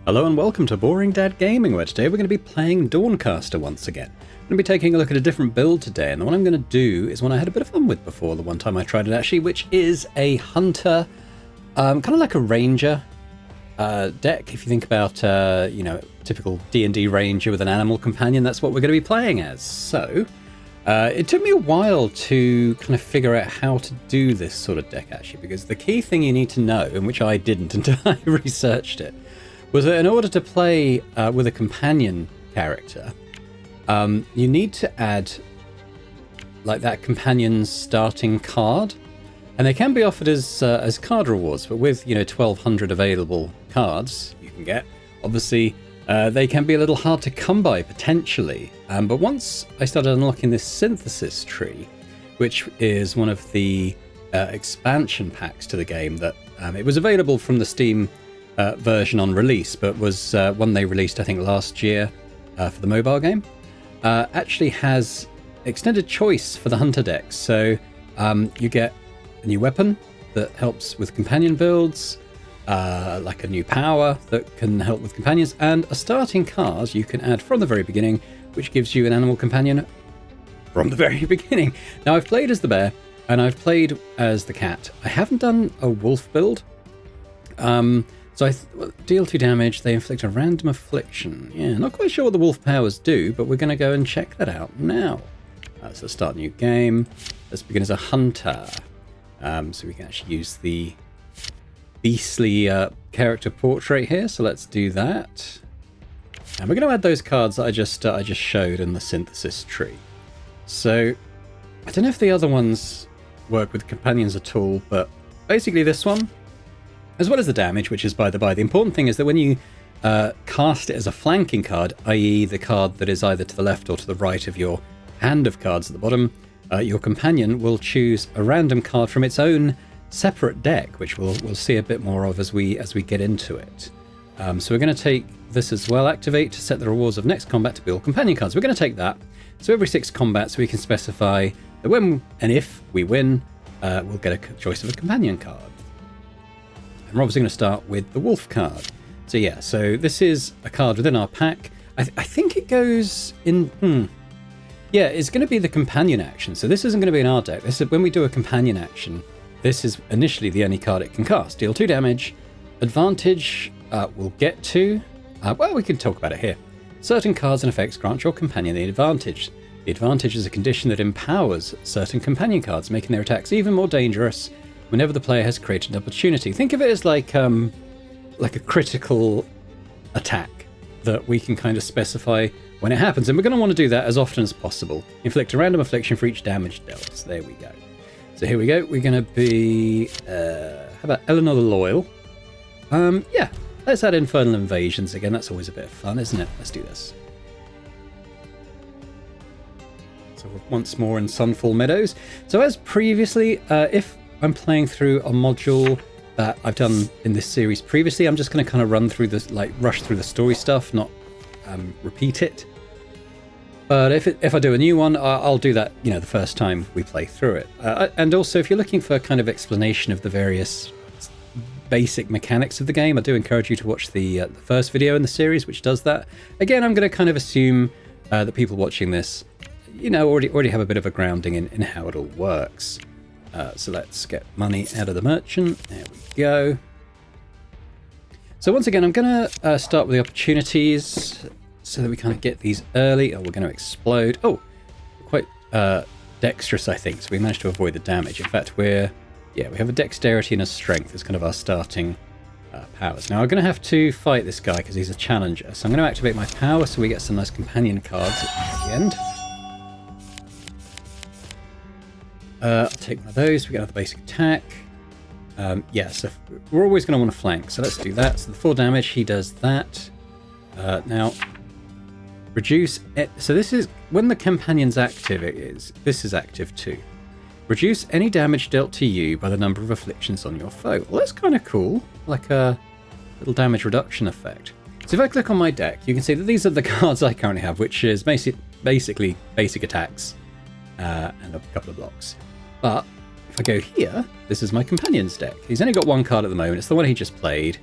Hello and welcome to Boring Dad Gaming, where today we're going to be playing Dawncaster once again. I'm going to be taking a look at a different build today, and the one I'm going to do is one I had a bit of fun with before, the one time I tried it actually, which is a hunter, kind of like a ranger deck. If you think about, typical D&D ranger with an animal companion, that's what we're going to be playing as. So, it took me a while to kind of figure out how to do this sort of deck actually, because the key thing you need to know, and which I didn't until I researched it, was that in order to play with a companion character, you need to add like that companion's starting card, and they can be offered as card rewards. But with 1,200 available cards you can get, obviously they can be a little hard to come by potentially. But once I started unlocking this synthesis tree, which is one of the expansion packs to the game, that it was available from the Steam version on release, but was one they released I think last year for the mobile game, actually has extended choice for the hunter decks. So you get a new weapon that helps with companion builds, like a new power that can help with companions, and a starting card you can add from the very beginning, which gives you an animal companion from the very beginning. Now, I've played as the bear and I've played as the cat. I haven't done a wolf build. So deal 2 damage, they inflict a random affliction. Yeah, not quite sure what the wolf powers do, but we're going to go and check that out now. So start new game. Let's begin as a hunter. So we can actually use the beastly character portrait here. So let's do that. And we're going to add those cards that I just showed in the synthesis tree. So I don't know if the other ones work with companions at all, but basically this one, as well as the damage, which is by the by. The important thing is that when you cast it as a flanking card, i.e. the card that is either to the left or to the right of your hand of cards at the bottom, your companion will choose a random card from its own separate deck, which we'll see a bit more of as we get into it. So we're going to take this as well. Activate to set the rewards of next combat to build companion cards. We're going to take that. So every 6 combats we can specify that when and if we win, we'll get a choice of a companion card. We're obviously going to start with the wolf card. So yeah, so this is a card within our pack. I think it goes in... Yeah, it's going to be the companion action. So this isn't going to be in our deck. This is when we do a companion action. This is initially the only card it can cast. Deal 2 damage. Advantage we'll get to. Well, we can talk about it here. Certain cards and effects grant your companion the advantage. The advantage is a condition that empowers certain companion cards, making their attacks even more dangerous whenever the player has created an opportunity. Think of it as like a critical attack that we can kind of specify when it happens, and we're going to want to do that as often as possible. Inflict a random affliction for each damage dealt. So there we go. So here we go. We're going to be how about Eleanor the Loyal? Yeah, let's add Infernal Invasions again. That's always a bit of fun, isn't it? Let's do this. So we're once more in Sunfall Meadows. So as previously, if I'm playing through a module that I've done in this series previously, I'm just going to kind of run through this, like rush through the story stuff, not repeat it. But if I do a new one, I'll do that, the first time we play through it. And also, if you're looking for a kind of explanation of the various basic mechanics of the game, I do encourage you to watch the first video in the series, which does that. Again, I'm going to kind of assume that people watching this, already have a bit of a grounding in how it all works. So let's get money out of the merchant. There we go. So once again, I'm going to start with the opportunities so that we kind of get these early. Oh, we're going to explode. Oh, quite dexterous, I think. So we managed to avoid the damage. In fact, we have a dexterity and a strength as kind of our starting powers. Now, I'm going to have to fight this guy because he's a challenger. So I'm going to activate my power so we get some nice companion cards at the end. I'll take one of those. We get another basic attack. So we're always going to want to flank. So let's do that. So the 4 damage, he does that. Now, reduce it. So this is when the companion's active. This is active too. Reduce any damage dealt to you by the number of afflictions on your foe. Well, that's kind of cool. Like a little damage reduction effect. So if I click on my deck, you can see that these are the cards I currently have, which is basically basic attacks and a couple of blocks. But if I go here, this is my companion's deck. He's only got 1 card at the moment. It's the one he just played.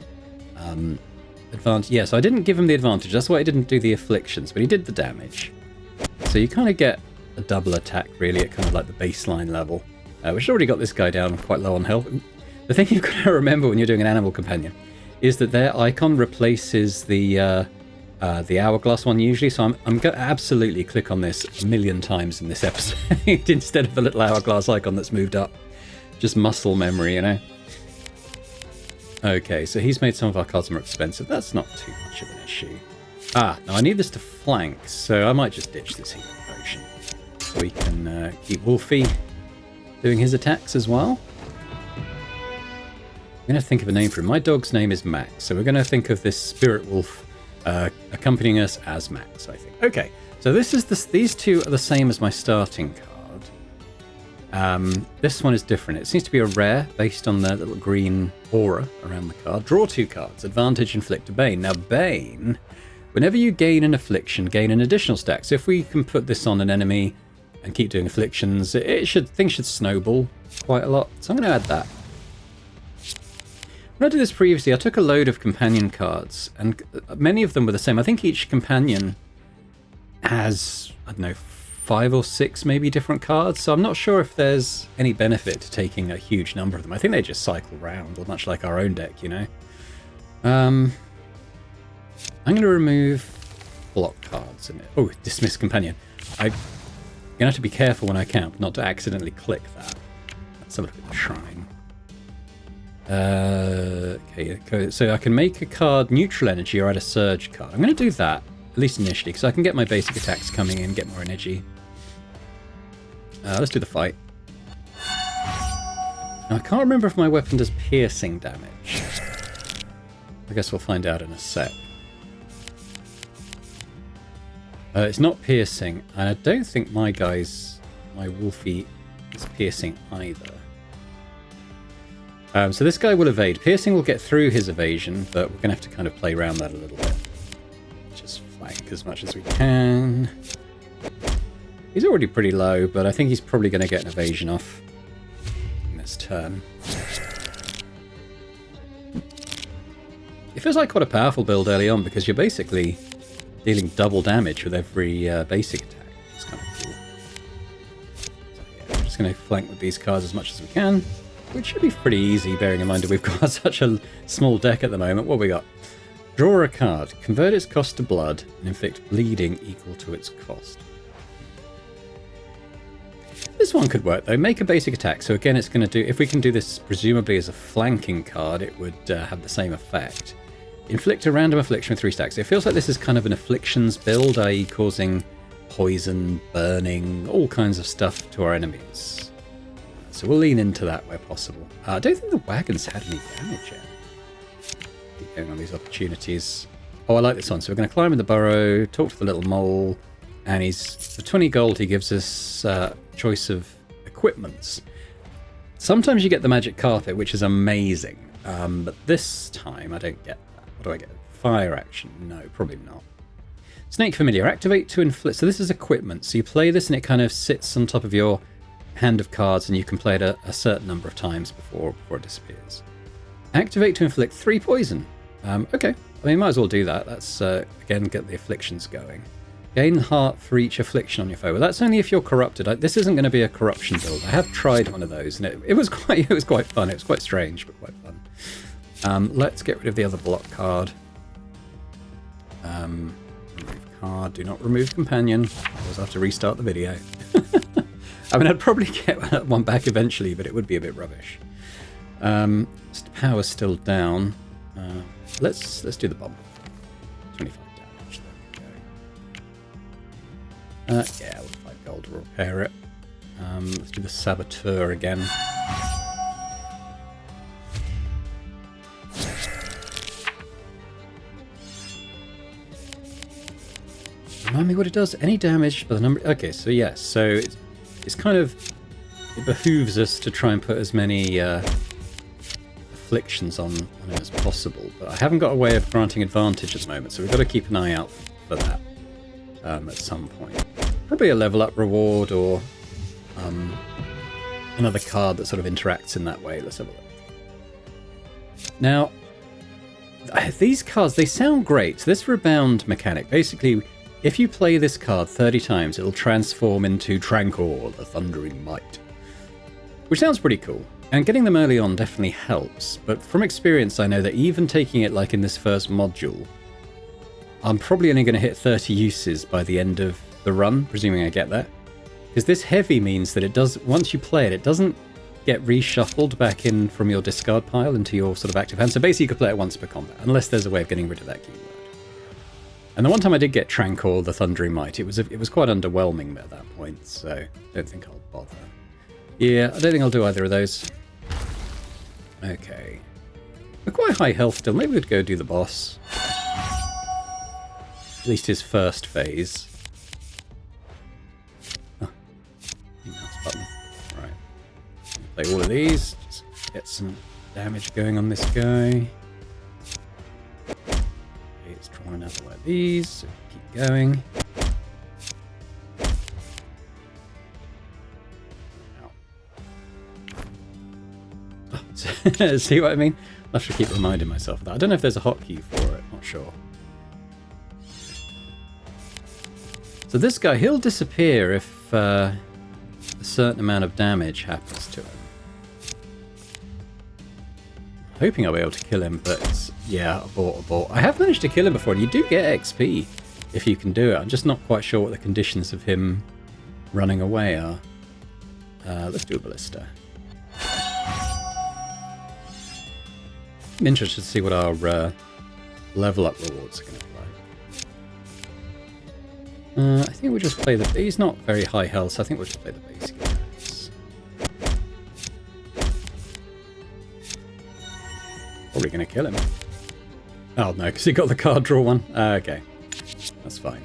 advantage. Yeah, so I didn't give him the advantage. That's why I didn't do the afflictions, but he did the damage. So you kind of get a double attack, really, at kind of like the baseline level, which already got this guy down quite low on health. The thing you've got to remember when you're doing an animal companion is that their icon replaces the hourglass one usually. So I'm going to absolutely click on this a million times in this episode instead of the little hourglass icon that's moved up. Just muscle memory, you know. Okay, so he's made some of our cards more expensive. That's not too much of an issue. Now I need this to flank, so I might just ditch this healing potion. So we can keep Wolfie doing his attacks as well. I'm going to think of a name for him. My dog's name is Max, so we're going to think of this spirit wolf accompanying us as Max, I think. Okay, so these two are the same as my starting card. This one is different. It seems to be a rare based on the little green aura around the card. Draw 2 cards. Advantage, inflict a Bane. Now, Bane, whenever you gain an affliction, gain an additional stack. So if we can put this on an enemy and keep doing afflictions, things should snowball quite a lot. So I'm going to add that. When I did this previously, I took a load of companion cards, and many of them were the same. I think each companion has, I don't know, 5 or 6 maybe different cards, so I'm not sure if there's any benefit to taking a huge number of them. I think they just cycle round, or much like our own deck, you know. I'm going to remove block cards. Oh, dismiss companion. I'm going to have to be careful when I camp not to accidentally click that. Let's have a look at the shrine. Okay, so I can make a card neutral energy or add a surge card. I'm going to do that, at least initially, because I can get my basic attacks coming in, get more energy. Let's do the fight. Now, I can't remember if my weapon does piercing damage. I guess we'll find out in a sec. It's not piercing, and I don't think my Wolfie is piercing either. So this guy will evade. Piercing will get through his evasion, but we're going to have to kind of play around that a little bit. Just flank as much as we can. He's already pretty low, but I think he's probably going to get an evasion off in this turn. It feels like quite a powerful build early on, because you're basically dealing double damage with every basic attack. It's kind of cool. So yeah, we're just going to flank with these cards as much as we can. Which should be pretty easy, bearing in mind that we've got such a small deck at the moment. What have we got? Draw a card. Convert its cost to blood and inflict bleeding equal to its cost. This one could work, though. Make a basic attack. So again, it's going to do... If we can do this presumably as a flanking card, it would have the same effect. Inflict a random affliction with 3 stacks. It feels like this is kind of an afflictions build, i.e. causing poison, burning, all kinds of stuff to our enemies. So we'll lean into that where possible. I don't think the wagon's had any damage yet. Keep going on these opportunities. Oh, I like this one. So we're going to climb in the burrow, talk to the little mole, and for 20 gold he gives us a choice of equipments. Sometimes you get the magic carpet, which is amazing, but this time I don't get that. What do I get? Fire action? No, probably not. Snake familiar. Activate to inflict. So this is equipment. So you play this and it kind of sits on top of your hand of cards, and you can play it a certain number of times before it disappears. Activate to inflict 3 poison. Okay, I mean, might as well do that. That's again, get the afflictions going. Gain heart for each affliction on your foe. Well, that's only if you're corrupted. This isn't going to be a corruption build. I have tried one of those, and it was quite fun. It was quite strange, but quite fun. Let's get rid of the other block card. Remove card. Do not remove companion. I always have to restart the video. I mean, I'd probably get one back eventually, but it would be a bit rubbish. Power's still down. Let's do the bomb. 25 damage. There we go. Yeah, we'll 5 gold to repair it. Let's do the saboteur again. Remind me what it does. Any damage by the number... Okay, so yes. So it's kind of... It behooves us to try and put as many afflictions on it as possible. But I haven't got a way of granting advantage at the moment, so we've got to keep an eye out for that at some point. Probably a level up reward or another card that sort of interacts in that way. Let's have a look. Now, these cards, they sound great. So this rebound mechanic, basically, if you play this card 30 times, it'll transform into Tranquil, the Thundering Might. Which sounds pretty cool. And getting them early on definitely helps. But from experience, I know that even taking it like in this first module, I'm probably only going to hit 30 uses by the end of the run, presuming I get that. Because this heavy means that it does, once you play it, it doesn't get reshuffled back in from your discard pile into your sort of active hand. So basically you could play it once per combat, unless there's a way of getting rid of that keyword. And the one time I did get Tranquil, the Thundering Might, it was quite underwhelming at that point, so I don't think I'll bother. Yeah, I don't think I'll do either of those. Okay. We're quite high health still. Maybe we'd go do the boss. At least his first phase. Oh, mouse button. Right. Play all of these. Just get some damage going on this guy. Okay, let's draw another one of these. So keep going. Oh. See what I mean? I have to keep reminding myself of that. I don't know if there's a hotkey for it. Not sure. So this guy, he'll disappear if a certain amount of damage happens to him. Hoping I'll be able to kill him, but yeah, abort. I have managed to kill him before, and you do get XP if you can do it. I'm just not quite sure what the conditions of him running away are. Let's do a ballista. I'm interested to see what our level up rewards are going to be. I think we'll just play the... He's not very high health, so I think we'll just play the basic attacks. Probably going to kill him. Oh, no, because he got the card draw one. Okay. That's fine.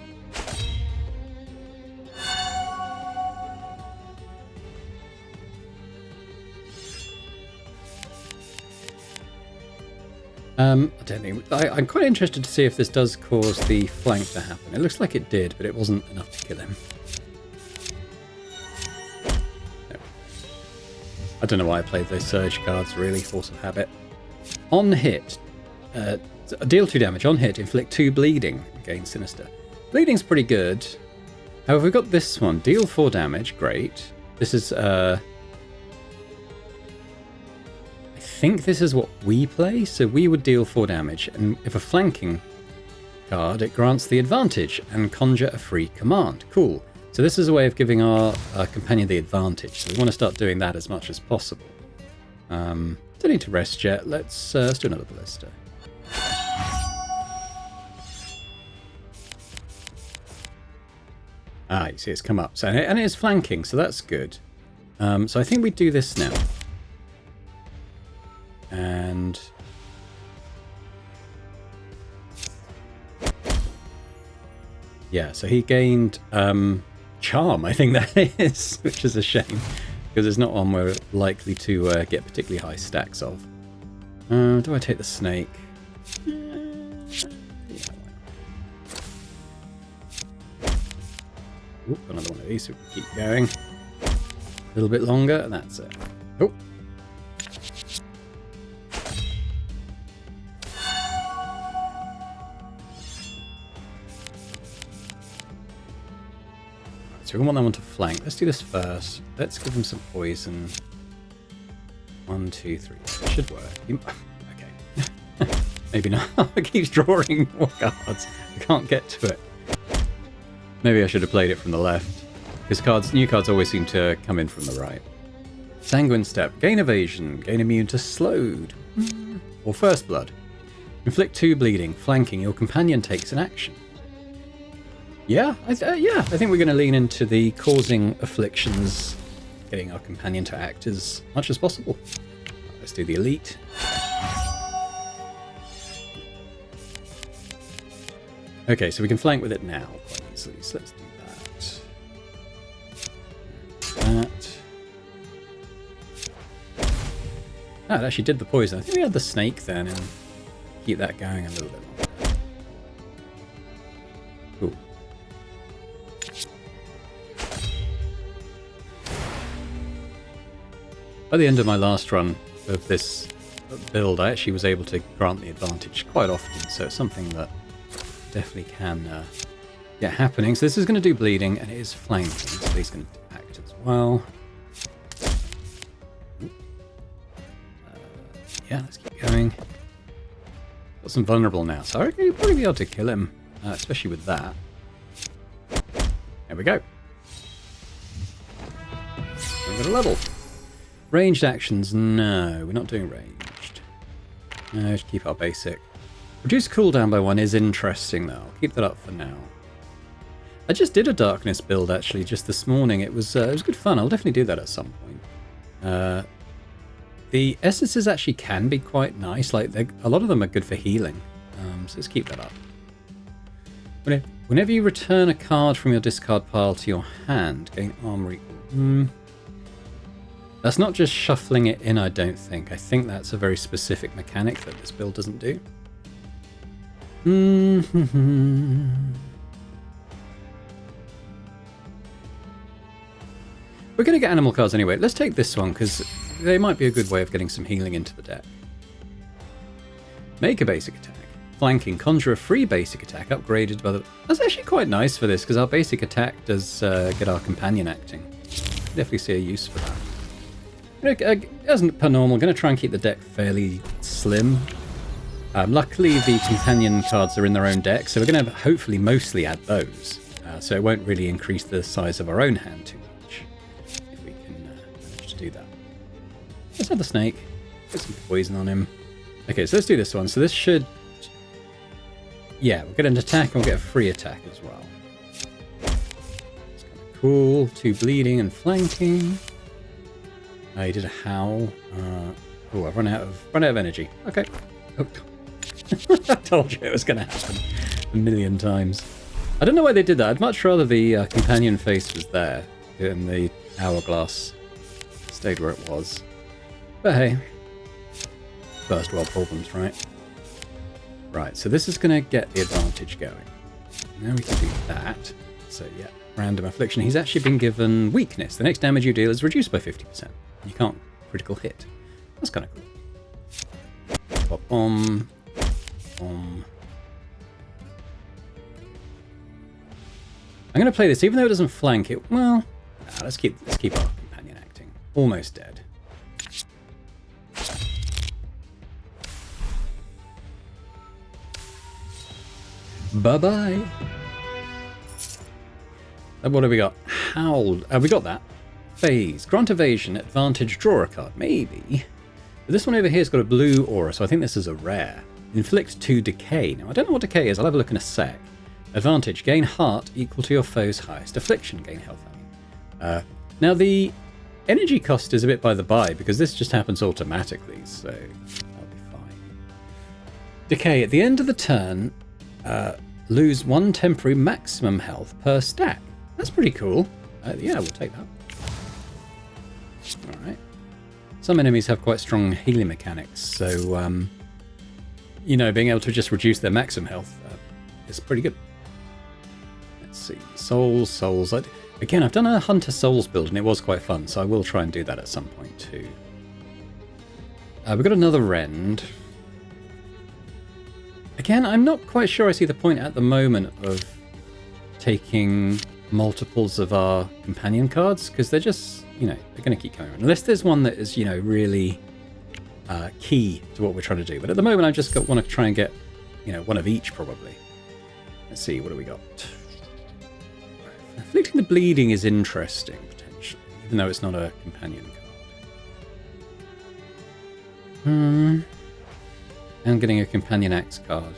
I don't think... I'm quite interested to see if this does cause the flank to happen. It looks like it did, but it wasn't enough to kill him. No. I don't know why I played those surge cards, really. Force of habit. On hit, deal 2 damage. On hit, inflict 2 bleeding. Gain sinister. Bleeding's pretty good. However, we've got this one. Deal 4 damage. Great. This is... I think this is what we play, so we would deal 4 damage, and if a flanking card, it grants the advantage and conjure a free command. Cool. So this is a way of giving our companion the advantage, so we want to start doing that as much as possible. Don't need to rest yet. Let's do another ballista. Ah, you see it's come up. So, and it is flanking, so that's good. So I think we do this now. And yeah, so he gained charm, I think that is, which is a shame because it's not one we're likely to get particularly high stacks of. Do I take the snake? Yeah, Oop, another one of these so we can keep going a little bit longer, and that's it. Oh. So we want that one to flank. Let's do this first. Let's give him some poison. 1, 2, 3. It should work. Okay. Maybe not. It keeps drawing more cards. I can't get to it. Maybe I should have played it from the left. Because new cards always seem to come in from the right. Sanguine Step. Gain evasion. Gain immune to slowed. Or First Blood. Inflict 2 bleeding. Flanking. Your companion takes an action. Yeah, I think we're going to lean into the causing afflictions, getting our companion to act as much as possible. Let's do the elite. Okay, so we can flank with it now quite easily, so let's do that. Ah, it actually did the poison. I think we had the snake then, and keep that going a little bit longer. Cool. By the end of my last run of this build, I actually was able to grant the advantage quite often, so it's something that definitely can get happening. So this is going to do bleeding, and it is flanking, so he's going to act as well. Yeah, let's keep going. Got some vulnerable now, so I reckon you'll probably be able to kill him, especially with that. There we go. We've got a level. Ranged actions, no, we're not doing ranged. No, just keep our basic. Reduce cooldown by 1 is interesting though. I'll keep that up for now. I just did a darkness build actually just this morning. It was good fun. I'll definitely do that at some point. The essences actually can be quite nice. Like a lot of them are good for healing. So let's keep that up. Whenever you return a card from your discard pile to your hand, gain armor equal. That's not just shuffling it in, I don't think. I think that's a very specific mechanic that this build doesn't do. We're going to get animal cards anyway. Let's take this one, because they might be a good way of getting some healing into the deck. Make a basic attack. Flanking. Conjure a free basic attack upgraded by the... That's actually quite nice for this, because our basic attack does get our companion acting. Definitely see a use for that. As per normal, going to try and keep the deck fairly slim. Luckily, the companion cards are in their own deck, so we're going to hopefully mostly add those. So it won't really increase the size of our own hand too much, if we can manage to do that. Let's have the snake. Put some poison on him. Okay, so let's do this one. So this should... Yeah, we'll get an attack and we'll get a free attack as well. It's kind of cool. 2 bleeding and flanking. He did a howl. Oh, I've run out of energy. Okay. Oh. I told you it was going to happen a million times. I don't know why they did that. I'd much rather the companion face was there and the hourglass stayed where it was. But hey, first world problems, right? Right, so this is going to get the advantage going. Now we can do that. So yeah, random affliction. He's actually been given weakness. The next damage you deal is reduced by 50%. You can't critical hit. That's kind of cool. Bom. I'm going to play this, even though it doesn't flank it. Well, let's keep our companion acting. Almost dead. Bye-bye. What have we got? Howl. We got that. Phase. Grant evasion. Advantage. Draw a card. Maybe. But this one over here has got a blue aura, so I think this is a rare. Inflict 2 decay. Now, I don't know what decay is. I'll have a look in a sec. Advantage. Gain heart equal to your foe's highest affliction. Gain health, I mean. Now, the energy cost is a bit by the by, because this just happens automatically, so that'll be fine. Decay. At the end of the turn, lose 1 temporary maximum health per stack. That's pretty cool. Yeah, we'll take that. Alright. Some enemies have quite strong healing mechanics, so, you know, being able to just reduce their maximum health is pretty good. Let's see. Souls. Again, I've done a Hunter Souls build, and it was quite fun, so I will try and do that at some point, too. We've got another Rend. Again, I'm not quite sure I see the point at the moment of taking multiples of our companion cards, because they're just, you know, they're going to keep coming around. Unless there's one that is, you know, really key to what we're trying to do. But at the moment, I just want to try and get, you know, one of each, probably. Let's see, what do we got? Inflicting the bleeding is interesting, potentially, even though it's not a companion card. And getting a companion axe card.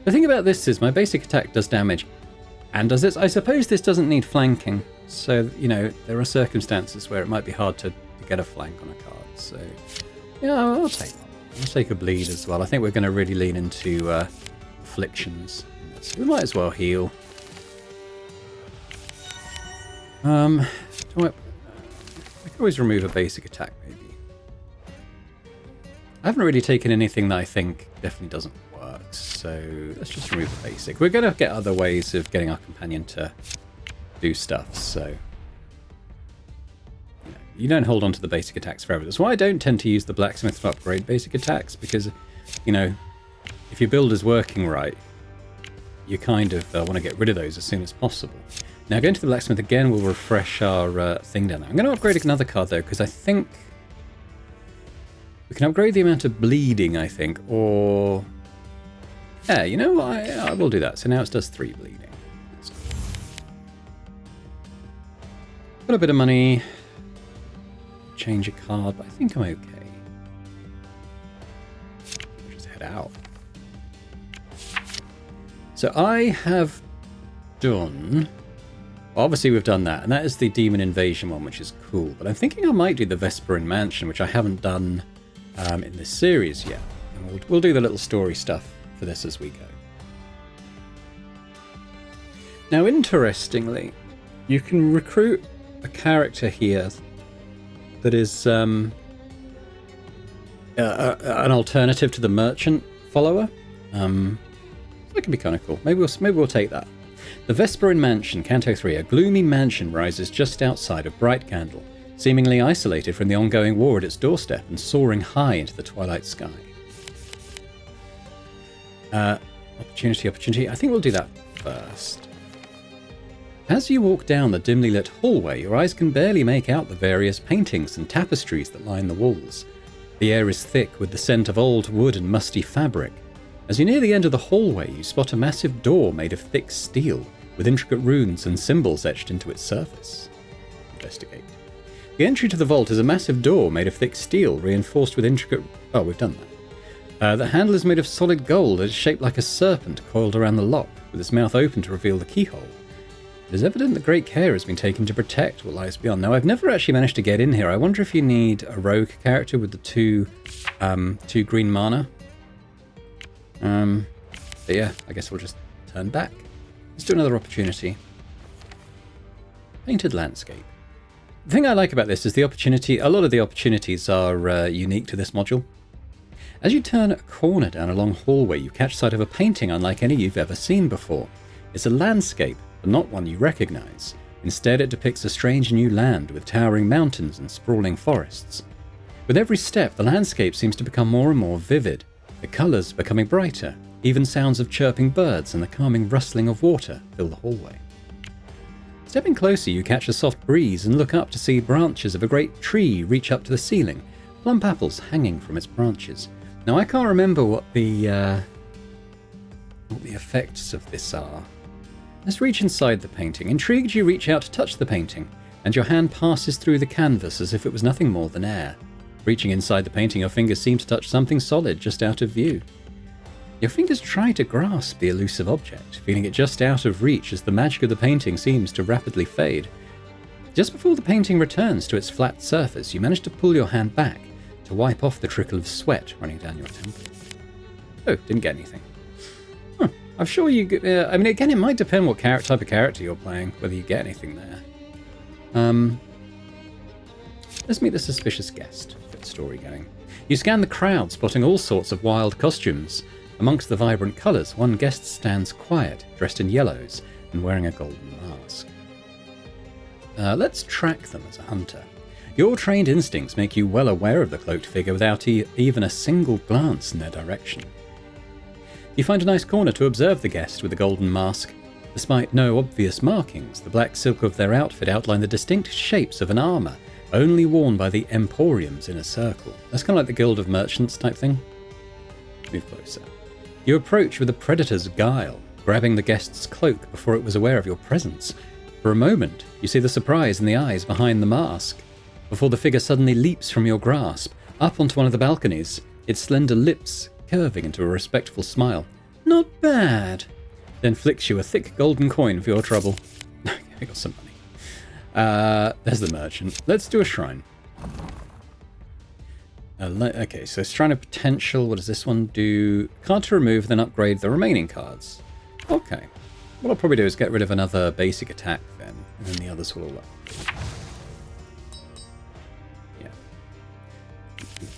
The thing about this is my basic attack does damage and does this. I suppose this doesn't need flanking, so, you know, there are circumstances where it might be hard to get a flank on a card, so yeah, I'll take one. I'll take a bleed as well. I think we're going to really lean into afflictions. So we might as well heal. I could always remove a basic attack, maybe. I haven't really taken anything that I think definitely doesn't work, so let's just remove the basic. We're going to get other ways of getting our companion to do stuff, so... You know, you don't hold on to the basic attacks forever. That's why I don't tend to use the blacksmith to upgrade basic attacks, because, you know, if your build is working right, you kind of want to get rid of those as soon as possible. Now, going to the blacksmith again will refresh our thing down there. I'm going to upgrade another card, though, because I think we can upgrade the amount of bleeding, I think, or... Yeah, you know what? I will do that. So now it does 3 bleeding. That's cool. Got a bit of money. Change a card, but I think I'm okay. Just head out. So I have done... Obviously we've done that, and that is the Demon Invasion one, which is cool. But I'm thinking I might do the Vesperin Mansion, which I haven't done in this series yet. And we'll do the little story stuff for this as we go. Now, interestingly, you can recruit a character here that is an alternative to the merchant follower. That could be kind of cool. Maybe we'll take that. The Vesperin Mansion, Canto 3, a gloomy mansion rises just outside of Bright Candle, seemingly isolated from the ongoing war at its doorstep and soaring high into the twilight sky. Opportunity. I think we'll do that first. As you walk down the dimly lit hallway, your eyes can barely make out the various paintings and tapestries that line the walls. The air is thick with the scent of old wood and musty fabric. As you near the end of the hallway, you spot a massive door made of thick steel, with intricate runes and symbols etched into its surface. Investigate. The entry to the vault is a massive door made of thick steel, reinforced with intricate... Oh, we've done that. The handle is made of solid gold and is shaped like a serpent coiled around the lock, with its mouth open to reveal the keyhole. It is evident that great care has been taken to protect what lies beyond. Now, I've never actually managed to get in here. I wonder if you need a rogue character with the two green mana. But yeah, I guess we'll just turn back. Let's do another opportunity. Painted landscape. The thing I like about this is the opportunity. A lot of the opportunities are unique to this module. As you turn a corner down a long hallway, you catch sight of a painting unlike any you've ever seen before. It's a landscape, but not one you recognize. Instead, it depicts a strange new land with towering mountains and sprawling forests. With every step, the landscape seems to become more and more vivid, the colors becoming brighter. Even sounds of chirping birds and the calming rustling of water fill the hallway. Stepping closer, you catch a soft breeze and look up to see branches of a great tree reach up to the ceiling, plump apples hanging from its branches. Now, I can't remember what the effects of this are. Let's reach inside the painting. Intrigued, you reach out to touch the painting, and your hand passes through the canvas as if it was nothing more than air. Reaching inside the painting, your fingers seem to touch something solid just out of view. Your fingers try to grasp the elusive object, feeling it just out of reach as the magic of the painting seems to rapidly fade. Just before the painting returns to its flat surface, you manage to pull your hand back to wipe off the trickle of sweat running down your temple. Oh, didn't get anything. Huh. I'm sure you... I mean, again, it might depend what type of character you're playing, whether you get anything there. Let's meet the suspicious guest. Get the story going. You scan the crowd, spotting all sorts of wild costumes. Amongst the vibrant colours, one guest stands quiet, dressed in yellows, and wearing a golden mask. Let's track them as a hunter. Your trained instincts make you well aware of the cloaked figure without even a single glance in their direction. You find a nice corner to observe the guest with the golden mask. Despite no obvious markings, the black silk of their outfit outline the distinct shapes of an armour, only worn by the emporiums in a circle. That's kind of like the Guild of Merchants type thing. Move closer. You approach with a predator's guile, grabbing the guest's cloak before it was aware of your presence. For a moment, you see the surprise in the eyes behind the mask, before the figure suddenly leaps from your grasp, up onto one of the balconies, its slender lips curving into a respectful smile. Not bad. Then flicks you a thick golden coin for your trouble. I got some money. There's the merchant. Let's do a shrine. Okay, so Shrine of Potential. What does this one do? Card to remove, then upgrade the remaining cards. Okay. What I'll probably do is get rid of another basic attack then, and then the others will all up.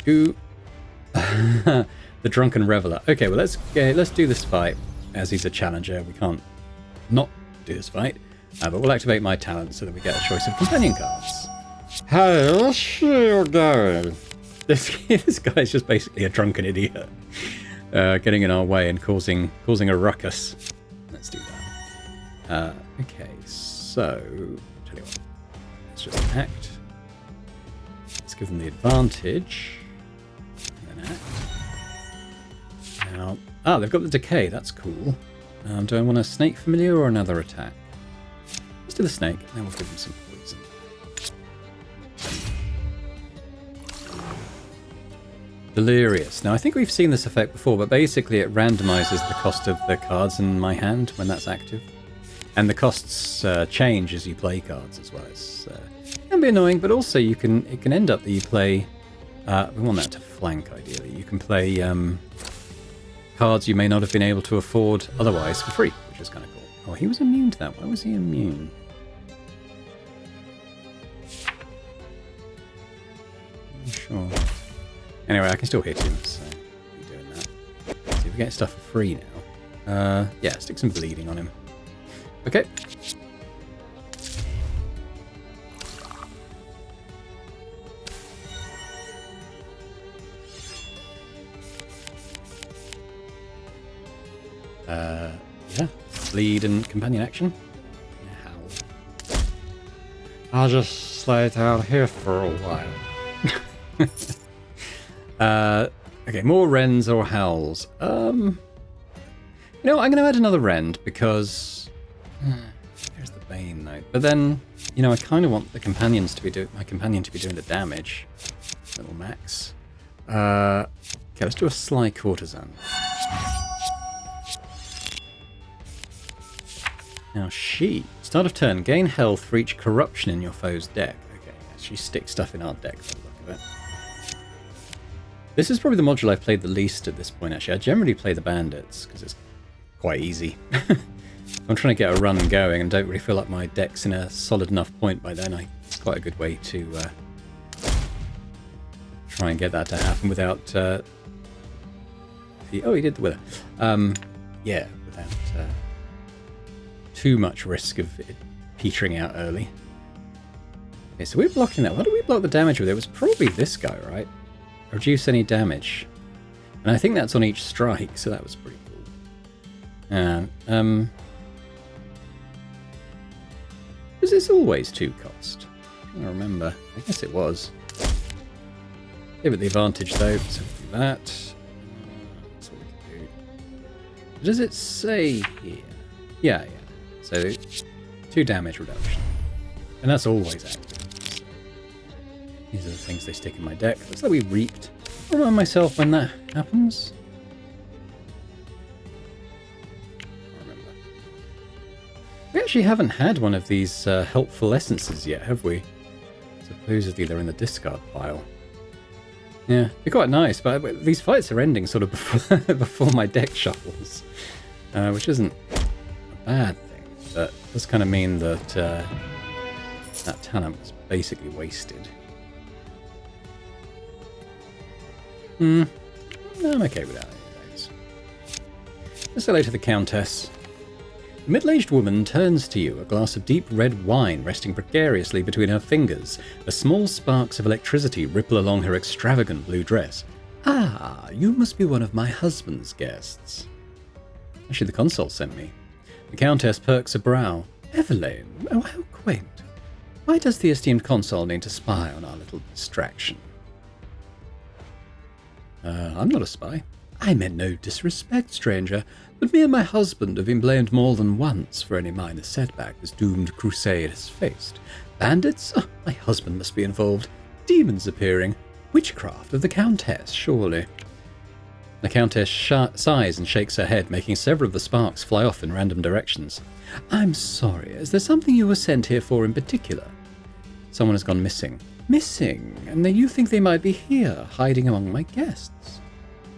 Ooh. The Drunken Reveler. Okay, well let's do this fight as he's a challenger. We can't not do this fight, but we'll activate my talent so that we get a choice of companion cards. How's you going? This guy's just basically a drunken idiot, getting in our way and causing a ruckus. Let's do that. Okay, so tell you what, let's just act. Let's give them the advantage. And then act. Now, they've got the decay. That's cool. Do I want a snake familiar or another attack? Let's do the snake, and then we'll give them some poison. Delirious. Now, I think we've seen this effect before, but basically it randomizes the cost of the cards in my hand when that's active. And the costs change as you play cards as well. It can be annoying, but also it can end up that you play... we want that to flank, ideally. You can play cards you may not have been able to afford otherwise for free, which is kind of cool. Oh, he was immune to that. Why was he immune? I'm sure. Anyway, I can still hit him, so keep doing that. See if we get stuff for free now. Yeah, stick some bleeding on him. Okay. Yeah. Bleed and companion action. Howl. I'll just slide down here for a while. Okay, more Wrens or Howls. I'm going to add another Rend because there's the Bane note. But then, I kind of want my companion to be doing the damage. Little Max. Okay, let's do a Sly Courtesan. Now start of turn, gain health for each corruption in your foe's deck. Okay, yeah, she sticks stuff in our deck by the look of it. This is probably the module I've played the least at this point, actually. I generally play the bandits, because it's quite easy. I'm trying to get a run going and don't really feel like my deck's in a solid enough point by then. It's quite a good way to try and get that to happen without... oh, he did the wither. Yeah, without too much risk of it petering out early. Okay, so we're blocking that. What do we block the damage with? It was probably this guy, right? Reduce any damage. And I think that's on each strike, so that was pretty cool. Was this always 2 cost? I don't remember. I guess it was. Give it the advantage though, so we'll do that. That's what we can do. Does it say here? Yeah. So 2 damage reduction. And that's always active. So these are the things they stick in my deck. Looks like we reaped. I'll remind myself when that happens. I remember. We actually haven't had one of these helpful essences yet, have we? Supposedly they're in the discard pile. Yeah, they're quite nice, but these fights are ending sort of before my deck shuffles, which isn't a bad thing. But it does kind of mean that that talent was basically wasted. I'm okay with that. Let's say hello to the Countess. The middle-aged woman turns to you, a glass of deep red wine resting precariously between her fingers. The small sparks of electricity ripple along her extravagant blue dress. Ah, you must be one of my husband's guests. Actually, the consul sent me. The Countess perks a brow. Evelyn, oh, how quaint. Why does the esteemed consul mean to spy on our little distraction? I'm not a spy. I meant no disrespect, stranger, but me and my husband have been blamed more than once for any minor setback this doomed crusade has faced. Bandits? Oh, my husband must be involved. Demons appearing. Witchcraft of the Countess, surely. The Countess sighs and shakes her head, making several of the sparks fly off in random directions. I'm sorry, is there something you were sent here for in particular? Someone has gone missing. Missing? And you think they might be here, hiding among my guests?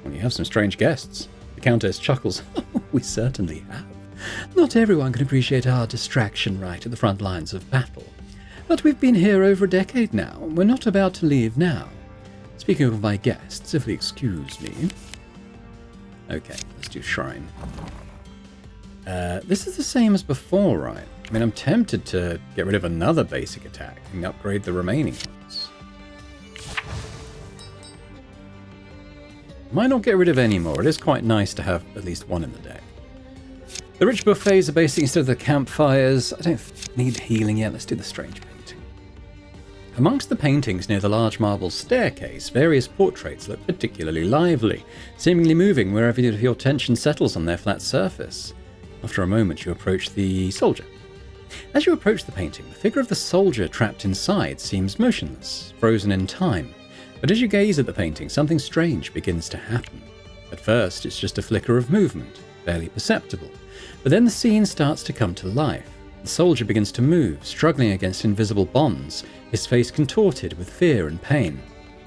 Well, you have some strange guests. The Countess chuckles. Oh, we certainly have. Not everyone can appreciate our distraction right at the front lines of battle. But we've been here over a decade now. We're not about to leave now. Speaking of my guests, if you'll excuse me. Okay, let's do Shrine. This is the same as before, right? I mean, I'm tempted to get rid of another basic attack and upgrade the remaining one. Might not get rid of any more. It is quite nice to have at least one in the deck. The rich buffets are basically instead of the campfires. I don't need healing yet. Let's do the strange painting. Amongst the paintings near the large marble staircase, various portraits look particularly lively, seemingly moving wherever your attention settles on their flat surface. After a moment, you approach the soldier. As you approach the painting, the figure of the soldier trapped inside seems motionless, frozen in time. But as you gaze at the painting, something strange begins to happen. At first, it's just a flicker of movement, barely perceptible. But then the scene starts to come to life. The soldier begins to move, struggling against invisible bonds, his face contorted with fear and pain.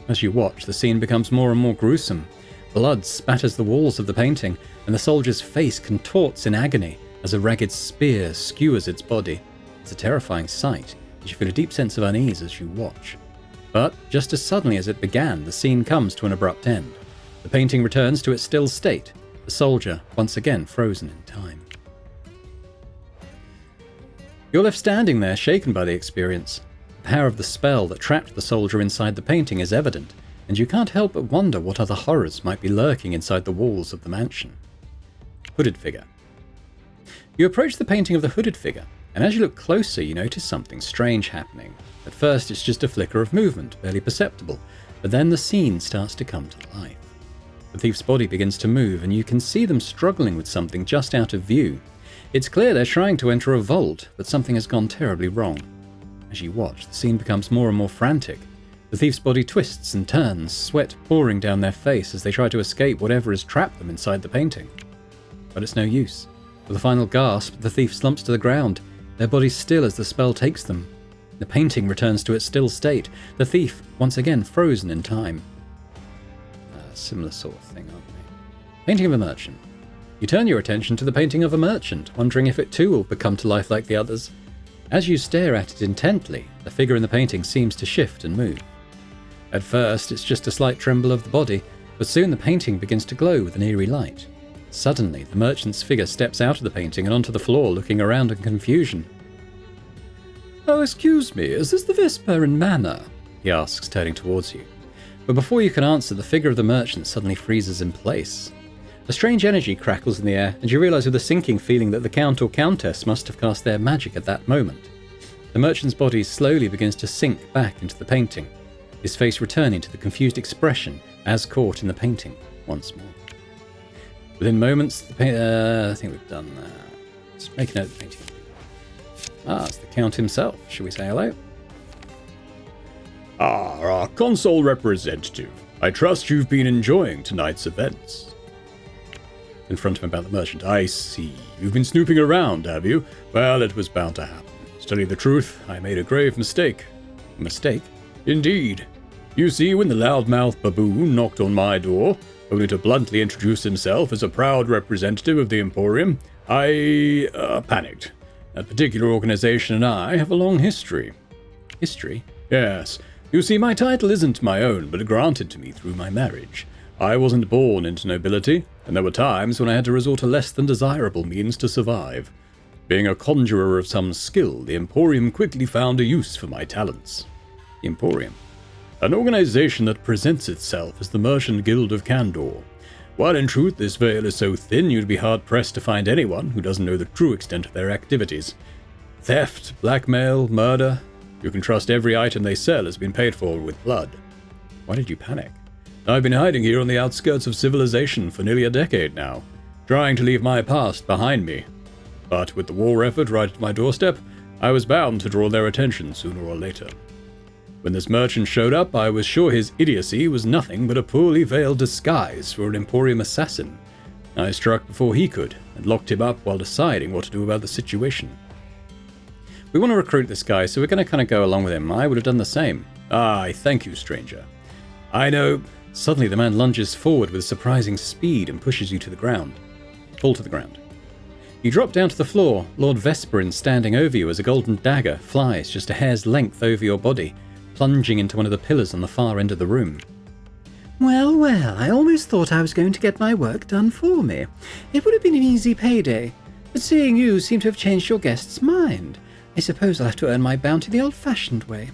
As you watch, the scene becomes more and more gruesome. Blood spatters the walls of the painting, and the soldier's face contorts in agony as a ragged spear skewers its body. It's a terrifying sight, and you feel a deep sense of unease as you watch. But just as suddenly as it began, the scene comes to an abrupt end. The painting returns to its still state, the soldier once again frozen in time. You're left standing there, shaken by the experience. The power of the spell that trapped the soldier inside the painting is evident, and you can't help but wonder what other horrors might be lurking inside the walls of the mansion. Hooded figure. You approach the painting of the hooded figure, and as you look closer, you notice something strange happening. At first, it's just a flicker of movement, barely perceptible, but then the scene starts to come to life. The thief's body begins to move, and you can see them struggling with something just out of view. It's clear they're trying to enter a vault, but something has gone terribly wrong. As you watch, the scene becomes more and more frantic. The thief's body twists and turns, sweat pouring down their face as they try to escape whatever has trapped them inside the painting. But it's no use. With a final gasp, the thief slumps to the ground, their bodies still as the spell takes them. The painting returns to its still state, the thief once again frozen in time. A similar sort of thing, aren't we? Painting of a merchant. You turn your attention to the painting of a merchant, wondering if it too will become to life like the others. As you stare at it intently, the figure in the painting seems to shift and move. At first, it's just a slight tremble of the body, but soon the painting begins to glow with an eerie light. Suddenly, the merchant's figure steps out of the painting and onto the floor, looking around in confusion. "Oh, excuse me, is this the Vesper in Manor?" he asks, turning towards you. But before you can answer, the figure of the merchant suddenly freezes in place. A strange energy crackles in the air, and you realise with a sinking feeling that the Count or Countess must have cast their magic at that moment. The merchant's body slowly begins to sink back into the painting, his face returning to the confused expression as caught in the painting once more. Within moments, I think we've done that. Let's make a note of the painting. It's the Count himself. Shall we say hello? Our console representative. I trust you've been enjoying tonight's events. Confront him about the merchant. I see. You've been snooping around, have you? Well, it was bound to happen. To tell you the truth, I made a grave mistake. A mistake? Indeed. You see, when the loudmouth baboon knocked on my door, only to bluntly introduce himself as a proud representative of the Emporium, I panicked. That particular organization and I have a long history. History? Yes. You see, my title isn't my own, but granted to me through my marriage. I wasn't born into nobility, and there were times when I had to resort to less than desirable means to survive. Being a conjurer of some skill, the Emporium quickly found a use for my talents. The Emporium? An organization that presents itself as the Merchant Guild of Candor. While in truth this veil is so thin you'd be hard-pressed to find anyone who doesn't know the true extent of their activities. Theft, blackmail, murder. You can trust every item they sell has been paid for with blood. Why did you panic? I've been hiding here on the outskirts of civilization for nearly a decade now, trying to leave my past behind me. But with the war effort right at my doorstep, I was bound to draw their attention sooner or later. When this merchant showed up, I was sure his idiocy was nothing but a poorly veiled disguise for an Emporium assassin. I struck before he could, and locked him up while deciding what to do about the situation. We want to recruit this guy, so we're going to kind of go along with him. I would have done the same. Aye, thank you, stranger. I know. Suddenly the man lunges forward with surprising speed and pushes you to the ground. Fall to the ground. You drop down to the floor, Lord Vesperin standing over you as a golden dagger flies just a hair's length over your body, plunging into one of the pillars on the far end of the room. Well, well, I almost thought I was going to get my work done for me. It would have been an easy payday, but seeing you seem to have changed your guest's mind. I suppose I'll have to earn my bounty the old-fashioned way.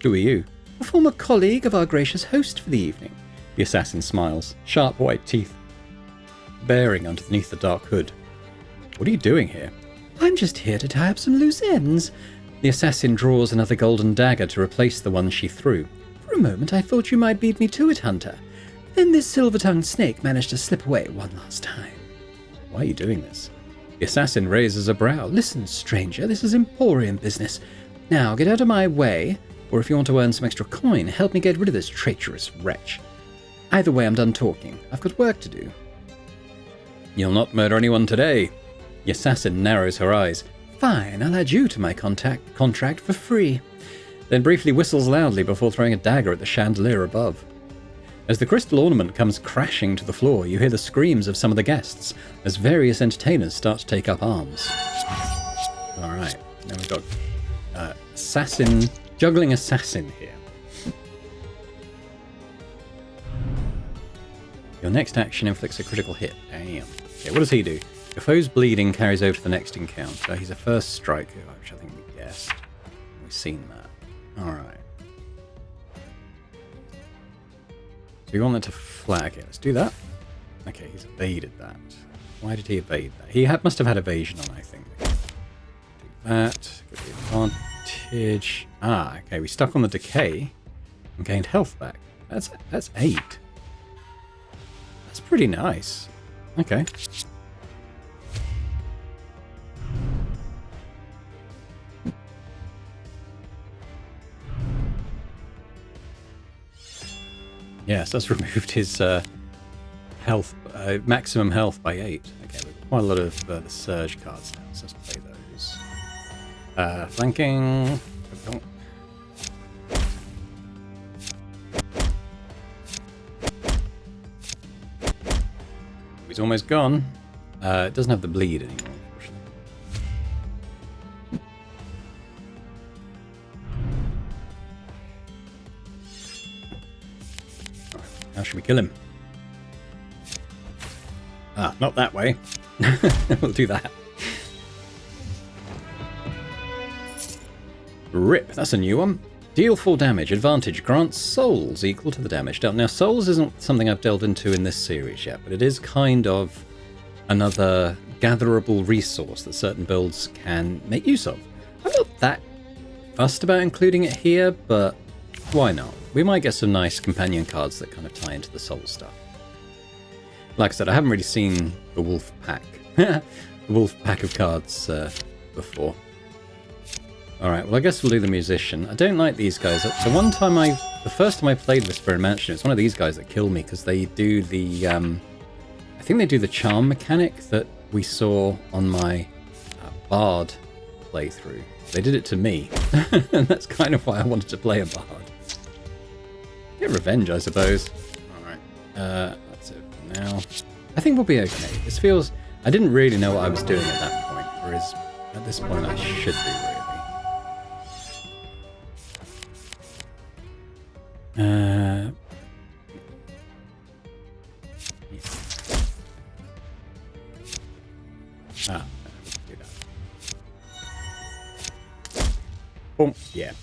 Who are you? A former colleague of our gracious host for the evening. The assassin smiles, sharp white teeth baring underneath the dark hood. What are you doing here? I'm just here to tie up some loose ends. The assassin draws another golden dagger to replace the one she threw. For a moment I thought you might beat me to it, Hunter. Then this silver-tongued snake managed to slip away one last time. Why are you doing this? The assassin raises a brow. Listen, stranger, this is Emporium business. Now get out of my way, or if you want to earn some extra coin, help me get rid of this traitorous wretch. Either way, I'm done talking. I've got work to do. You'll not murder anyone today. The assassin narrows her eyes. Fine, I'll add you to my contract for free. Then briefly whistles loudly before throwing a dagger at the chandelier above. As the crystal ornament comes crashing to the floor, you hear the screams of some of the guests as various entertainers start to take up arms. Alright, now we've got juggling assassin here. Your next action inflicts a critical hit. Damn. Okay, what does he do? Your foe's bleeding carries over to the next encounter. He's a first striker, which I think we guessed. We've seen that. Alright. So you want that to flag. Okay, let's do that. Okay, he's evaded that. Why did he evade that? He must have had evasion on, I think. Do that. Got the advantage. Ah, okay, we stuck on the decay and gained health back. That's 8. That's pretty nice. Okay. Yes, that's removed his health, maximum health by 8. Okay, we've got quite a lot of the surge cards now, so let's play those. Flanking. He's almost gone. It doesn't have the bleed anymore, unfortunately. How should we kill him? Ah, not that way. We'll do that. Rip, that's a new one. Deal full damage. Advantage grants souls equal to the damage dealt. Now, souls isn't something I've delved into in this series yet, but it is kind of another gatherable resource that certain builds can make use of. I'm not that fussed about including it here, but why not? We might get some nice companion cards that kind of tie into the soul stuff. Like I said, I haven't really seen the wolf pack. The wolf pack of cards before. Alright, well I guess we'll do the musician. I don't like these guys. The first time I played Whisper in Mansion, it's one of these guys that kill me because they do the, I think they do the charm mechanic that we saw on my bard playthrough. They did it to me, and that's kind of why I wanted to play a bard. Get revenge, I suppose. Alright, that's it for now. I think we'll be okay. This feels... I didn't really know what I was doing at that point, whereas at this point I should be really. Do that. Boom. Yeah.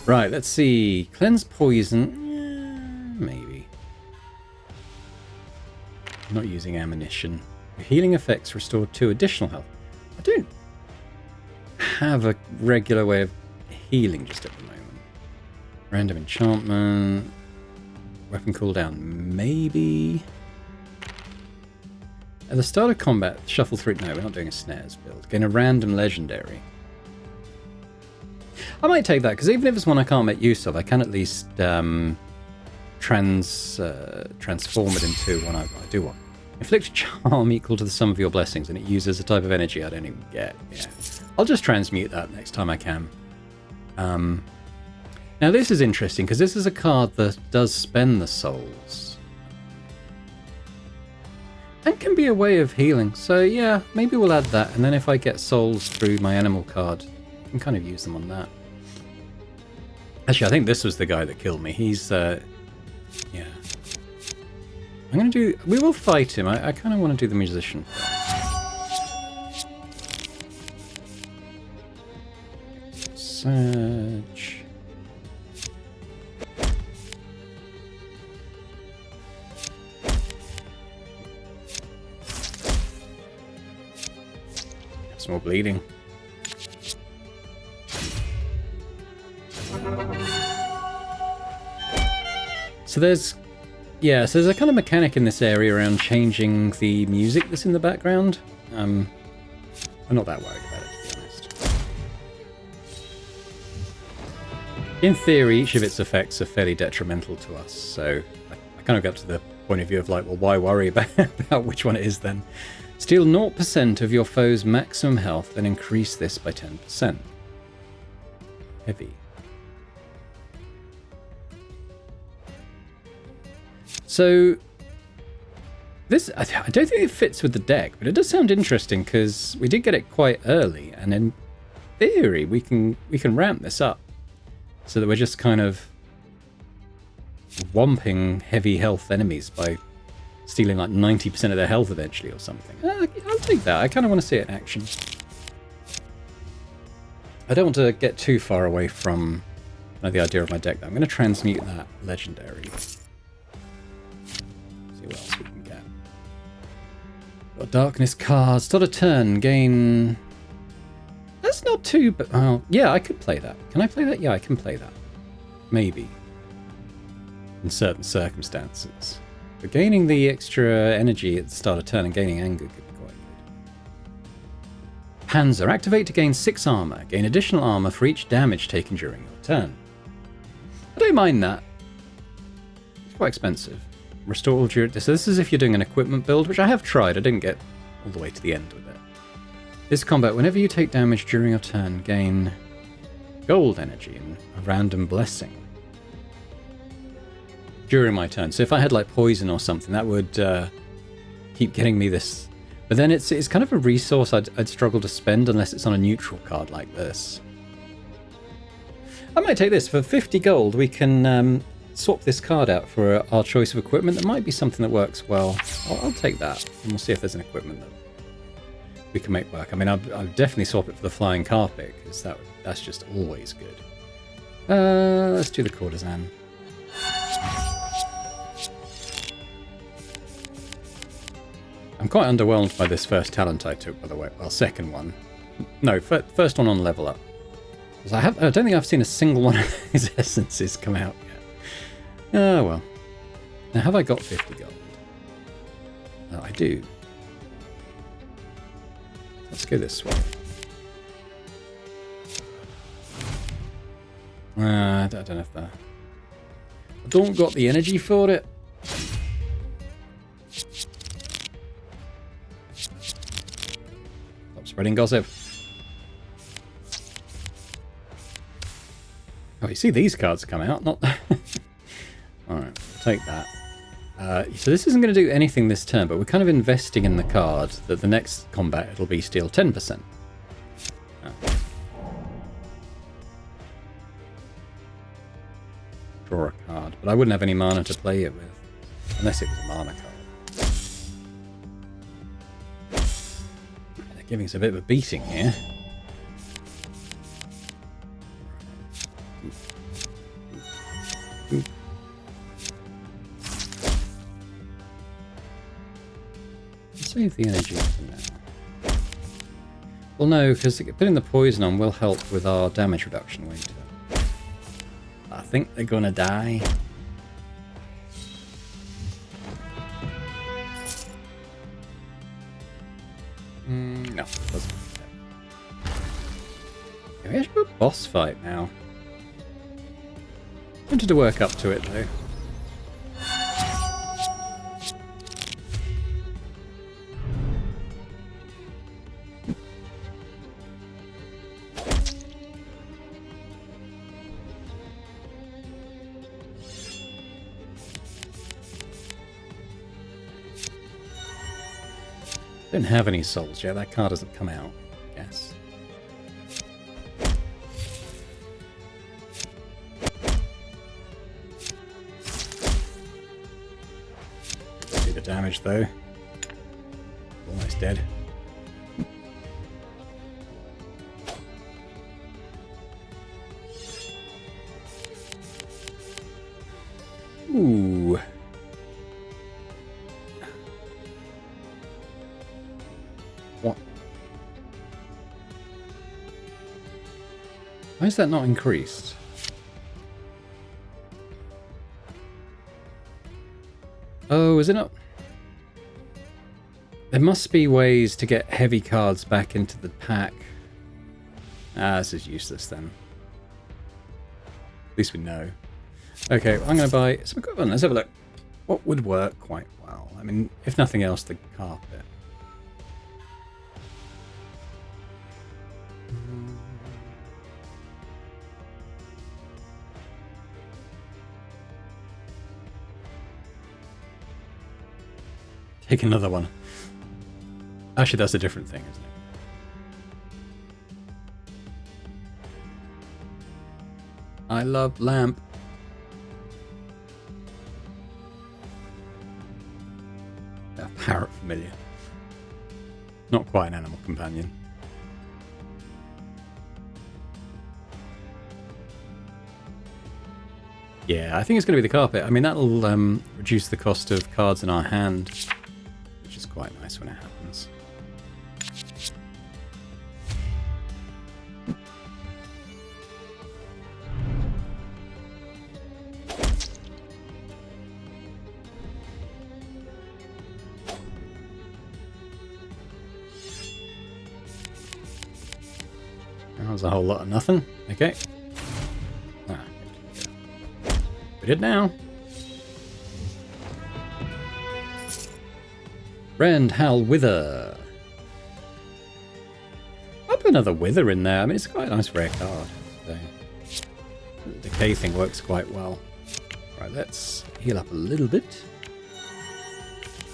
Right, let's see. Cleanse poison. Maybe. I'm not using ammunition. Healing effects restore 2 additional health. I don't have a regular way of healing just at the moment. Random enchantment. Weapon cooldown. Maybe. At the start of combat, shuffle through... No, we're not doing a snares build. Gain a random legendary. I might take that, because even if it's one I can't make use of, I can at least transform it into one I do want. Inflict charm equal to the sum of your blessings, and it uses a type of energy I don't even get. Yeah, I'll just transmute that next time I can. Now this is interesting, because this is a card that does spend the souls. And can be a way of healing, so yeah, maybe we'll add that, and then if I get souls through my animal card, I can kind of use them on that. Actually, I think this was the guy that killed me. He's, yeah. I'm going to do... We will fight him. I kind of want to do the musician first. Surge. some more bleeding. So there's a kind of mechanic in this area around changing the music that's in the background. I'm not that worried about it, to be honest. In theory, each of its effects are fairly detrimental to us, so I kind of got to the point of view of like, well, why worry about which one it is then? Steal 0% of your foe's maximum health and increase this by 10%. Heavy. So, this, I don't think it fits with the deck, but it does sound interesting because we did get it quite early, and in theory, we can ramp this up so that we're just kind of whomping heavy health enemies by stealing like 90% of their health eventually or something. I'll take that. I kind of want to see it in action. I don't want to get too far away from the idea of my deck, though. I'm going to transmute that legendary. What else we can get. Got darkness cards. Start a turn. Gain. That's not too. But yeah, I could play that. Can I play that? Yeah, I can play that. Maybe. In certain circumstances. But gaining the extra energy at the start of turn and gaining anger could be quite good. Panzer. Activate to gain 6 armor. Gain additional armor for each damage taken during your turn. I don't mind that. It's quite expensive. Restore all during... So this is if you're doing an equipment build, which I have tried. I didn't get all the way to the end with it. This combat, whenever you take damage during your turn, gain gold energy and a random blessing. During my turn. So if I had like poison or something, that would keep getting me this. But then it's kind of a resource I'd struggle to spend unless it's on a neutral card like this. I might take this. For 50 gold, we can... swap this card out for our choice of equipment. That might be something that works well. I'll take that, and we'll see if there's an equipment that we can make work. I mean, I'll definitely swap it for the flying carpet, because that's just always good. Let's do the courtesan. I'm quite underwhelmed by this first talent I took, by the way. Well, second one. No, first one on level up. I don't think I've seen a single one of these essences come out. Oh, well. Now, have I got 50 gold? Oh, I do. Let's go this way. I don't know if I don't got the energy for it. Stop spreading gossip. Oh, you see these cards come out, not... Alright, we'll take that. So this isn't going to do anything this turn, but we're kind of investing in the card that the next combat it'll be steal 10%. Oh. Draw a card, but I wouldn't have any mana to play it with, unless it was a mana card. They're giving us a bit of a beating here. Save the energy for now. Well, no, because putting the poison on will help with our damage reduction, won't it? I think they're gonna die. No, it doesn't. Yeah, we actually got a boss fight now. Wanted to work up to it though. Don't have any souls yet. That card doesn't come out, I guess. See the damage though. Almost dead. Ooh. What? Why is that not increased? Oh, is it not? There must be ways to get heavy cards back into the pack. Ah, this is useless then. At least we know. Okay, well, I'm going to buy some equipment. Let's have a look. What would work quite well? I mean, if nothing else, the carpet. Take another one. Actually, that's a different thing, isn't it? I love lamp. A parrot familiar. Not quite an animal companion. Yeah, I think it's going to be the carpet. I mean, that'll reduce the cost of cards in our hand, which is quite nice when it happens. That was a whole lot of nothing. Okay. We did now. Rend, Hal, Wither. I'll put another Wither in there. I mean, it's quite a nice rare card. So, the decay thing works quite well. Right, let's heal up a little bit.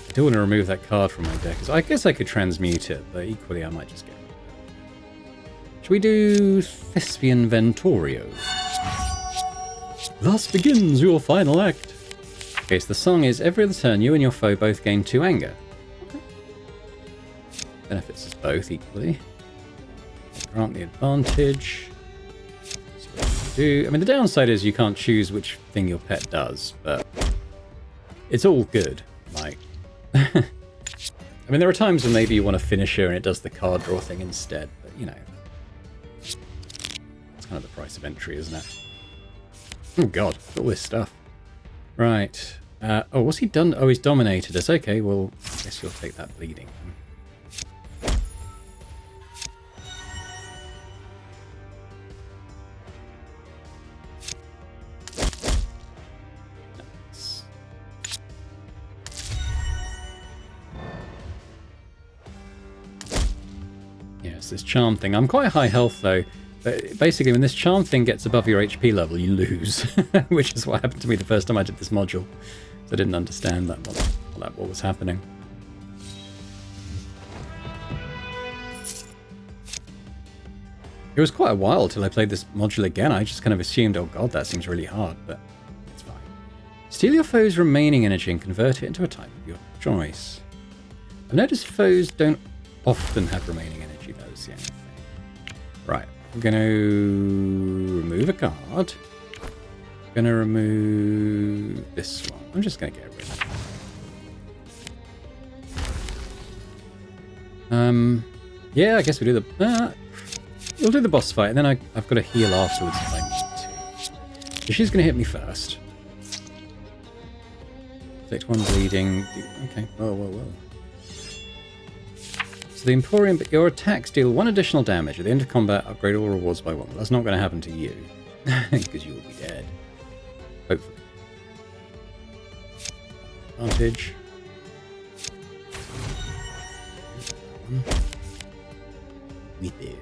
I do want to remove that card from my deck, because I guess I could transmute it, but equally I might just get rid of it. Should we do Thespian Ventorio? Thus begins your final act. Okay, so the song is, every other turn you and your foe both gain 2 anger. Okay. Benefits us both equally. Grant the advantage. That's what we do. I mean, the downside is you can't choose which thing your pet does, but it's all good. Like, I mean, there are times when maybe you want a finisher and it does the card draw thing instead, but you know, it's kind of the price of entry, isn't it? Oh god, all this stuff. Right. Oh, what's he done? Oh, he's dominated us. Okay, well, I guess you'll take that bleeding. Nice. Yes, this charm thing. I'm quite high health, though. But basically, when this charm thing gets above your HP level, you lose, which is what happened to me the first time I did this module. So I didn't understand that what was happening. It was quite a while till I played this module again. I just kind of assumed, oh god, that seems really hard, but it's fine. Steal your foe's remaining energy and convert it into a type of your choice. I've noticed foes don't often have remaining energy, though, is the only thing. Right. I'm going to remove a card. I'm going to remove this one. I'm just going to get rid of it. Yeah, I guess we do the... we'll do the boss fight, and then I've got to heal afterwards if I need to. So she's going to hit me first. Take 1 bleeding. Okay, whoa. So the Emporium, but your attacks deal 1 additional damage. At the end of combat, upgrade all rewards by 1. Well, that's not going to happen to you, because you will be dead. Hopefully. Advantage. Me there.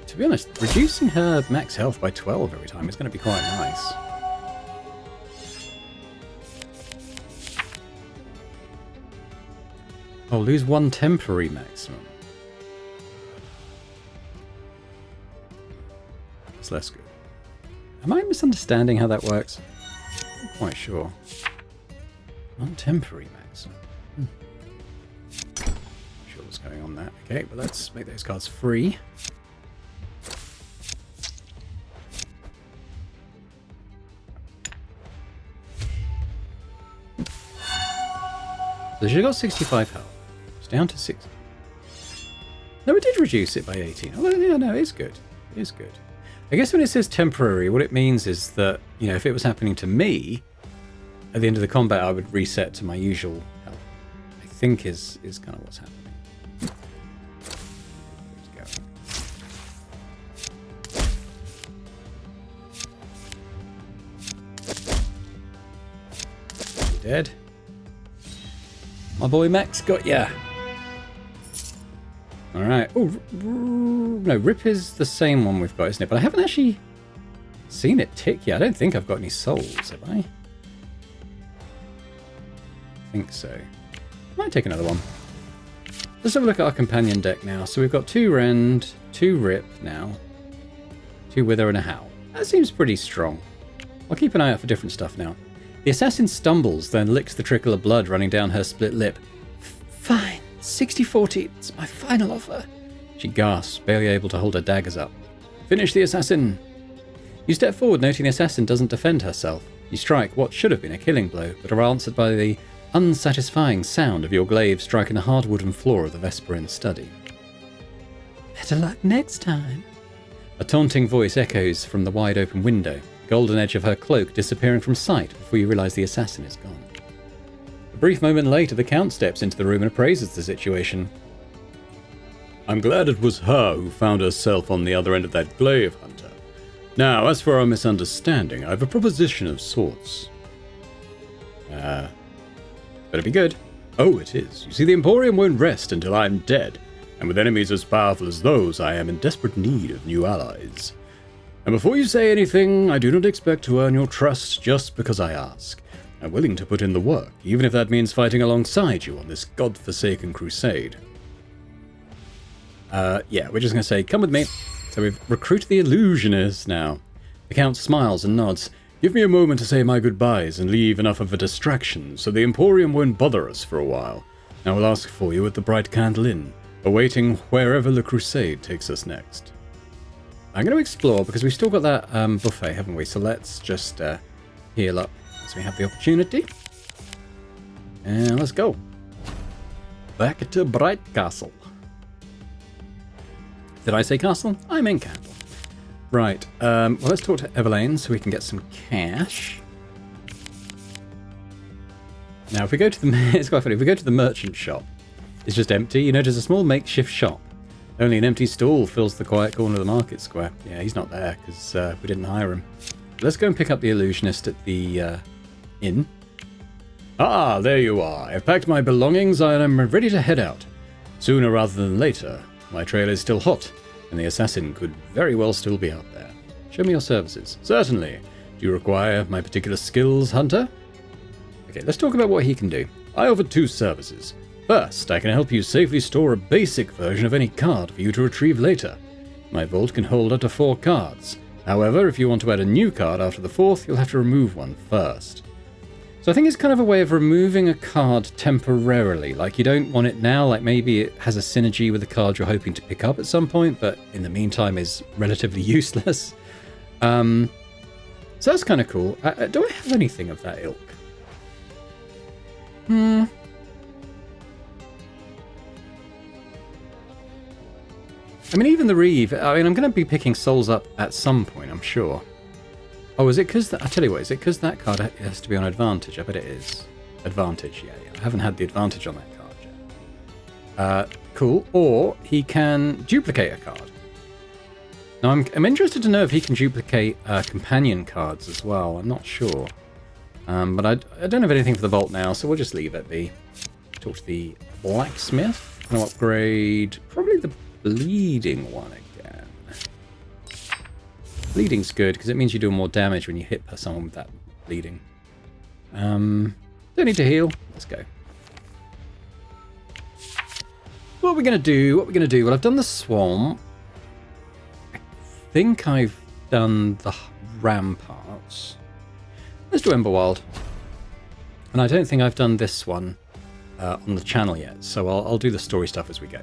To be honest, reducing her max health by 12 every time is going to be quite nice. Oh, lose 1 temporary maximum. That's less good. Am I misunderstanding how that works? I'm not quite sure. 1 temporary maximum. Not sure what's going on there. Okay, but let's make those cards free. So she got 65 health. It's down to 60. No, it did reduce it by 18. Oh, yeah, no, it's good. It is good. I guess when it says temporary, what it means is that, you know, if it was happening to me, at the end of the combat, I would reset to my usual health. I think is kind of what's happening. Dead. My boy Max got ya. Alright. Oh, no, Rip is the same one we've got, isn't it? But I haven't actually seen it tick yet. I don't think I've got any souls, have I? I think so. Might take another one. Let's have a look at our companion deck now. So we've got 2 Rend, 2 Rip now, 2 Wither and a Howl. That seems pretty strong. I'll keep an eye out for different stuff now. The assassin stumbles, then licks the trickle of blood running down her split lip. Fine, 60-40, it's my final offer. She gasps, barely able to hold her daggers up. Finish the assassin. You step forward, noting the assassin doesn't defend herself. You strike what should have been a killing blow, but are answered by the unsatisfying sound of your glaive striking the hard wooden floor of the Vesperin study. Better luck next time. A taunting voice echoes from the wide open window, the golden edge of her cloak disappearing from sight before you realise the assassin is gone. A brief moment later, the Count steps into the room and appraises the situation. I'm glad it was her who found herself on the other end of that glaive, Hunter. Now, as for our misunderstanding, I have a proposition of sorts. Better be good. Oh, it is. You see, the Emporium won't rest until I'm dead, and with enemies as powerful as those, I am in desperate need of new allies. And before you say anything, I do not expect to earn your trust just because I ask. I'm willing to put in the work, even if that means fighting alongside you on this godforsaken crusade. Yeah, we're just going to say, come with me. So we've recruited the illusionist now. The Count smiles and nods. Give me a moment to say my goodbyes and leave enough of a distraction so the Emporium won't bother us for a while. I will ask for you at the Bright Candle Inn, awaiting wherever the crusade takes us next. I'm going to explore because we've still got that buffet, haven't we? So let's just heal up as we have the opportunity. And let's go. Back to Bright Castle. Did I say castle? I meant candle. Right, well, let's talk to Evelyn so we can get some cash. Now, if we go to the... it's quite funny. If we go to the merchant shop, it's just empty. You notice a small makeshift shop. Only an empty stall fills the quiet corner of the market square. Yeah, he's not there because we didn't hire him. Let's go and pick up the illusionist at the inn. Ah, there you are. I've packed my belongings and I'm ready to head out. Sooner rather than later. My trail is still hot, and the assassin could very well still be out there. Show me your services. Certainly. Do you require my particular skills, Hunter? Okay, let's talk about what he can do. I offer 2 services. First, I can help you safely store a basic version of any card for you to retrieve later. My vault can hold up to 4 cards. However, if you want to add a new card after the 4th, you'll have to remove one first. So I think it's kind of a way of removing a card temporarily. Like, you don't want it now, like maybe it has a synergy with the card you're hoping to pick up at some point, but in the meantime is relatively useless. So that's kind of cool. Do I have anything of that ilk? I mean, even the Reeve, I mean, I'm going to be picking souls up at some point, I'm sure. Oh, is it because... I tell you what, is it because that card has to be on advantage? I bet it is. Advantage, yeah. I haven't had the advantage on that card yet. Cool. Or he can duplicate a card. Now, I'm interested to know if he can duplicate companion cards as well. I'm not sure. But I don't have anything for the vault now, so we'll just leave it be. Talk to the blacksmith. I'm going to upgrade probably the bleeding one again. Bleeding's good because it means you do more damage when you hit someone with that bleeding. Don't need to heal. Let's go. What are we going to do? Well, I've done the swamp. I think I've done the ramparts. Let's do Emberwild. And I don't think I've done this one on the channel yet, so I'll do the story stuff as we go.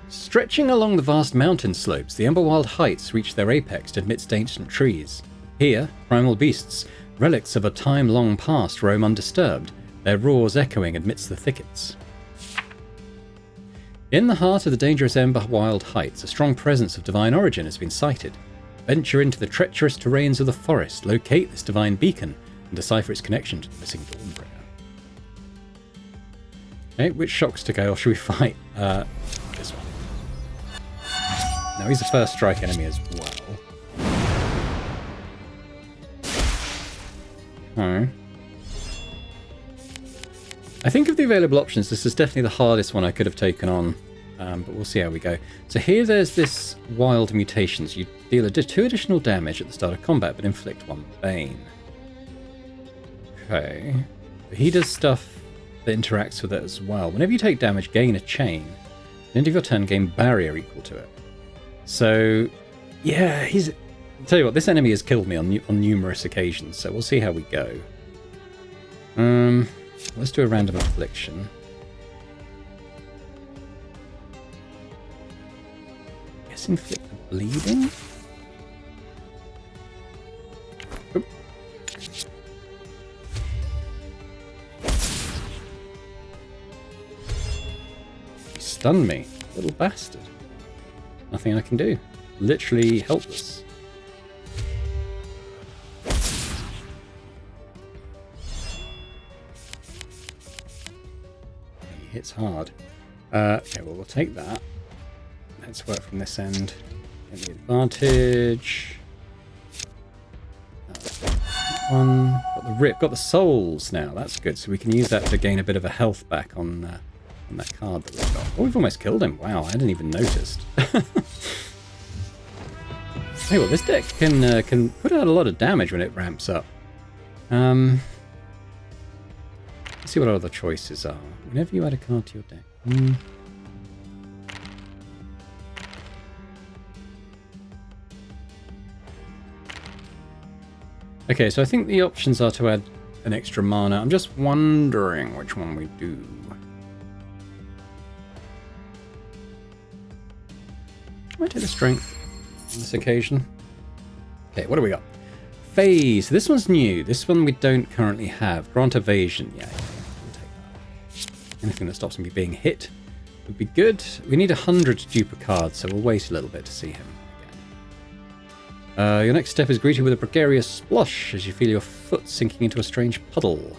Stretching along the vast mountain slopes, the Emberwild heights reach their apex amidst ancient trees. Here, primal beasts, relics of a time long past, roam undisturbed, their roars echoing amidst the thickets. In the heart of the dangerous Emberwild Heights, a strong presence of divine origin has been sighted. Venture into the treacherous terrains of the forest, locate this divine beacon, and decipher its connection to the missing Dawnbringer. Okay, which shocks to go, or should we fight this one? Now he's a first strike enemy as well. Hmm. I think of the available options, this is definitely the hardest one I could have taken on, but we'll see how we go. So here there's this wild mutations. You deal 2 additional damage at the start of combat, but inflict 1 bane. Okay. He does stuff that interacts with it as well. Whenever you take damage, gain a chain. At the end of your turn, gain barrier equal to it. So, yeah, I'll tell you what, this enemy has killed me on numerous occasions, so we'll see how we go. Let's do a random affliction. Guess inflict the bleeding? Oop. He stunned me, little bastard. Nothing I can do. Literally helpless. Hits hard. Okay, well, we'll take that. Let's work from this end. Get the advantage. One. Got the rip. Got the souls now. That's good. So we can use that to gain a bit of a health back on that card that we've got. Oh, we've almost killed him. Wow, I hadn't even noticed. Hey, well, this deck can put out a lot of damage when it ramps up. Let's see what our other choices are. Whenever you add a card to your deck. Okay, so I think the options are to add an extra mana. I'm just wondering which one we do. I might take the strength on this occasion. Okay, what do we got? Phase. This one's new. This one we don't currently have. Grant evasion. Yeah, we'll take that. Anything that stops me being hit would be good. We need 100 duper cards, so we'll wait a little bit to see him again. Your next step is greeted with a precarious splosh as you feel your foot sinking into a strange puddle.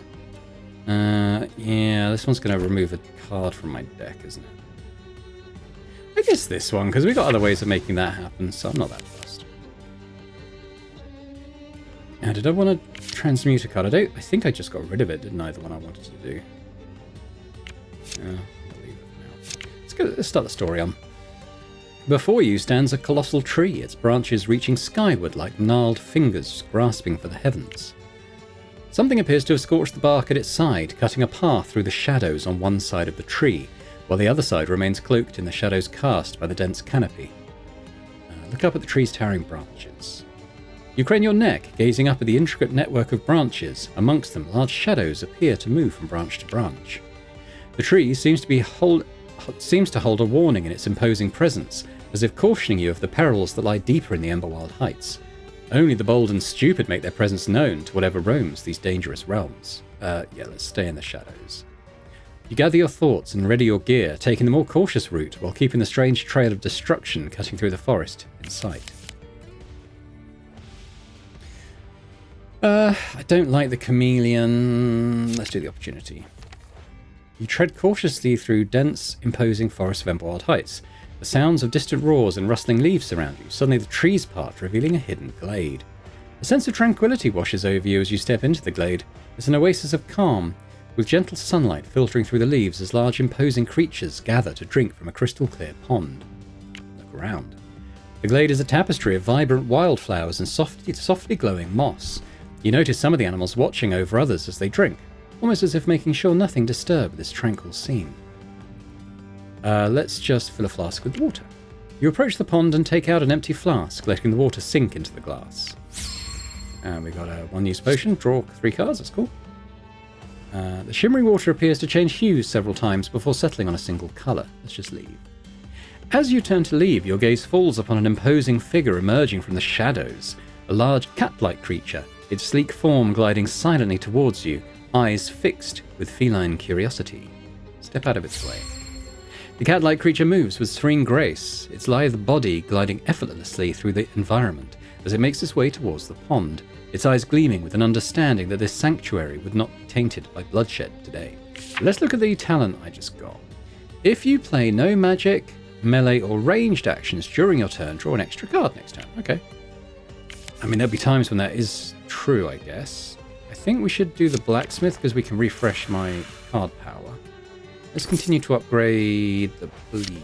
Yeah, this one's going to remove a card from my deck, isn't it? I guess this one, because we've got other ways of making that happen, so I'm not that fussed. Now, did I want to transmute a card? I think I just got rid of it, didn't I? The one I wanted to do. I'll leave it for now. Let's start the story on. Before you stands a colossal tree, its branches reaching skyward like gnarled fingers grasping for the heavens. Something appears to have scorched the bark at its side, cutting a path through the shadows on one side of the tree, while the other side remains cloaked in the shadows cast by the dense canopy. Look up at the tree's towering branches. You crane your neck, gazing up at the intricate network of branches. Amongst them, large shadows appear to move from branch to branch. The tree seems to hold a warning in its imposing presence, as if cautioning you of the perils that lie deeper in the Emberwild Heights. Only the bold and stupid make their presence known to whatever roams these dangerous realms. Yeah, let's stay in the shadows. You gather your thoughts and ready your gear, taking the more cautious route while keeping the strange trail of destruction cutting through the forest in sight. I don't like the chameleon. Let's do the opportunity. You tread cautiously through dense, imposing forest of Emberwild Heights. The sounds of distant roars and rustling leaves surround you. Suddenly the trees part, revealing a hidden glade. A sense of tranquility washes over you as you step into the glade. It's an oasis of calm, with gentle sunlight filtering through the leaves as large imposing creatures gather to drink from a crystal-clear pond. Look around. The glade is a tapestry of vibrant wildflowers and softly glowing moss. You notice some of the animals watching over others as they drink, almost as if making sure nothing disturbed this tranquil scene. Let's just fill a flask with water. You approach the pond and take out an empty flask, letting the water sink into the glass. We got a one-use potion, draw 3 cards, that's cool. The shimmering water appears to change hues several times before settling on a single colour. Let's just leave. As you turn to leave, your gaze falls upon an imposing figure emerging from the shadows, a large cat-like creature, its sleek form gliding silently towards you, eyes fixed with feline curiosity. Step out of its way. The cat-like creature moves with serene grace, its lithe body gliding effortlessly through the environment as it makes its way towards the pond, its eyes gleaming with an understanding that this sanctuary would not be tainted by bloodshed today. Let's look at the talent I just got. If you play no magic, melee, or ranged actions during your turn, draw an extra card next turn. Okay. I mean, there'll be times when that is true, I guess. I think we should do the blacksmith because we can refresh my card power. Let's continue to upgrade the bleed.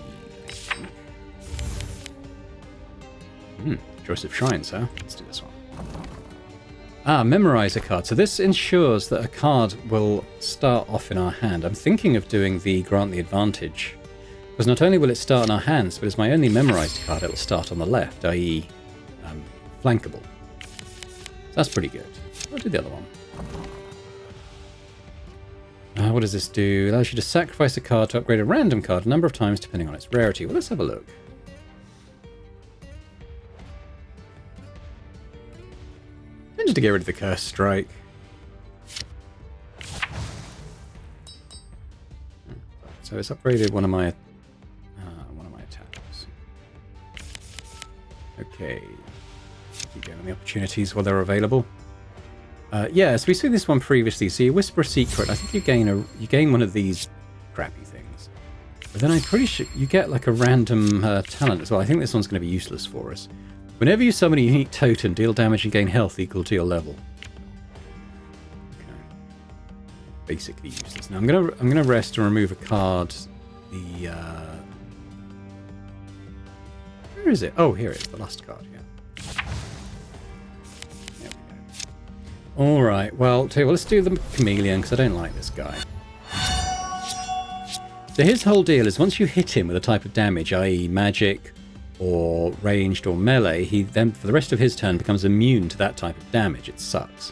Choice of shrines, huh? Let's do this one. Memorize a card. So this ensures that a card will start off in our hand. I'm thinking of doing the grant the advantage. Because not only will it start in our hands, but as my only memorized card, it will start on the left, i.e. flankable. So that's pretty good. I'll do the other one. What does this do? It allows you to sacrifice a card to upgrade a random card a number of times depending on its rarity. Well, let's have a look. And just to get rid of the Curse Strike. So it's upgraded one of my attacks. Okay. Keep going on the opportunities while they're available. So we saw this one previously. So you whisper a secret. I think you gain one of these crappy things. But then I'm pretty sure you get like a random talent as well. I think this one's going to be useless for us. Whenever you summon a unique totem, deal damage and gain health equal to your level. Okay. Basically useless. Now I'm gonna rest and remove a card. Where is it? Oh, here it is. The last card. Yeah. Alright, well, tell you what, let's do the chameleon, because I don't like this guy. So his whole deal is once you hit him with a type of damage, i.e. magic, or ranged, or melee, he then, for the rest of his turn, becomes immune to that type of damage. It sucks.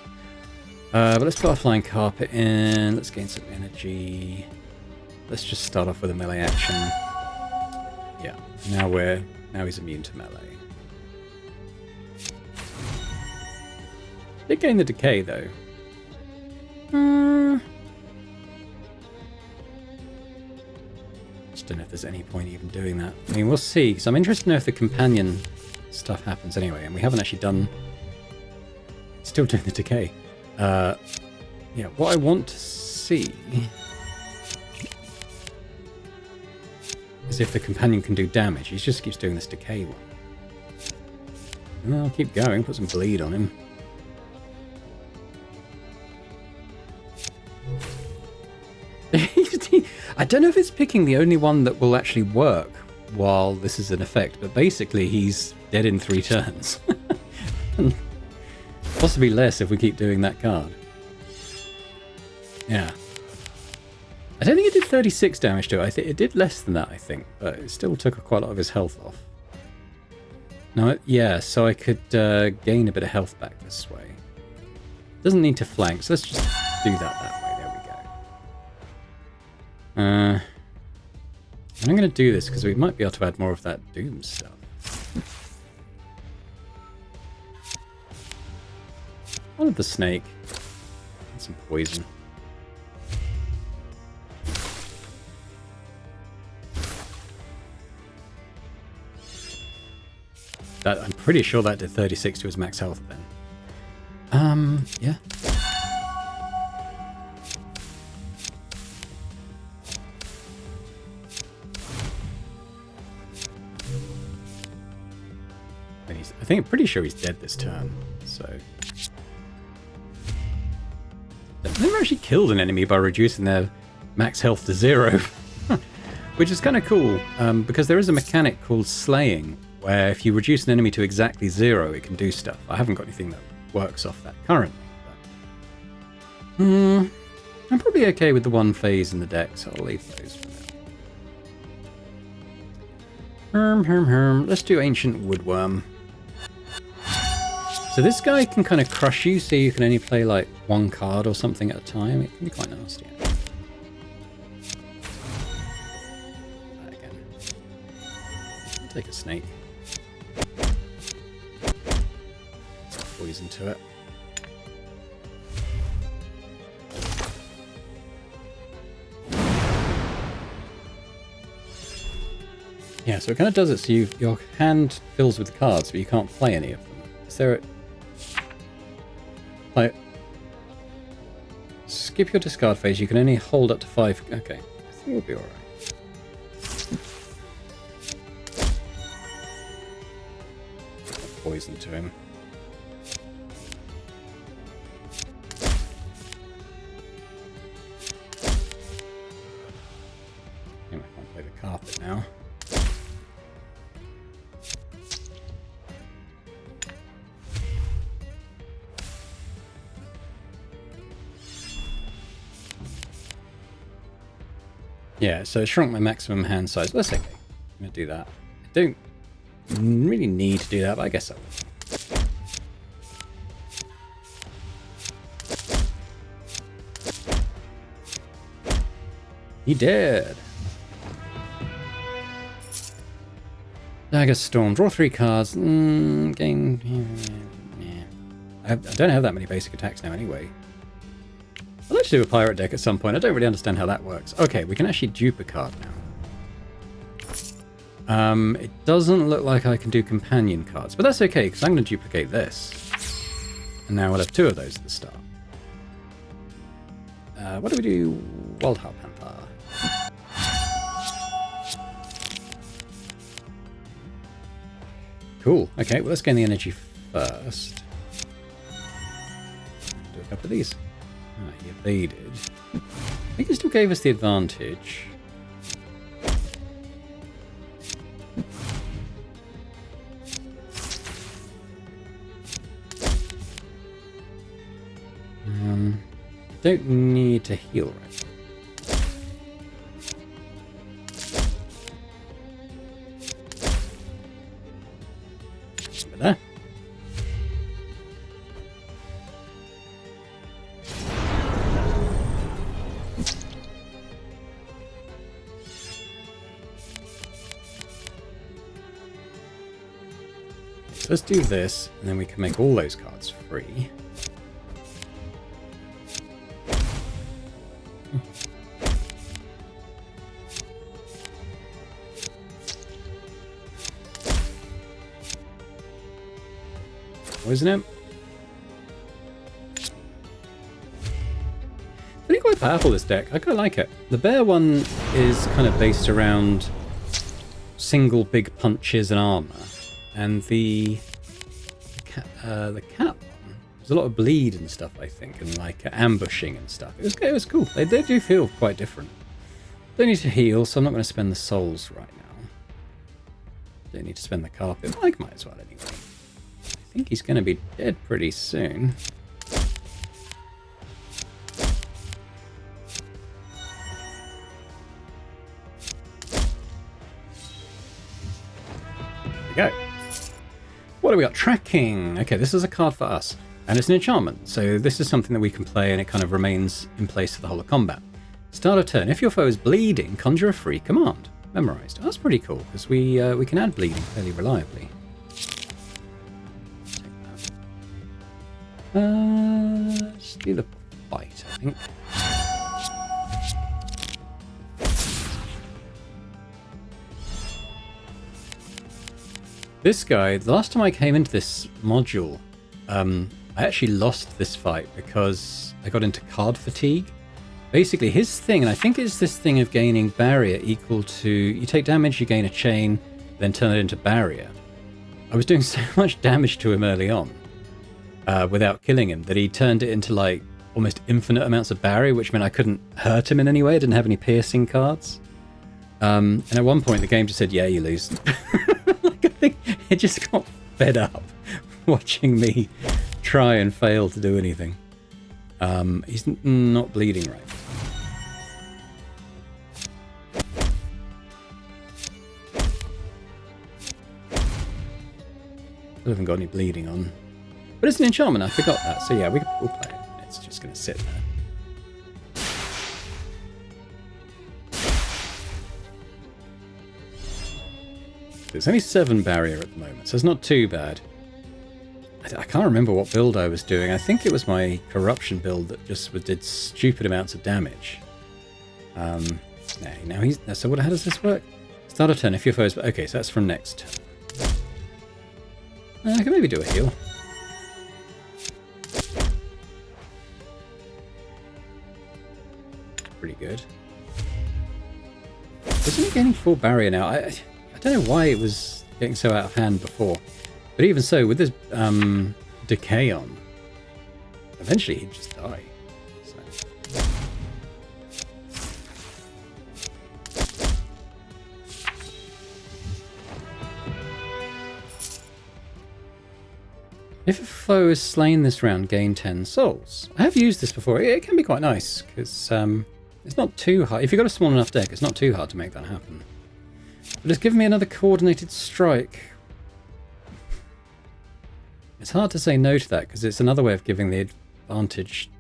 But let's put our flying carpet in, let's gain some energy. Let's just start off with a melee action. Yeah, now he's immune to melee. Did gain the decay though. Just don't know if there's any point even doing that. I mean, we'll see, because I'm interested to know if the companion stuff happens anyway, and we haven't actually done... Still doing the decay. Yeah, what I want to see is if the companion can do damage. He just keeps doing this decay one. Well, I'll keep going, put some bleed on him. I don't know if it's picking the only one that will actually work while this is in effect, but basically he's dead in 3 turns. Possibly less if we keep doing that card. Yeah. I don't think it did 36 damage to it. It did less than that, I think, but it still took quite a lot of his health off. No, yeah, so I could gain a bit of health back this way. Doesn't need to flank, so let's just do that way. And I'm going to do this because we might be able to add more of that Doom stuff. One of the snake. And some poison. I'm pretty sure that did 36 to his max health then. Yeah. I'm pretty sure he's dead this turn, so... I've never actually killed an enemy by reducing their max health to 0. Which is kind of cool, because there is a mechanic called slaying, where if you reduce an enemy to exactly 0, it can do stuff. I haven't got anything that works off that currently. But... I'm probably okay with the one phase in the deck, so I'll leave those for now. Let's do Ancient Woodworm. So this guy can kind of crush you, so you can only play like 1 card or something at a time. It can be quite nasty. That again. I'll take a snake. Poison to it. Yeah, so it kind of does it so your hand fills with cards, but you can't play any of them. Is there a... Like... Skip your discard phase, you can only hold up to 5... Okay, I think we'll be alright. Poison to him. I can't play the carpet now. Yeah, so it shrunk my maximum hand size. That's okay. I'm going to do that. I don't really need to do that, but I guess I will. He did. Dagger Storm. Draw 3 cards. Gain... Yeah. I don't have that many basic attacks now anyway. I'd like to do a pirate deck at some point. I don't really understand how that works. Okay, we can actually dupe a card now. It doesn't look like I can do companion cards, but that's okay, because I'm going to duplicate this. And now we'll have 2 of those at the start. What do we do? Wildheart Panther. Cool. Okay, well, let's gain the energy first. Do a couple of these. He evaded. I think he still gave us the advantage. Don't need to heal right now. There. So let's do this, and then we can make all those cards free. Isn't it? It's really quite powerful, this deck. I kind of like it. The bear one is kind of based around single big punches and armor, and the cat one, there's a lot of bleed and stuff, I think, and like ambushing and stuff. It was cool. They do feel quite different. Don't need to heal, so I'm not going to spend the souls right now. Don't need to spend the carpet. I might as well anyway. I think he's going to be dead pretty soon. There we go. What do we got? Tracking. Okay, this is a card for us. And it's an enchantment, so this is something that we can play and it kind of remains in place for the whole of combat. Start of turn. If your foe is bleeding, conjure a free command. Memorized. Oh, that's pretty cool, because we can add bleeding fairly reliably. Let's do the bite, I think. This guy, the last time I came into this module, I actually lost this fight because I got into card fatigue. Basically, his thing, and I think it's this thing of gaining barrier equal to... You take damage, you gain a chain, then turn it into barrier. I was doing so much damage to him early on. Without killing him, that he turned it into like almost infinite amounts of barrier, which meant I couldn't hurt him in any way. I didn't have any piercing cards. And at one point the game just said, yeah, you lose. Like, I think it just got fed up watching me try and fail to do anything. He's not bleeding right. I haven't got any bleeding on. But it's an enchantment, I forgot that. So yeah, we'll play it. It's just going to sit there. There's only 7 barrier at the moment, so it's not too bad. I can't remember what build I was doing. I think it was my corruption build that just did stupid amounts of damage. Now he's... So how does this work? Start a turn if your foes... Okay, so that's from next. I can maybe do a heal. Pretty good. Isn't it getting full barrier now? I don't know why it was getting so out of hand before. But even so, with this decay on, eventually he'd just die. So. If a foe is slain this round, gain 10 souls. I have used this before. It can be quite nice, because it's not too hard. If you've got a small enough deck, it's not too hard to make that happen. But it's given me another coordinated strike. It's hard to say no to that, because it's another way of giving the advantage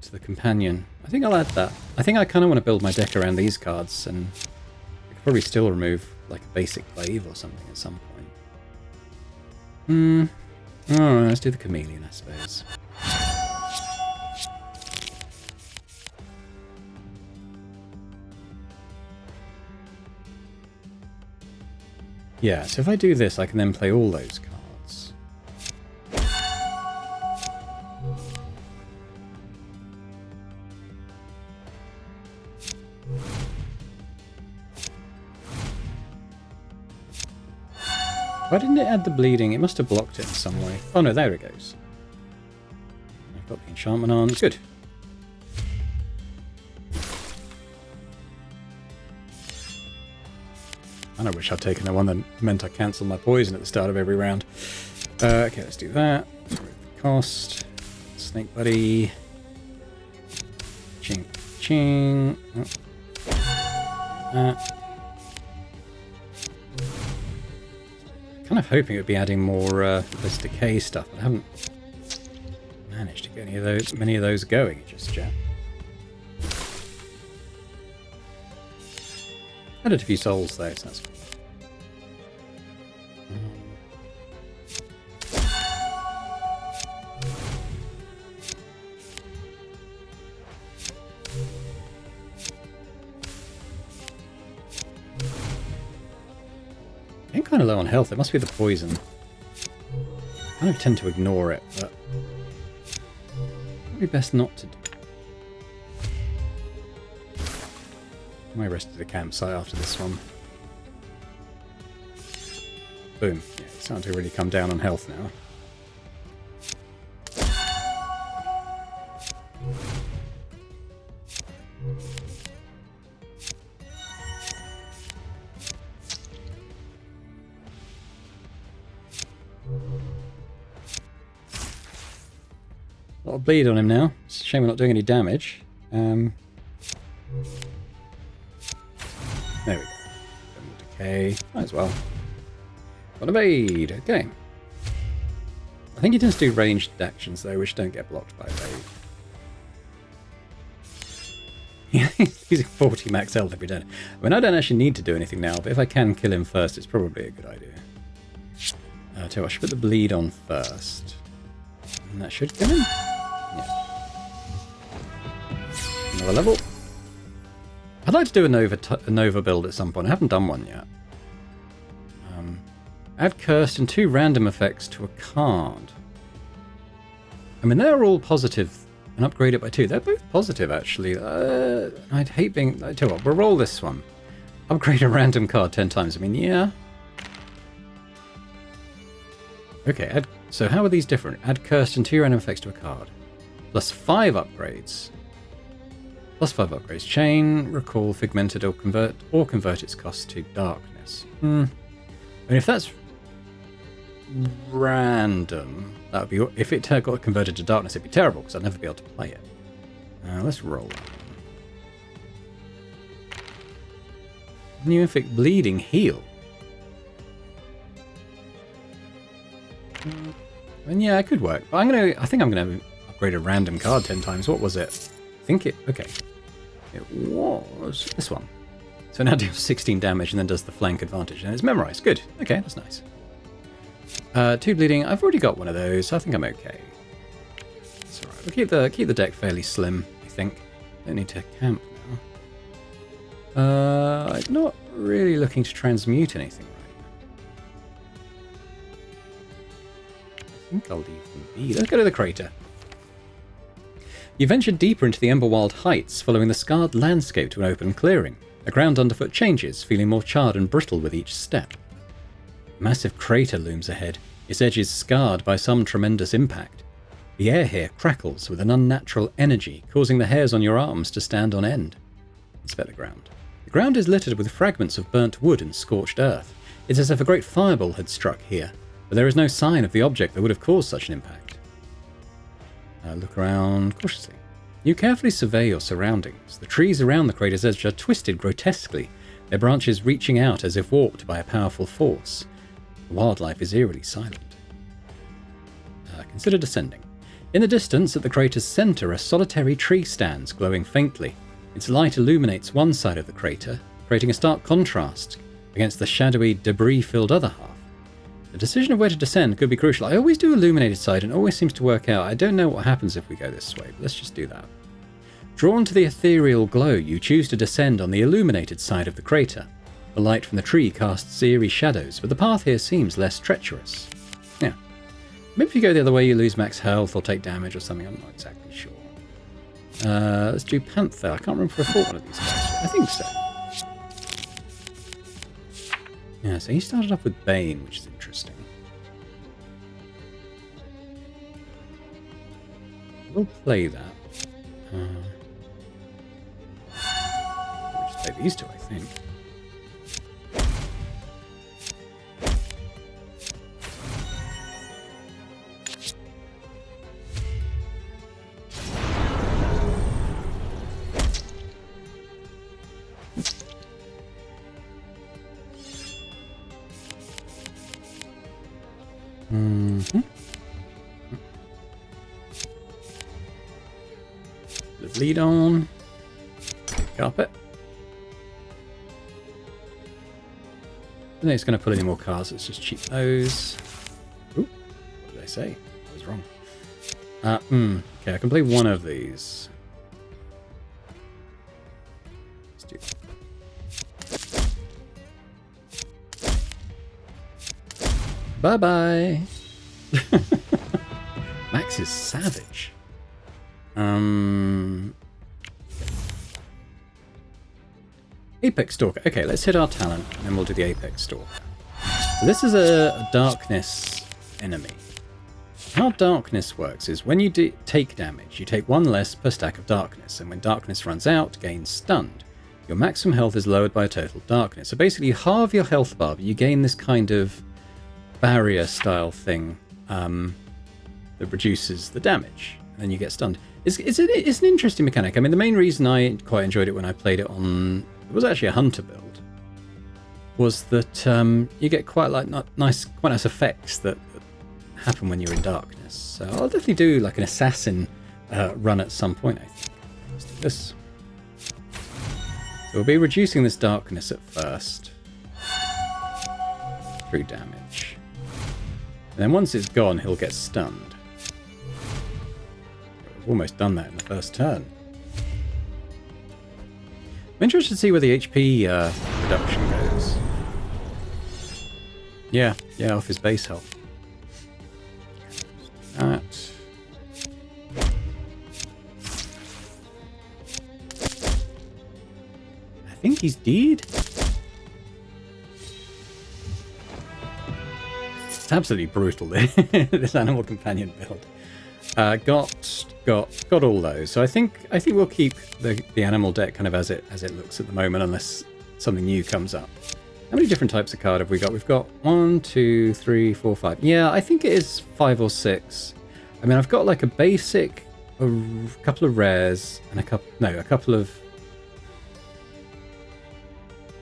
to the companion. I think I'll add that. I think I kind of want to build my deck around these cards, and I could probably still remove like a basic glaive or something at some point. Alright, let's do the chameleon, I suppose. Yeah, so if I do this, I can then play all those cards. Why didn't it add the bleeding? It must have blocked it in some way. Oh no, there it goes. I've got the enchantment on. Good. And I wish I'd taken the one that meant I cancelled my poison at the start of every round. Okay, let's do that. Cost. Snake buddy. Ching, ching. Oh. Kind of hoping it would be adding more this decay stuff, but I haven't managed to get many of those going just yet. Added a few souls though, so that's good. I'm kind of low on health. It must be the poison. I kind of tend to ignore it, but probably best not to do. I might rest at the campsite after this one. Boom. Yeah, it's starting to really come down on health now. A lot of bleed on him now. It's a shame we're not doing any damage. There we go. Decay. Might as well. Got evade. Okay. I think he tends to do ranged actions though, which don't get blocked by evade. Yeah, he's using 40 max health every turn. I mean, I don't actually need to do anything now, but if I can kill him first, it's probably a good idea. Tell you what, I should put the bleed on first. And that should kill him. Yeah. Another level. I'd like to do a Nova build at some point. I haven't done one yet. Add cursed and 2 random effects to a card. I mean, they're all positive and upgrade it by 2. They're both positive, actually. I'd hate being... I tell you what, we'll roll this one. Upgrade a random card 10 times. I mean, yeah. Okay, so how are these different? Add cursed and 2 random effects to a card. Plus 5 upgrades. Plus 5 upgrades. Chain, recall, figmented, or convert its cost to darkness. I mean, if that's random, that would be... If it got converted to darkness, it'd be terrible, because I'd never be able to play it. Let's roll. New inflict bleeding, heal. And yeah, it could work. But I think I'm gonna upgrade a random card 10 times. What was it? I think it... Okay. It was this one. So now deals 16 damage and then does the flank advantage. And it's memorized. Good. Okay, that's nice. 2 bleeding. I've already got one of those, so I think I'm okay. That's alright. We'll keep the deck fairly slim, I think. Don't need to camp now. I'd not really looking to transmute anything right now. I think I'll leave them be. Let's go to the crater. You venture deeper into the Emberwild Heights, following the scarred landscape to an open clearing. The ground underfoot changes, feeling more charred and brittle with each step. A massive crater looms ahead, its edges scarred by some tremendous impact. The air here crackles with an unnatural energy, causing the hairs on your arms to stand on end. Inspect the ground. The ground is littered with fragments of burnt wood and scorched earth. It's as if a great fireball had struck here, but there is no sign of the object that would have caused such an impact. Look around cautiously. You carefully survey your surroundings. The trees around the crater's edge are twisted grotesquely, their branches reaching out as if warped by a powerful force. The wildlife is eerily silent. Consider descending. In the distance, at the crater's center, a solitary tree stands, glowing faintly. Its light illuminates one side of the crater, creating a stark contrast against the shadowy, debris-filled other half. The decision of where to descend could be crucial. I always do illuminated side and it always seems to work out. I don't know what happens if we go this way, but let's just do that. Drawn to the ethereal glow, you choose to descend on the illuminated side of the crater. The light from the tree casts eerie shadows, but the path here seems less treacherous. Yeah. Maybe if you go the other way, you lose max health or take damage or something. I'm not exactly sure. Let's do Panther. I can't remember if I fought one of these guys. I think so. Yeah, so he started off with Bane, which is interesting. We'll play that. We'll just play these two, I think. Let's lead on. Carpet. I don't think it's going to put any more cards. Let's just cheat those. Ooh, what did I say? I was wrong. Okay, I can play one of these. Let's do that. Bye-bye. Max is savage. Apex Stalker. Okay, let's hit our talent, and then we'll do the Apex Stalker. So this is a darkness enemy. How darkness works is when you take damage, you take one less per stack of darkness, and when darkness runs out, gain stunned. Your maximum health is lowered by a total darkness. So basically, you halve your health bar, but you gain this kind of barrier-style thing that reduces the damage, and then you get stunned. It's an interesting mechanic. I mean, the main reason I quite enjoyed it when I played it on... It was actually a hunter build. Was that you get quite nice effects that happen when you're in darkness. So I'll definitely do like an assassin run at some point, I think. Let's do this. So we'll be reducing this darkness at first through damage. And then once it's gone, he'll get stunned. We've almost done that in the first turn. I'm interested to see where the HP reduction goes. Yeah, off his base health. That. I think he's dead. It's absolutely brutal, this animal companion build. Got all those. So I think we'll keep the animal deck kind of as it looks at the moment, unless something new comes up. How many different types of card have we got? We've got 1, 2, 3, 4, 5. Yeah, I think it is 5 or 6. I mean, I've got like a basic, a couple of rares, and a couple of...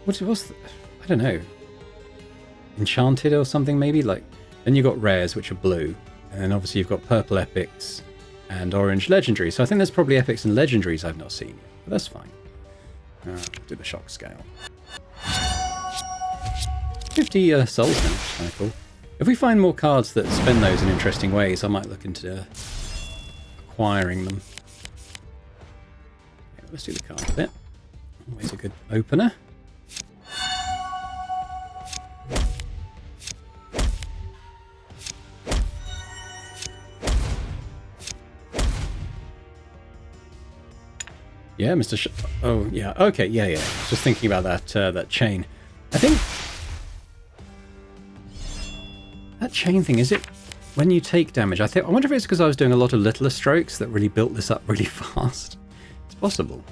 What's I don't know. Enchanted or something, maybe? Like, then you've got rares, which are blue. And then obviously you've got purple epics and orange legendaries. So I think there's probably epics and legendaries I've not seen yet. But that's fine. Do the shock scale. 50 souls now, which is kind of cool. If we find more cards that spend those in interesting ways, I might look into acquiring them. Yeah, let's do the card bit. Always a good opener. Yeah, Mr. Oh, yeah. Okay, yeah. Just thinking about that chain. I think that chain thing, is it when you take damage? I wonder if it's because I was doing a lot of littler strokes that really built this up really fast. It's possible.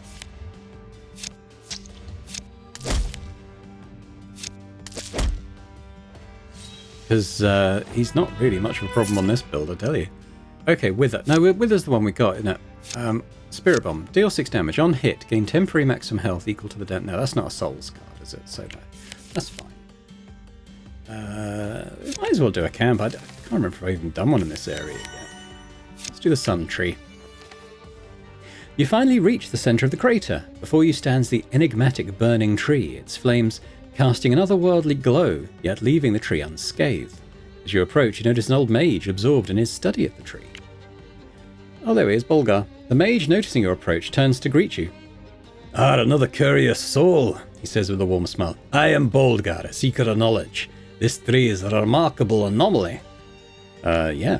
Because he's not really much of a problem on this build, I tell you. Okay, Wither. No, Wither's the one we got, isn't it? Spirit Bomb. Deal 6 damage. On hit, gain temporary maximum health equal to the dead. No, that's not a Souls card, is it? So no. That's fine. Might as well do a camp. I can't remember if I've even done one in this area yet. Let's do the Sun Tree. You finally reach the center of the crater. Before you stands the enigmatic burning tree, its flames casting an otherworldly glow, yet leaving the tree unscathed. As you approach, you notice an old mage absorbed in his study of the tree. Oh, there he is, Bolgar. The mage, noticing your approach, turns to greet you. Ah, another curious soul, he says with a warm smile. I am Bolgar, a seeker of knowledge. This tree is a remarkable anomaly. Yeah.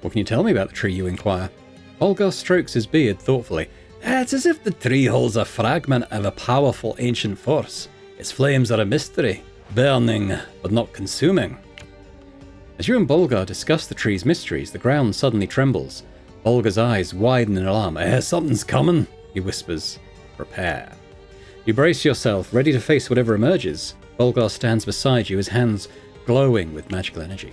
What can you tell me about the tree, you inquire? Bolgar strokes his beard thoughtfully. It's as if the tree holds a fragment of a powerful ancient force. Its flames are a mystery, burning but not consuming. As you and Bolgar discuss the tree's mysteries, the ground suddenly trembles. Bolgar's eyes widen in alarm. Something's coming, he whispers. Prepare. You brace yourself, ready to face whatever emerges. Bolgar stands beside you, his hands glowing with magical energy.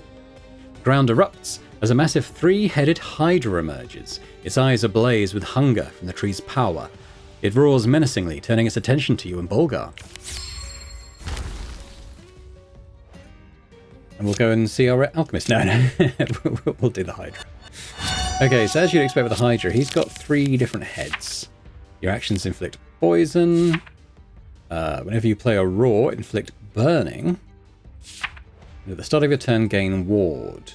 The ground erupts as a massive 3-headed hydra emerges, its eyes ablaze with hunger from the tree's power. It roars menacingly, turning its attention to you and Bolgar. And we'll go and see our alchemist. No, we'll do the hydra. Okay, so as you'd expect with the hydra, he's got 3 different heads. Your actions inflict poison. Whenever you play a roar, inflict burning. And at the start of your turn, gain ward.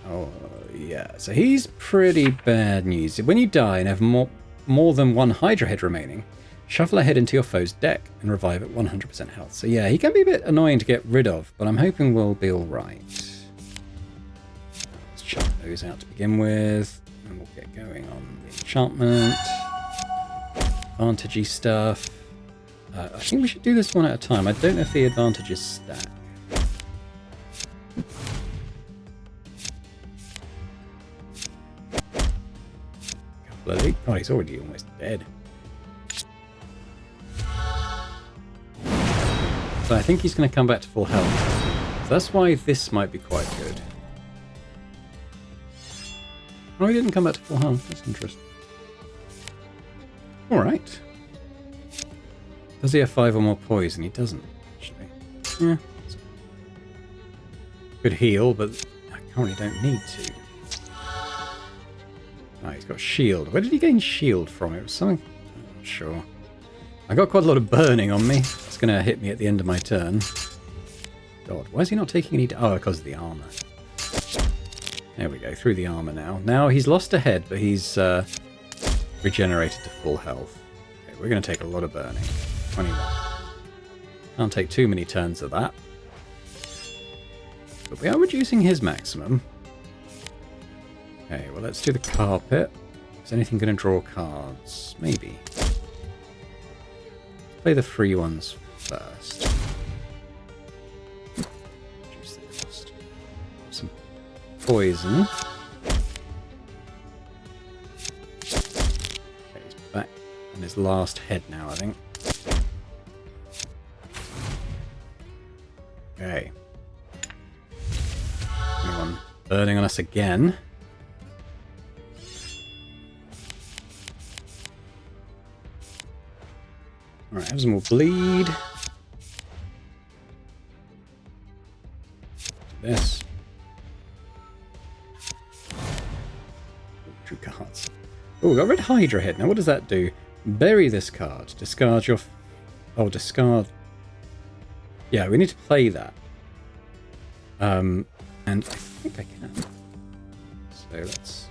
Oh, yeah. So he's pretty bad news. When you die and have more than 1 hydra head remaining, shuffle a head into your foe's deck and revive at 100% health. So yeah, he can be a bit annoying to get rid of, but I'm hoping we'll be alright. Let's chuck those out to begin with, and we'll get going on the enchantment. Advantage-y stuff. I think we should do this one at a time. I don't know if the advantages stack. Oh, he's already almost dead. So I think he's going to come back to full health. So that's why this might be quite good. Oh, he didn't come back to full health. That's interesting. Alright. Does he have 5 or more poison? He doesn't, actually. Yeah. Could heal, but I currently don't need to. Oh, he's got shield. Where did he gain shield from? It was something... I'm not sure. I got quite a lot of burning on me. It's going to hit me at the end of my turn. God, why is he not taking any... Oh, because of the armor. There we go, through the armor now. Now he's lost a head, but he's regenerated to full health. Okay, we're going to take a lot of burning. 21. Can't take too many turns of that. But we are reducing his maximum. Okay, well let's do the carpet. Is anything going to draw cards? Maybe. Play the free ones first. Reduce the cost. Some poison. Okay, he's back on his last head now, I think. Okay. Anyone burning on us again? Alright, have some more bleed. This. Two cards. Oh, we got Red Hydra head. Now, what does that do? Bury this card. Discard your... Oh, discard... Yeah, we need to play that. And I think I can. So let's...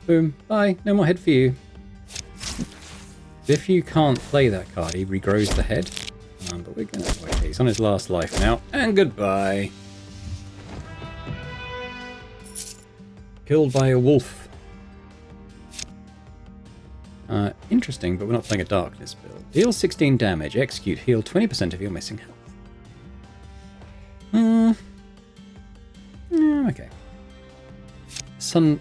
Boom. Bye. No more head for you. If you can't play that card, he regrows the head. But we're gonna... Okay, he's on his last life now. And goodbye. Killed by a wolf. Interesting, but we're not playing a darkness build. Deal 16 damage, execute, heal 20% of your missing health. Okay.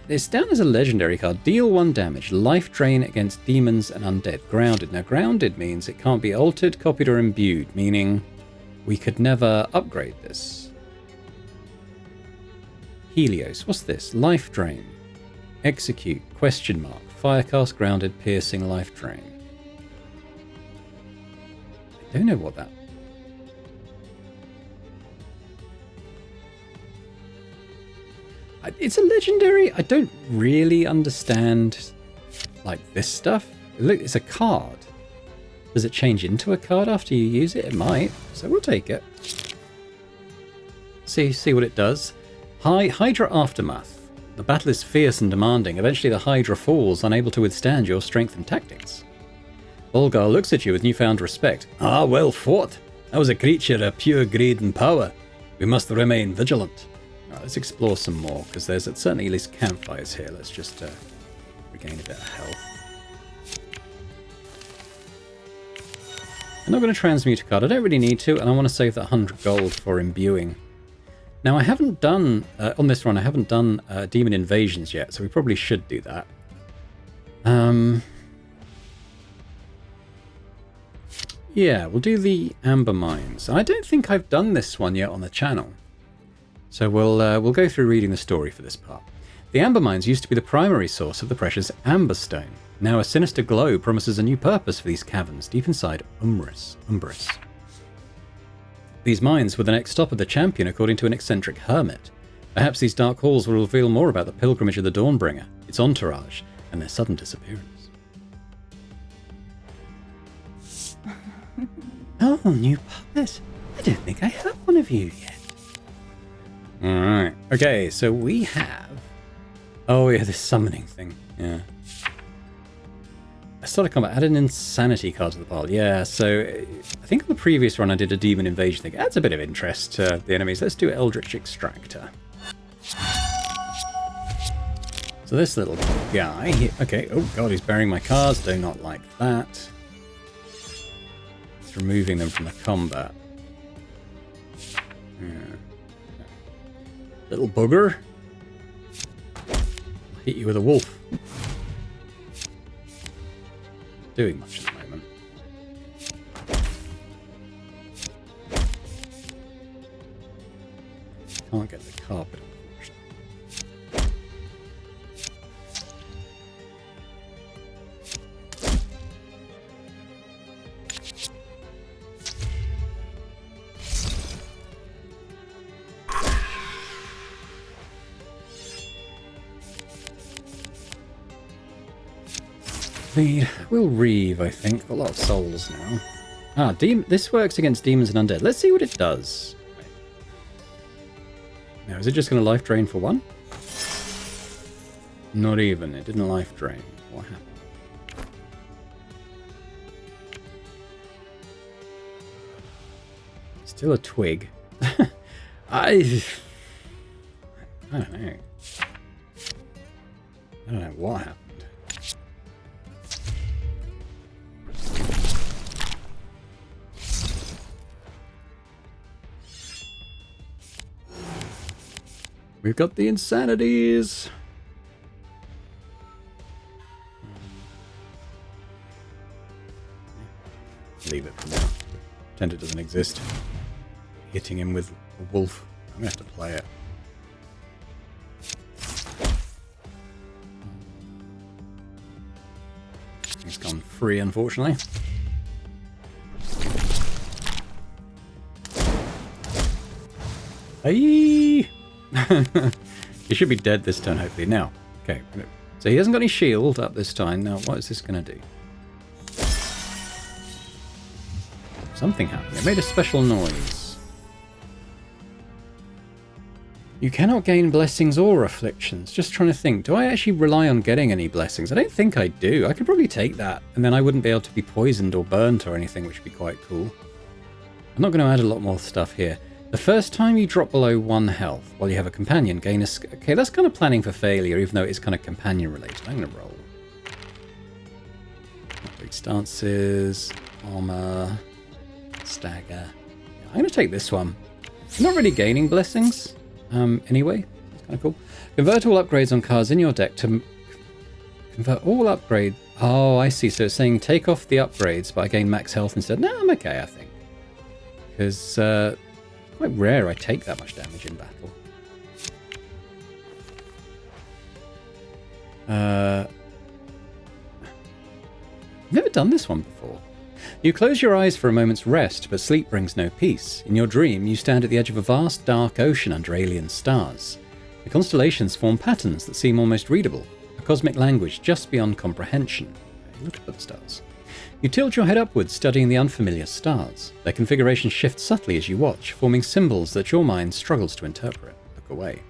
It's down as a legendary card. Deal 1 damage, life drain against demons and undead. Grounded. Now, grounded means it can't be altered, copied, or imbued, meaning we could never upgrade this. Helios. What's this? Life drain. Execute. Question mark. Firecast, grounded, piercing, life drain. I don't know what that... It's a legendary. I don't really understand, like, this stuff. Look, it's a card. Does it change into a card after you use it? It might. So we'll take it. See what it does. Hydra Aftermath. The battle is fierce and demanding. Eventually the Hydra falls, unable to withstand your strength and tactics. Volgar looks at you with newfound respect. Ah, well fought. That was a creature of pure greed and power. We must remain vigilant. Right, let's explore some more, because there's certainly at least campfires here. Let's just regain a bit of health. I'm not going to transmute a card. I don't really need to, and I want to save that 100 gold for imbuing. Now, I haven't done, on this run, I haven't done Demon Invasions yet, so we probably should do that. Yeah, we'll do the Amber Mines. I don't think I've done this one yet on the channel. So we'll go through reading the story for this part. The Amber Mines used to be the primary source of the precious Amberstone. Now a sinister glow promises a new purpose for these caverns deep inside Umbris. These mines were the next stop of the champion, according to an eccentric hermit. Perhaps these dark halls will reveal more about the pilgrimage of the Dawnbringer, its entourage, and their sudden disappearance. Oh, new puppet. I don't think I have one of you yet. Alright. Okay, so we have... Oh yeah, this summoning thing. Yeah. I started combat, add an insanity card to the pile. Yeah, so I think on the previous run I did a demon invasion thing. Adds a bit of interest to the enemies. Let's do Eldritch Extractor. So this little guy, okay, oh god, he's burying my cards. Do not like that. It's removing them from the combat. Yeah. Little bugger. I'll hit you with a wolf. Doing much at the moment. Can't get the carpet, unfortunately. We'll reeve, I think. Got a lot of souls now. Ah, this works against demons and undead. Let's see what it does. Now, is it just going to life drain for one? Not even. It didn't life drain. What happened? Still a twig. I don't know. I don't know what happened. We've got the insanities. Leave it for now. Pretend it doesn't exist. Hitting him with a wolf. I'm going to have to play it. He's gone free, unfortunately. Aye! He should be dead this turn, hopefully. Now, okay. So he hasn't got any shield up this time. Now, what is this going to do? Something happened. It made a special noise. You cannot gain blessings or afflictions. Just trying to think. Do I actually rely on getting any blessings? I don't think I do. I could probably take that, and then I wouldn't be able to be poisoned or burnt or anything, which would be quite cool. I'm not going to add a lot more stuff here. The first time you drop below 1 health while you have a companion, gain a... Okay, that's kind of planning for failure, even though it's kind of companion related. I'm going to roll. stances, armor, stagger. Yeah, I'm going to take this one. I'm not really gaining blessings. Anyway, that's kind of cool. Convert all upgrades on cards in your deck to convert all upgrade. Oh, I see. So it's saying take off the upgrades, but I gain max health instead. No, I'm okay, I think. Because quite rare I take that much damage in battle. Never done this one before. You close your eyes for a moment's rest, but sleep brings no peace. In your dream, you stand at the edge of a vast, dark ocean under alien stars. The constellations form patterns that seem almost readable, a cosmic language just beyond comprehension. Okay, look at the stars. You tilt your head upwards, studying the unfamiliar stars. Their configuration shifts subtly as you watch, forming symbols that your mind struggles to interpret. Look away.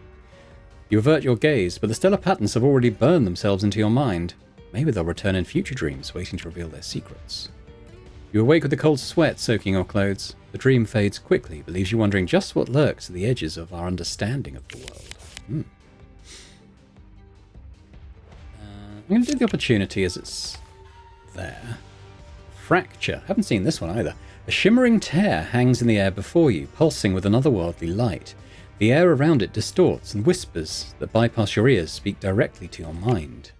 You avert your gaze, but the stellar patterns have already burned themselves into your mind. Maybe they'll return in future dreams, waiting to reveal their secrets. You awake with a cold sweat soaking your clothes. The dream fades quickly, but leaves you wondering just what lurks at the edges of our understanding of the world. I'm going to do the opportunity as it's there. Fracture. Haven't seen this one either. A shimmering tear hangs in the air before you, pulsing with an otherworldly light. The air around it distorts, and whispers that bypass your ears speak directly to your mind.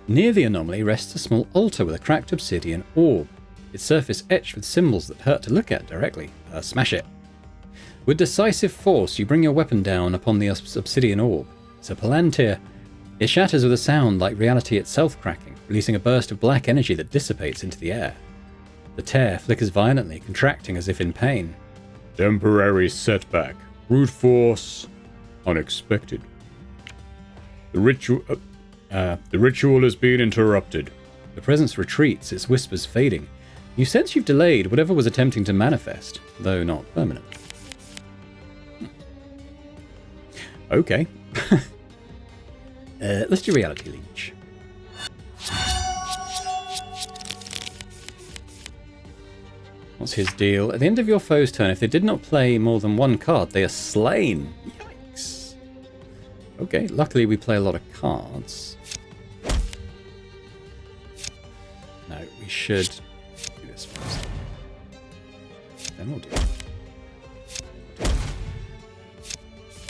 Near the anomaly rests a small altar with a cracked obsidian orb, its surface etched with symbols that hurt to look at directly. Smash it. With decisive force, you bring your weapon down upon the obsidian orb. It's a palantir. It shatters with a sound like reality itself cracking, releasing a burst of black energy that dissipates into the air. The tear flickers violently, contracting as if in pain. Temporary setback. Brute force. Unexpected. The ritual has been interrupted. The presence retreats, its whispers fading. You sense you've delayed whatever was attempting to manifest, though not permanent. Okay. Let's do Reality Leech. What's his deal? At the end of your foe's turn, if they did not play more than one card, they are slain. Yikes. Okay, luckily we play a lot of cards. No, we should do this first. Then we'll do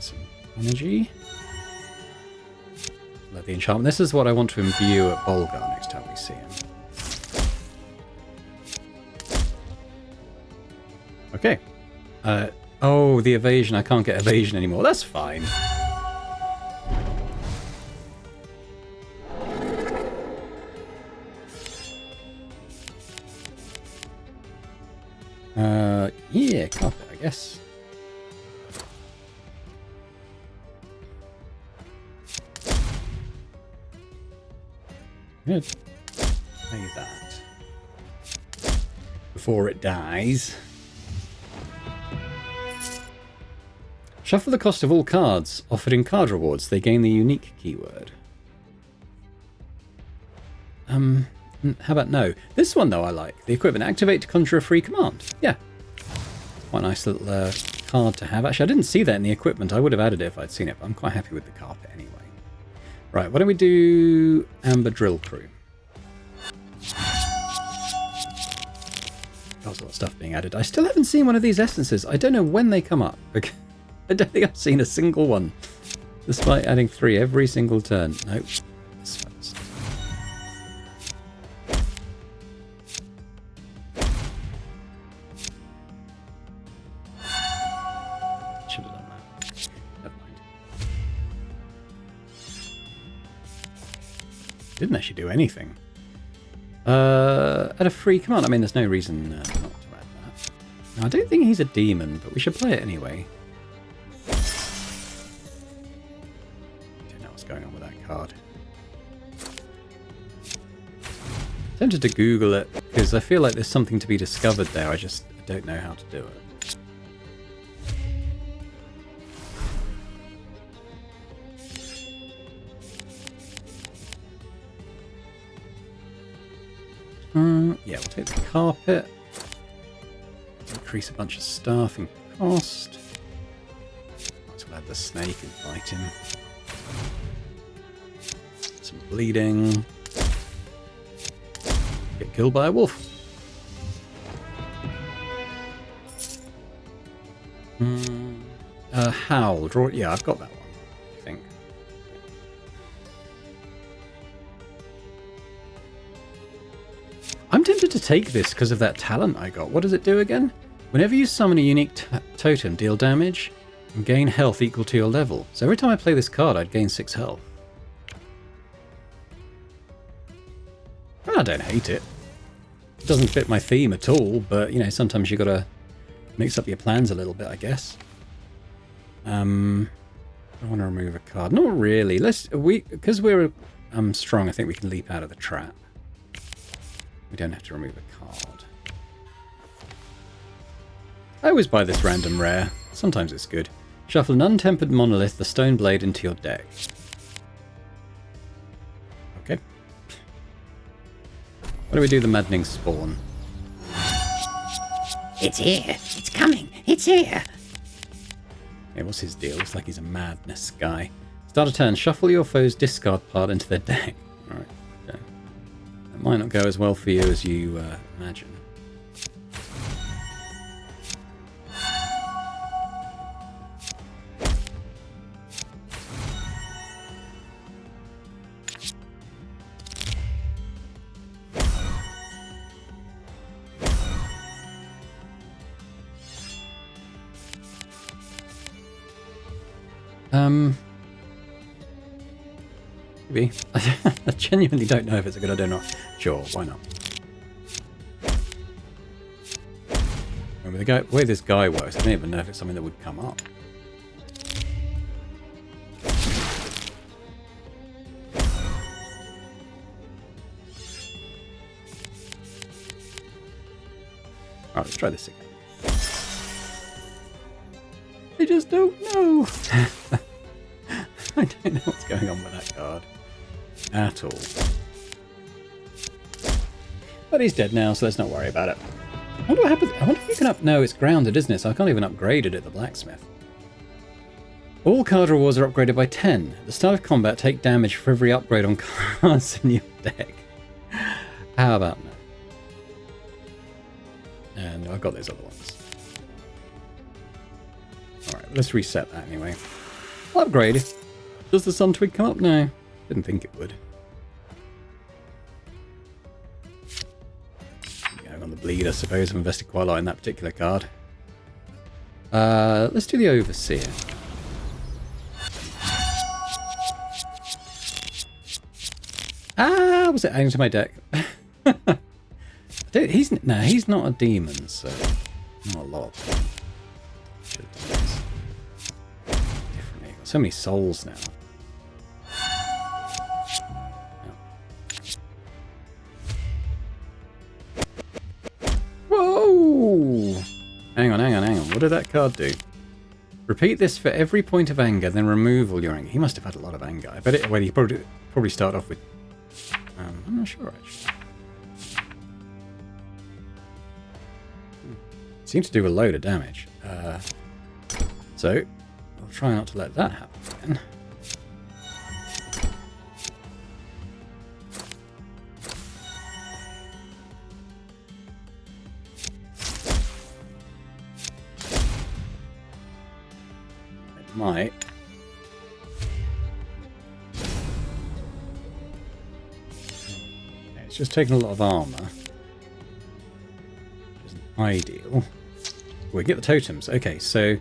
some energy. Let the enchantment. This is what I want to imbue at Bolgar next time we see him. Okay. Oh, the evasion. I can't get evasion anymore. That's fine. Yeah, carpet, I guess. Good. Play that. Before it dies. Shuffle the cost of all cards offered in card rewards. They gain the unique keyword. How about no? This one, though, I like. The equipment. Activate to conjure a free command. Yeah. Quite a nice little card to have. Actually, I didn't see that in the equipment. I would have added it if I'd seen it, but I'm quite happy with the carpet anyway. Right, why don't we do Amber Drill Crew? There's a lot of stuff being added. I still haven't seen one of these essences. I don't know when they come up. I don't think I've seen a single one. Despite adding 3 every single turn. Nope. This first. Should have done that. Never mind. Didn't actually do anything. Add a free command. I mean, there's no reason not to add that. Now, I don't think he's a demon, but we should play it anyway. Don't know what's going on with that card. Tempted to Google it, because I feel like there's something to be discovered there. I don't know how to do it. Yeah, we'll take the carpet. Increase a bunch of staff in cost. Might as well add the snake and fight him. Some bleeding. get killed by a wolf. Howl. Draw. Yeah, I've got that one, I think. I'm tempted to take this because of that talent I got. What does it do again? Whenever you summon a unique totem, deal damage and gain health equal to your level. So every time I play this card, I'd gain 6 health. I don't hate it. It doesn't fit my theme at all, but, you know, sometimes you gotta mix up your plans a little bit, I guess. I want to remove a card. Not really. Because we're strong, I think we can leap out of the trap. We don't have to remove a card. I always buy this random rare. Sometimes it's good. Shuffle an untempered monolith, the stone blade, into your deck. Okay. Why do we do the maddening spawn? It's here. It's coming. It's here. Yeah, what's his deal? Looks like he's a madness guy. Start a turn. Shuffle your foe's discard part into their deck. Alright. Okay. That might not go as well for you as you imagine. Maybe. I genuinely don't know if it's a good idea or not. Sure, why not? Remember the way this guy works, I don't even know if it's something that would come up. Alright, let's try this again. I just don't know. I don't know what's going on with that card at all. But he's dead now, so let's not worry about it. I wonder what happens. I wonder if you can up. No, it's grounded, isn't it? So I can't even upgrade it at the blacksmith. All card rewards are upgraded by 10. At the start of combat, take damage for every upgrade on cards in your deck. How about no? And I've got those other ones. Alright, let's reset that anyway. I'll upgrade. Does the sun twig come up? No. Didn't think it would. Going on the bleed, I suppose. I've invested quite a lot in that particular card. Let's do the Overseer. Ah, was it adding to my deck? He's not a demon, so not a lot. Should have done this differently. Got so many souls now. Whoa! Hang on. What did that card do? Repeat this for every point of anger, then remove all your anger. He must have had a lot of anger. I bet it. Well, he probably start off with. I'm not sure actually. Seems to do a load of damage. So I'll try not to let that happen again. It might. Okay, it's just taking a lot of armor. Which isn't ideal. We get the totems. Okay, so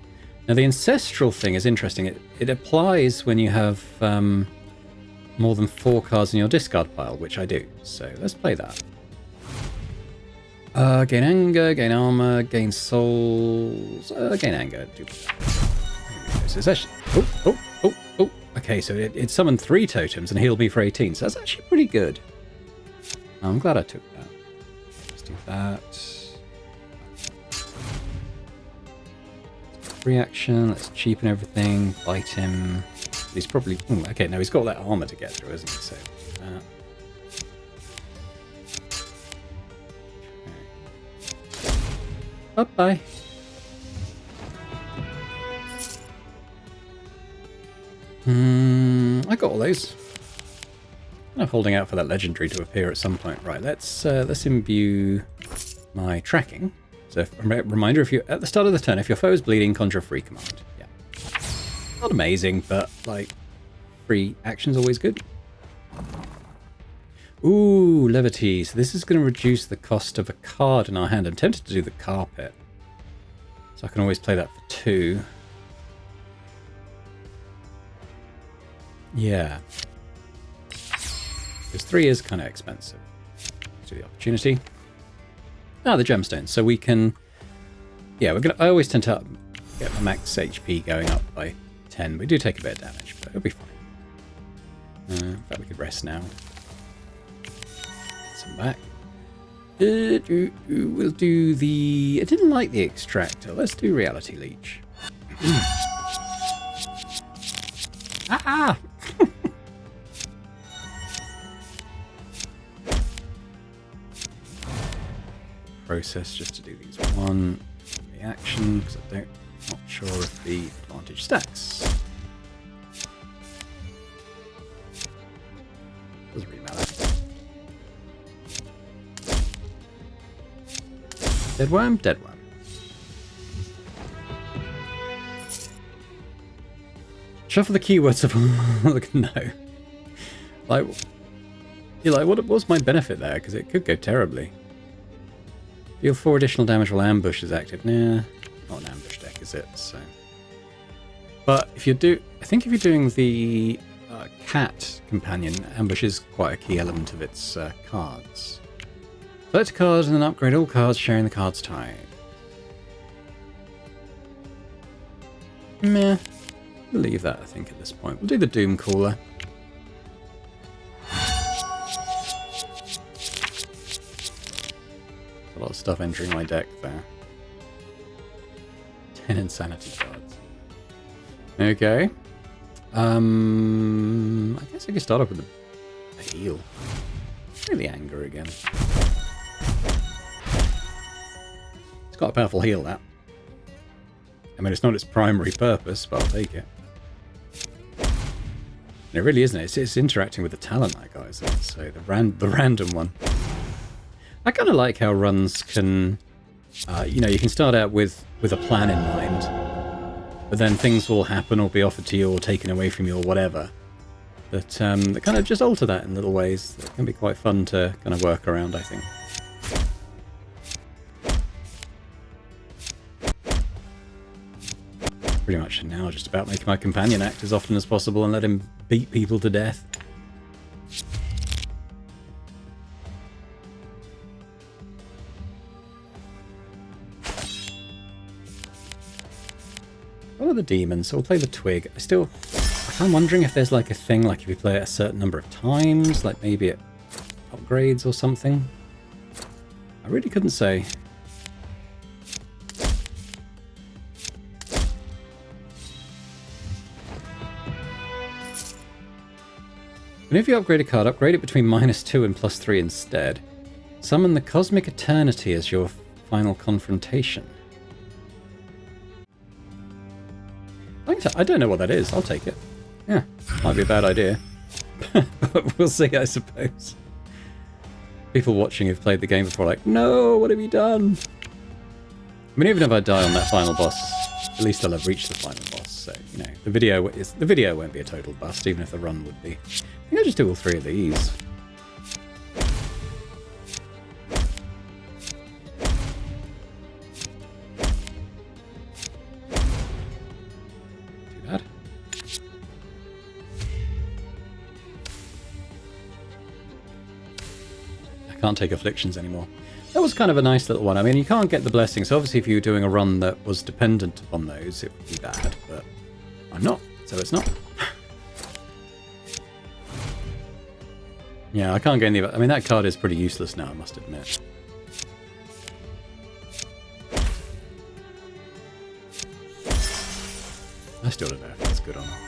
now the ancestral thing is interesting. It applies when you have more than 4 cards in your discard pile, which I do. So let's play that. Gain anger, gain armor, gain souls. Gain anger. So it's actually. Oh. Okay, so it summoned 3 totems and healed me for 18. So that's actually pretty good. I'm glad I took that. Let's do that. Reaction, let's cheapen everything, bite him. He's probably. Okay, no, he's got that armor to get through, hasn't he? So, okay. Bye. I got all those. I'm holding out for that legendary to appear at some point. Right, let's imbue my tracking. So, reminder, if you at the start of the turn, if your foe is bleeding, conjure a free command. Yeah. Not amazing, but, like, free action's always good. Ooh, levity. So this is going to reduce the cost of a card in our hand. I'm tempted to do the carpet. So I can always play that for 2. Yeah. Because 3 is kind of expensive. To the opportunity. Ah, the gemstones. So we can... Yeah, I always tend to get my max HP going up by 10. We do take a bit of damage, but it'll be fine. But we could rest now. Some back. We'll do the... I didn't like the extractor. Let's do reality leech. Ah! Process just to do these one reaction because I'm not sure if the advantage stacks. Doesn't really matter. Dead worm, dead worm. Shuffle the keywords of no. Like, you're like, what was my benefit there? Because it could go terribly. Deal 4 additional damage while ambush is active. Nah, not an ambush deck, is it? So, but if you do, I think if you're doing the cat companion, ambush is quite a key element of its cards. Select a card and then upgrade all cards sharing the card's type. Meh. We'll leave that, I think, at this point. We'll do the Doom Cooler. A lot of stuff entering my deck there. 10 insanity cards. Okay. I guess I could start off with a heal. Really anger again. It's got a powerful heal, that. I mean, it's not its primary purpose, but I'll take it. And it really isn't. It's interacting with the talent that guy, isn't it? So the random one. I kind of like how runs can, you know, you can start out with a plan in mind, but then things will happen or be offered to you or taken away from you or whatever. That kind of just alter that in little ways. That can be quite fun to kind of work around, I think. Pretty much now just about making my companion act as often as possible and let him beat people to death. What are the demons? So we'll play the twig. I'm wondering if there's like a thing, like if you play it a certain number of times, like maybe it upgrades or something. I really couldn't say. And if you upgrade a card, upgrade it between -2 and +3 instead. Summon the Cosmic Eternity as your final confrontation. I don't know what that is. I'll take it. Yeah, might be a bad idea. But we'll see, I suppose. People watching who've played the game before are like, no, what have you done? I mean, even if I die on that final boss, at least I'll have reached the final boss. So, you know, the video won't be a total bust, even if the run would be. I think I'll just do all 3 of these. Too bad. I can't take afflictions anymore. That was kind of a nice little one. I mean, you can't get the blessings. Obviously, if you were doing a run that was dependent upon those, it would be bad, but I'm not, so it's not. Yeah, I can't get any of it. I mean, that card is pretty useless now, I must admit. I still don't know if that's good or not.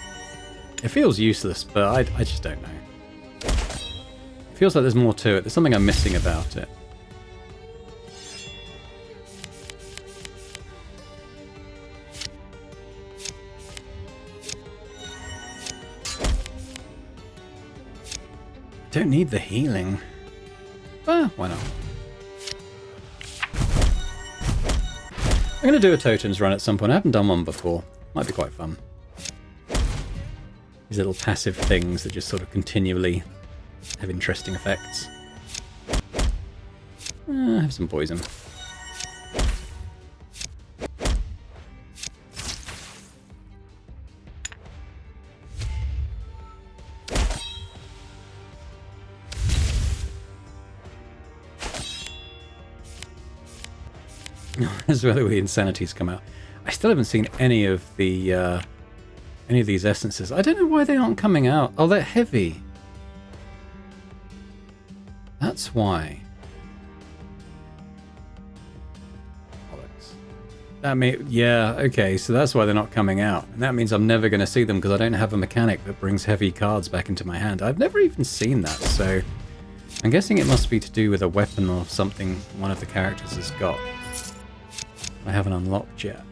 It feels useless, but I just don't know. It feels like there's more to it. There's something I'm missing about it. Don't need the healing. Ah, why not? I'm going to do a totems run at some point. I haven't done one before. Might be quite fun. These little passive things that just sort of continually have interesting effects. Have some poison. That's where the insanities come out. I still haven't seen any of the any of these essences. I don't know why they aren't coming out. Oh, they're heavy. That's why. That yeah, okay, so that's why they're not coming out. And that means I'm never going to see them because I don't have a mechanic that brings heavy cards back into my hand. I've never even seen that, so I'm guessing it must be to do with a weapon or something one of the characters has got. I haven't unlocked yet.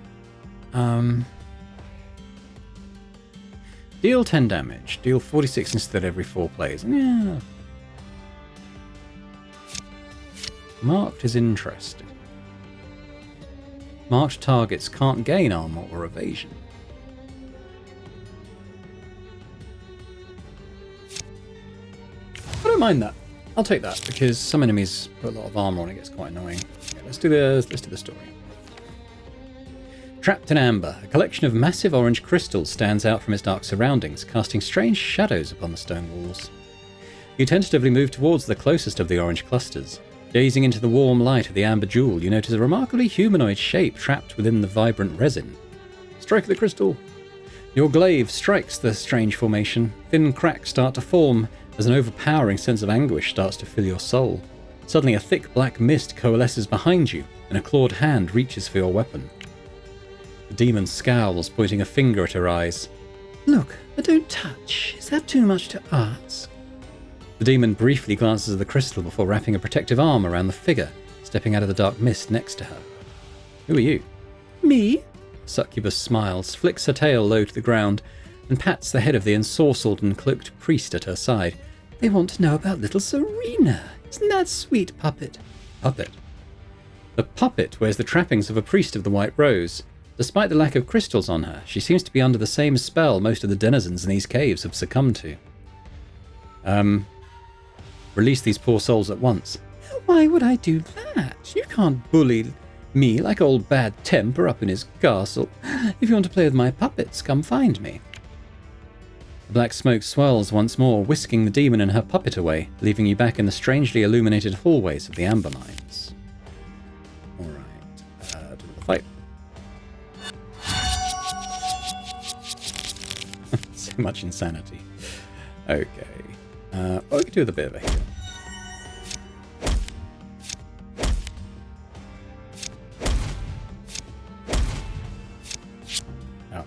Deal 10 damage. Deal 46 instead every 4 plays. Yeah. Marked is interesting. Marked targets can't gain armor or evasion. I don't mind that. I'll take that because some enemies put a lot of armor on. It gets quite annoying. Yeah, let's do the story. Trapped in amber, a collection of massive orange crystals stands out from its dark surroundings, casting strange shadows upon the stone walls. You tentatively move towards the closest of the orange clusters. Gazing into the warm light of the amber jewel, you notice a remarkably humanoid shape trapped within the vibrant resin. Strike the crystal. Your glaive strikes the strange formation. Thin cracks start to form as an overpowering sense of anguish starts to fill your soul. Suddenly, a thick black mist coalesces behind you, and a clawed hand reaches for your weapon. The demon scowls, pointing a finger at her eyes. Look, I don't touch. Is that too much to ask? The demon briefly glances at the crystal before wrapping a protective arm around the figure, stepping out of the dark mist next to her. Who are you? Me? Succubus smiles, flicks her tail low to the ground, and pats the head of the ensorcelled and cloaked priest at her side. They want to know about little Serena. Isn't that sweet, puppet? Puppet? The puppet wears the trappings of a priest of the White Rose. Despite the lack of crystals on her, she seems to be under the same spell most of the denizens in these caves have succumbed to. Release these poor souls at once. Why would I do that? You can't bully me like old Bad Temper up in his castle. If you want to play with my puppets, come find me. The black smoke swirls once more, whisking the demon and her puppet away, leaving you back in the strangely illuminated hallways of the amber mines. Alright, to the fight. So much insanity. Okay. We could do with a bit of a heal. Oh.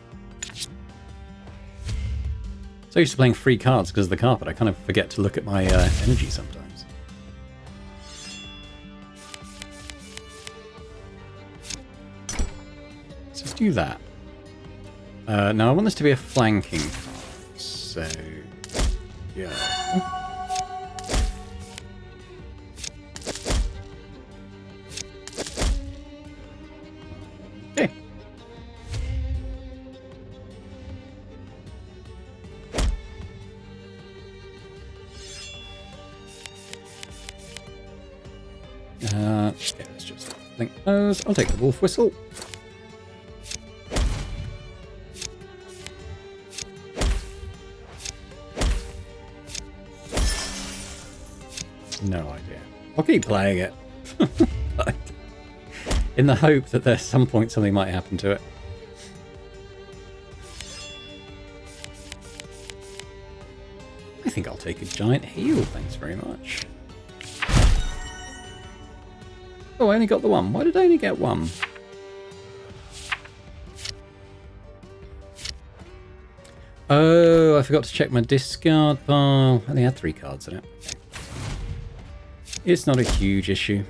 So used to playing free cards because of the carpet, I kind of forget to look at my energy sometimes. Let's just do that. Now I want this to be a flanking card, so yeah. Okay. Yeah, let's just link those. I'll take the wolf whistle. No idea. I'll keep playing it. In the hope that there's some point something might happen to it. I think I'll take a giant heal, thanks very much. Oh, I only got the one. Why did I only get one? Oh, I forgot to check my discard pile. I only had 3 cards in it. Okay. It's not a huge issue.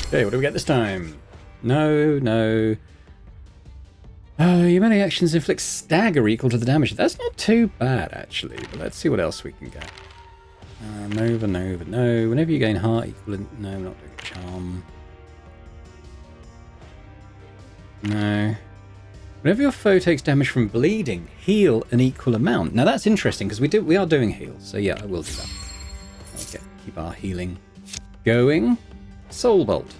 Okay, what do we get this time? No, no. Your many actions inflict stagger equal to the damage. That's not too bad, actually. But let's see what else we can get. Nova, no. Whenever you gain heart equivalent... No, not doing charm. No. Whenever your foe takes damage from bleeding, heal an equal amount. Now that's interesting, because we are doing heals. So yeah, I will do that. Okay, keep our healing going. Soul Bolt.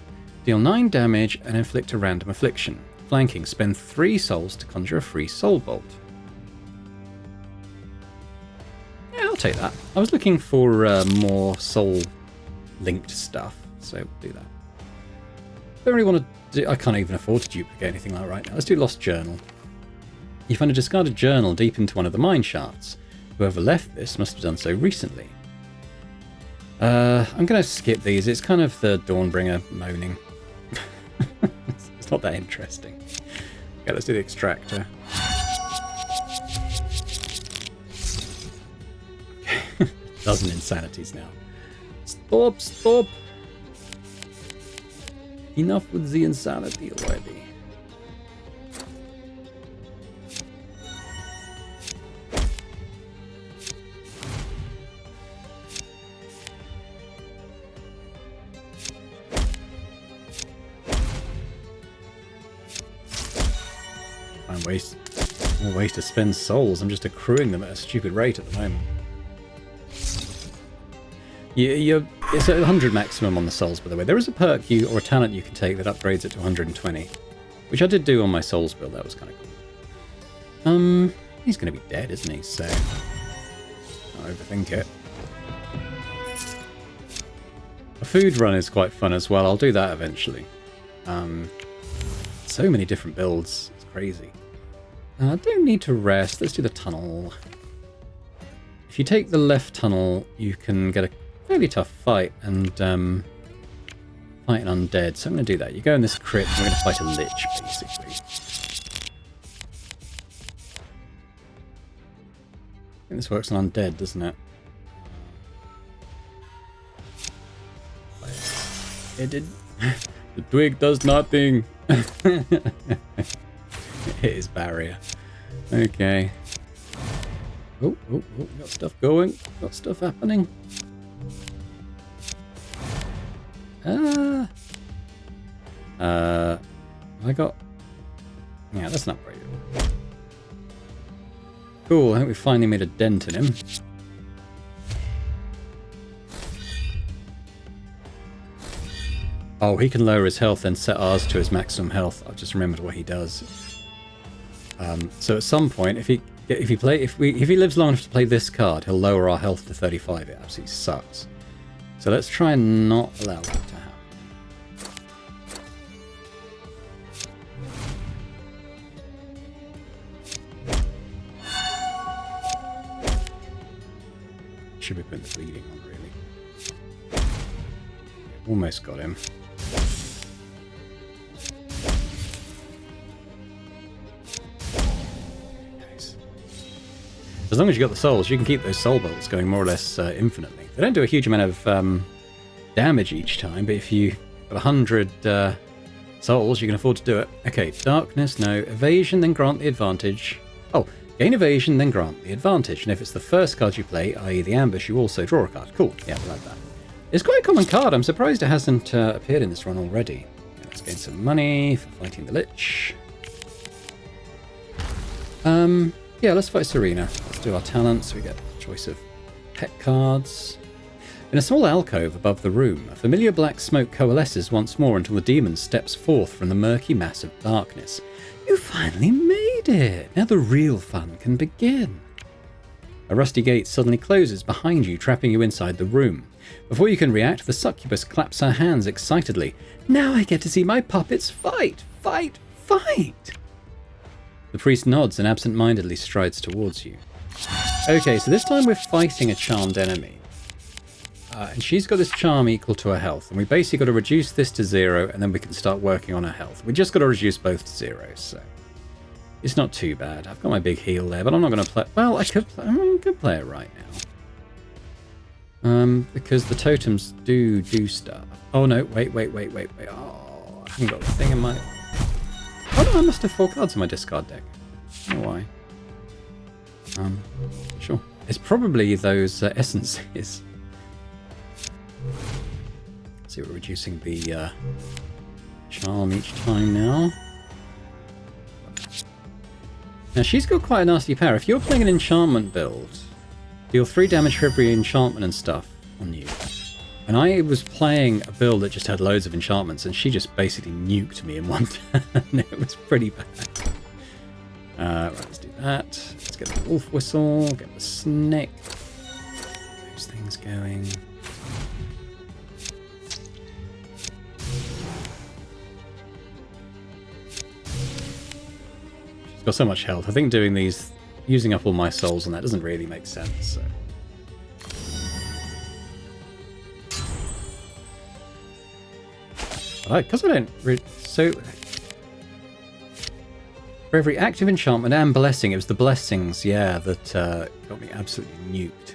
Deal 9 damage and inflict a random affliction. Flanking. Spend 3 souls to conjure a free Soul Bolt. Yeah, I'll take that. I was looking for more soul-linked stuff, so we'll do that. Don't really want to do... I can't even afford to duplicate anything like that right now. Let's do Lost Journal. You find a discarded journal deep into one of the mine shafts. Whoever left this must have done so recently. I'm going to skip these. It's kind of the Dawnbringer moaning. It's not that interesting. Okay, let's do the extractor. Dozen insanities now. Stop! Enough with the insanity already. More ways to spend souls. I'm just accruing them at a stupid rate at the moment. It's at 100 maximum on the souls, by the way. There is a perk or a talent you can take that upgrades it to 120, which I did do on my souls build. That was kind of cool. He's going to be dead, isn't he? So, don't overthink it. A food run is quite fun as well. I'll do that eventually. So many different builds. It's crazy. I don't need to rest. Let's do the tunnel. If you take the left tunnel, you can get a fairly tough fight and fight an undead. So I'm going to do that. You go in this crypt, and we're going to fight a lich, basically. I think this works on undead, doesn't it? It did. The twig does nothing. Hit his barrier. Okay. Oh, got stuff going. Got stuff happening. I got... Yeah, that's not very good. Cool, I think we finally made a dent in him. Oh, he can lower his health and set ours to his maximum health. I've just remembered what he does. So at some point, if he lives long enough to play this card, he'll lower our health to 35. It absolutely sucks. So let's try and not allow that to happen. Should be putting the bleeding on, really. Almost got him. As long as you got the souls, you can keep those soul bolts going more or less infinitely. They don't do a huge amount of damage each time, but if you have 100 souls, you can afford to do it. Okay, darkness, no. Evasion, then grant the advantage. Oh, gain evasion, then grant the advantage. And if it's the first card you play, i.e. the ambush, you also draw a card. Cool, yeah, I like that. It's quite a common card. I'm surprised it hasn't appeared in this run already. Okay, let's gain some money for fighting the Lich. Yeah, let's fight Serena. Let's do our talents. We get a choice of pet cards. In a small alcove above the room, a familiar black smoke coalesces once more until the demon steps forth from the murky mass of darkness. You finally made it! Now the real fun can begin. A rusty gate suddenly closes behind you, trapping you inside the room. Before you can react, the succubus claps her hands excitedly. Now I get to see my puppets fight! Fight! Fight! The priest nods and absent-mindedly strides towards you. Okay, so this time we're fighting a charmed enemy. And she's got this charm equal to her health. And we basically got to reduce this to 0, and then we can start working on her health. We just got to reduce both to 0, so... It's not too bad. I've got my big heal there, but I'm not going to play... Well, I could play it right now. Because the totems do stuff. Oh, no, wait. Oh, I haven't got the thing in my... Oh, I must have 4 cards in my discard deck. I don't know why. Sure. It's probably those essences. See, we're reducing the charm each time now. Now she's got quite a nasty power. If you're playing an enchantment build, deal 3 damage for every enchantment and stuff on you. And I was playing a build that just had loads of enchantments, and she just basically nuked me in one turn. It was pretty bad. Right, let's do that. Let's get the wolf whistle, get the snake. Those things going. She's got so much health. I think doing these, using up all my souls on that doesn't really make sense. So. Because I don't really... So... For every active enchantment and blessing, it was the blessings, yeah, that got me absolutely nuked.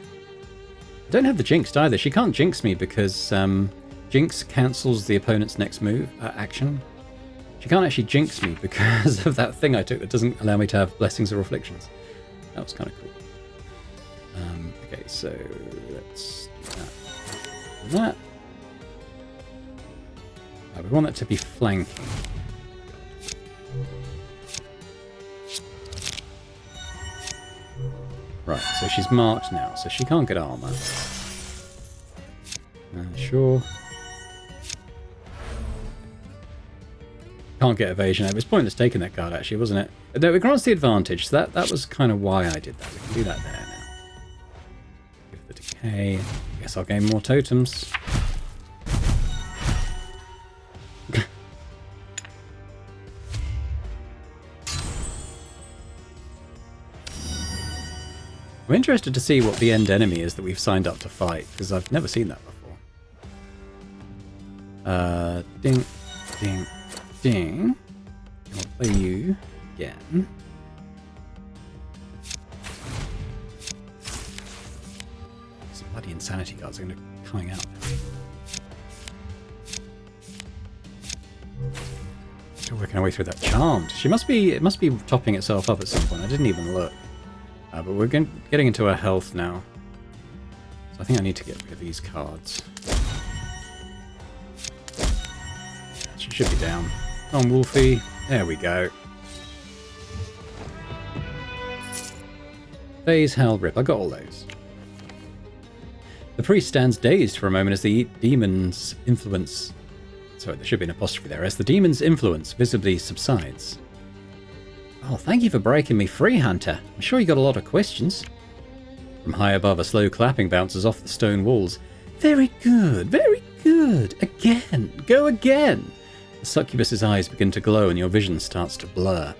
I don't have the jinxed either. She can't jinx me because jinx cancels the opponent's next move, action. She can't actually jinx me because of that thing I took that doesn't allow me to have blessings or afflictions. That was kind of cool. Okay, so let's do that. Do that. We want that to be flanking. Right, so she's marked now, so she can't get armor. Sure. Can't get evasion. It was pointless taking that card, actually, wasn't it? No, it grants the advantage, so that was kind of why I did that. We can do that there now. Give the decay. I guess I'll gain more totems. I'm interested to see what the end enemy is that we've signed up to fight, because I've never seen that before. Ding, ding, ding. I'll play you again. Some bloody insanity cards are going to be coming out now. Still working our way through that charmed. It must be topping itself up at some point. I didn't even look. But we're getting into our health now. So I think I need to get rid of these cards. She should be down. Come on, Wolfie. There we go. Phase, Hell, Rip. I got all those. The priest stands dazed for a moment as the demon's influence... Sorry, there should be an apostrophe there. As the demon's influence visibly subsides. Oh, thank you for breaking me free, Hunter. I'm sure you got a lot of questions. From high above, a slow clapping bounces off the stone walls. Very good, very good. Again, go again. The succubus's eyes begin to glow and your vision starts to blur.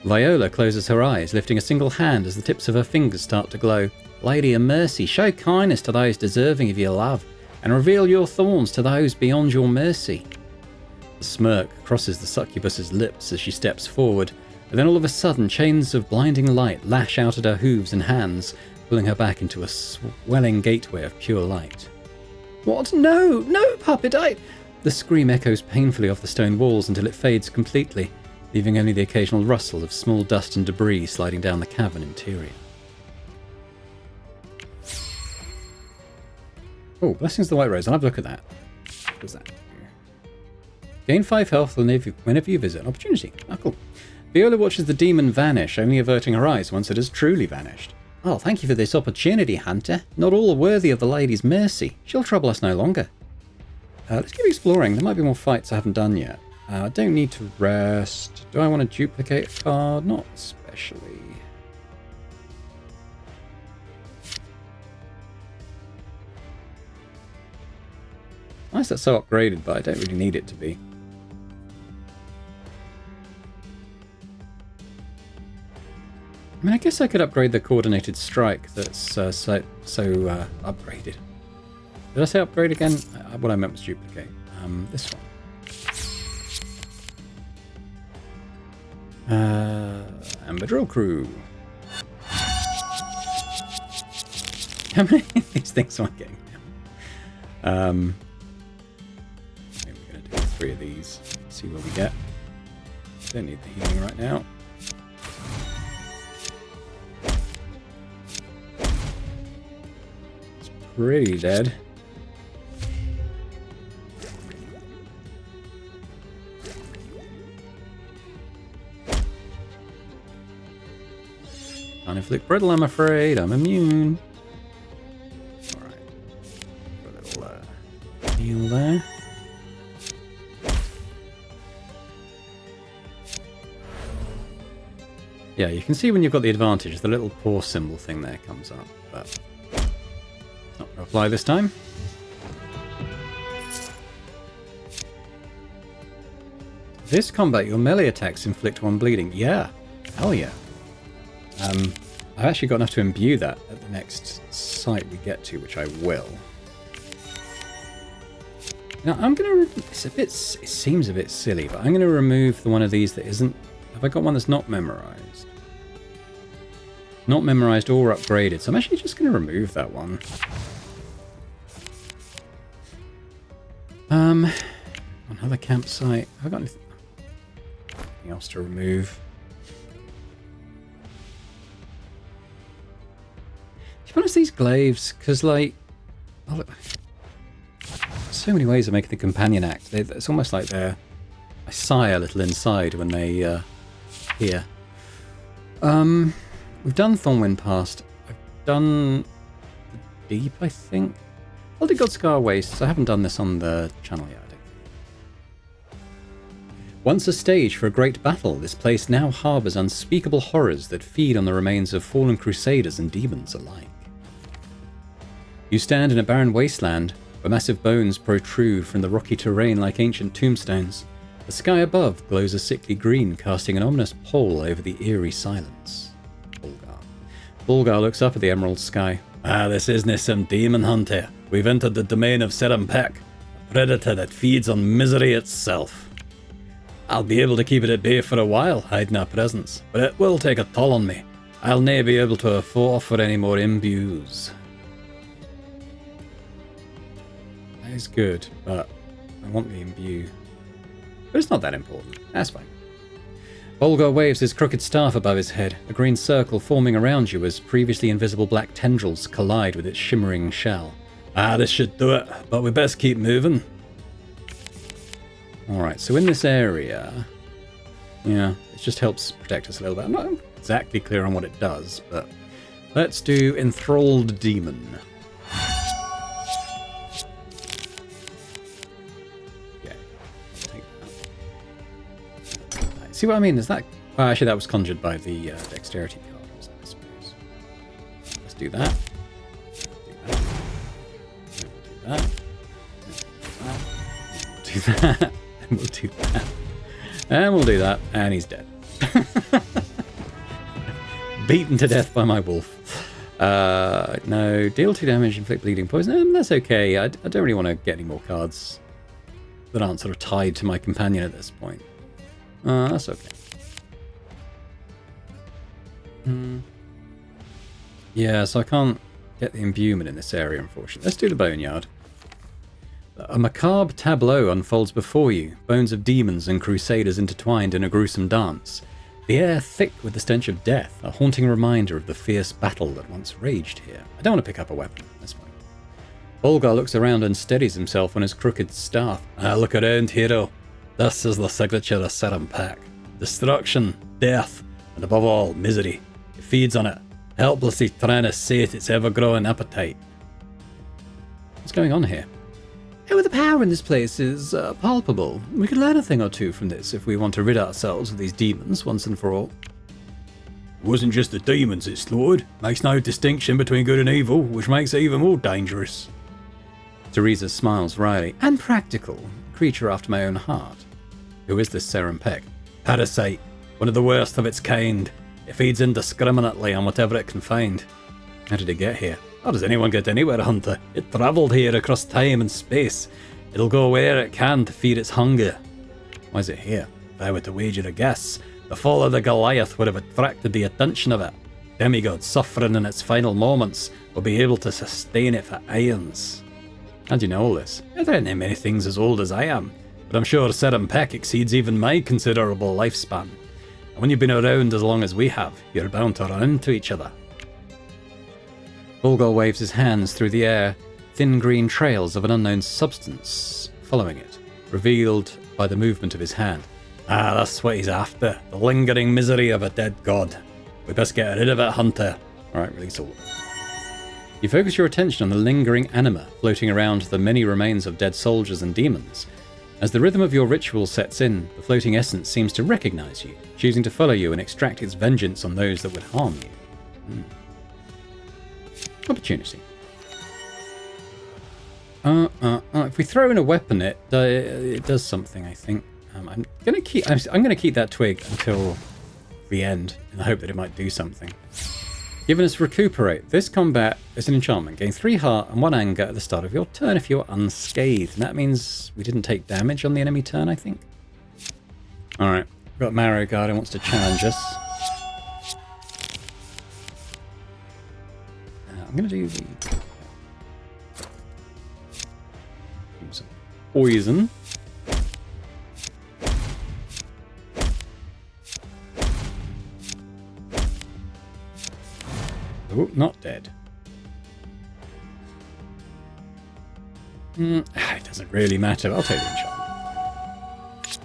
Viola closes her eyes, lifting a single hand as the tips of her fingers start to glow. Lady of mercy, show kindness to those deserving of your love, and reveal your thorns to those beyond your mercy. The smirk crosses the succubus's lips as she steps forward. And then all of a sudden, chains of blinding light lash out at her hooves and hands, pulling her back into a swelling gateway of pure light. What? No! No, puppet! The scream echoes painfully off the stone walls until it fades completely, leaving only the occasional rustle of small dust and debris sliding down the cavern interior. Oh, Blessings of the White Rose. I'll have a look at that. What was that? Gain 5 health whenever you visit an opportunity. Oh, cool. Viola watches the demon vanish, only averting her eyes once it has truly vanished. Oh, thank you for this opportunity, Hunter. Not all are worthy of the lady's mercy. She'll trouble us no longer. Let's keep exploring. There might be more fights I haven't done yet. I don't need to rest. Do I want to duplicate a card? Not especially. Nice that's so upgraded, but I don't really need it to be. I mean, I guess I could upgrade the coordinated strike that's so upgraded. Did I say upgrade again? What I meant was duplicate. This one. Amber Drill Crew. How many of these things am I getting now? Maybe we're going to do 3 of these. See what we get. don't need the healing right now. It's pretty dead. Can't inflict brittle, I'm afraid. I'm immune. Alright. Got a little heal there. Yeah, you can see when you've got the advantage, the little paw symbol thing there comes up, but not going to apply this time. This combat, your melee attacks inflict 1 bleeding. Yeah, hell yeah. I've actually got enough to imbue that at the next site we get to, which I will. Now I'm going to, it seems a bit silly, but I'm going to remove the one of these that isn't, have I got one that's not memorized? Not memorized or upgraded, so I'm actually just going to remove that one. Another campsite. Have I got anything else to remove? To be honest, these glaives, because like, so many ways of making the companion act. It's almost like I sigh a little inside when they hear. We've done Thornwind Past. I've done the Deep, I think. I'll do Godscar Wastes. I haven't done this on the channel yet, I don't think. Once a stage for a great battle, this place now harbours unspeakable horrors that feed on the remains of fallen crusaders and demons alike. You stand in a barren wasteland where massive bones protrude from the rocky terrain like ancient tombstones. The sky above glows a sickly green, casting an ominous pall over the eerie silence. Bulgar looks up at the emerald sky. Ah, this isn't some demon hunter. We've entered the domain of Serampek, a predator that feeds on misery itself. I'll be able to keep it at bay for a while, hiding our presence, but it will take a toll on me. I'll never be able to afford for any more imbues. That is good, but I want the imbue. But it's not that important. That's fine. Bulgar waves his crooked staff above his head, a green circle forming around you as previously invisible black tendrils collide with its shimmering shell. Ah, this should do it, but we best keep moving. Alright, so in this area, yeah, it just helps protect us a little bit. I'm not exactly clear on what it does, but let's do Enthralled Demon. See what I mean? Is that... Oh, actually, that was conjured by the dexterity card, was that, I suppose. Let's do that. Do that. Do that. And we'll do that. And we'll do that. And he's dead. Beaten to death by my wolf. No. Deal 2 damage, inflict bleeding poison. That's okay. I don't really want to get any more cards that aren't sort of tied to my companion at this point. That's okay. Yeah, so I can't get the imbuement in this area, unfortunately. Let's do the Boneyard. A macabre tableau unfolds before you, bones of demons and crusaders intertwined in a gruesome dance. The air thick with the stench of death, a haunting reminder of the fierce battle that once raged here. I don't want to pick up a weapon, that's fine. Bulgar looks around and steadies himself on his crooked staff. Look around, hero. This is the signature of Serampek. Destruction, death, and above all, misery. It feeds on it, helplessly trying to sate its ever-growing appetite. What's going on here? Oh, the power in this place is palpable. We could learn a thing or two from this if we want to rid ourselves of these demons once and for all. It wasn't just the demons it slaughtered. Makes no distinction between good and evil, which makes it even more dangerous. Teresa smiles wryly. And practical. Creature after my own heart. Who is this Serampek? Parasite. One of the worst of its kind. It feeds indiscriminately on whatever it can find. How did it get here? How does anyone get anywhere, Hunter? It travelled here across time and space. It'll go where it can to feed its hunger. Why is it here? If I were to wager a guess, the fall of the Goliath would have attracted the attention of it. Demigod suffering in its final moments will be able to sustain it for aeons. How do you know all this? There aren't many things as old as I am, but I'm sure Serum Peck exceeds even my considerable lifespan. And when you've been around as long as we have, you're bound to run into each other. Volgol waves his hands through the air, thin green trails of an unknown substance following it, revealed by the movement of his hand. Ah, that's what he's after. The lingering misery of a dead god. We best get rid of it, Hunter. Alright, release all. You focus your attention on the lingering anima floating around the many remains of dead soldiers and demons. As the rhythm of your ritual sets in, the floating essence seems to recognize you, choosing to follow you and extract its vengeance on those that would harm you. Opportunity. If we throw in a weapon, it does something, I think. I'm gonna keep that twig until the end in the hope that it might do something. Given us recuperate. This combat is an enchantment. Gain 3 heart and 1 anger at the start of your turn if you're unscathed. And that means we didn't take damage on the enemy turn, I think. Alright. We've got Marrow Guard who wants to challenge us. I'm going to do the... some poison. Oh, not dead. It doesn't really matter. I'll take the enchantment.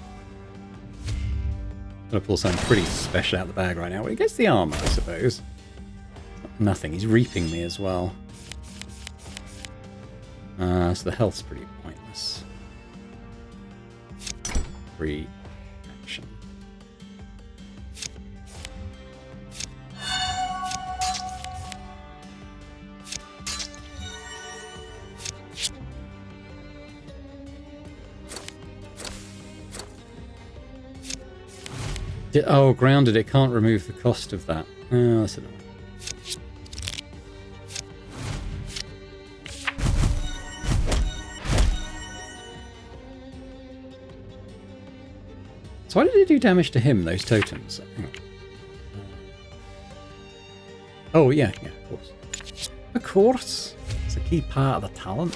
I'm going to pull something pretty special out of the bag right now. Well, he gets the armor, I suppose. Nothing. He's reaping me as well. So the health's pretty pointless. Free action. Oh, grounded. It can't remove the cost of that. Oh, that's annoying. So why did it do damage to him, those totems? Oh, yeah, of course. Of course. It's a key part of the talent.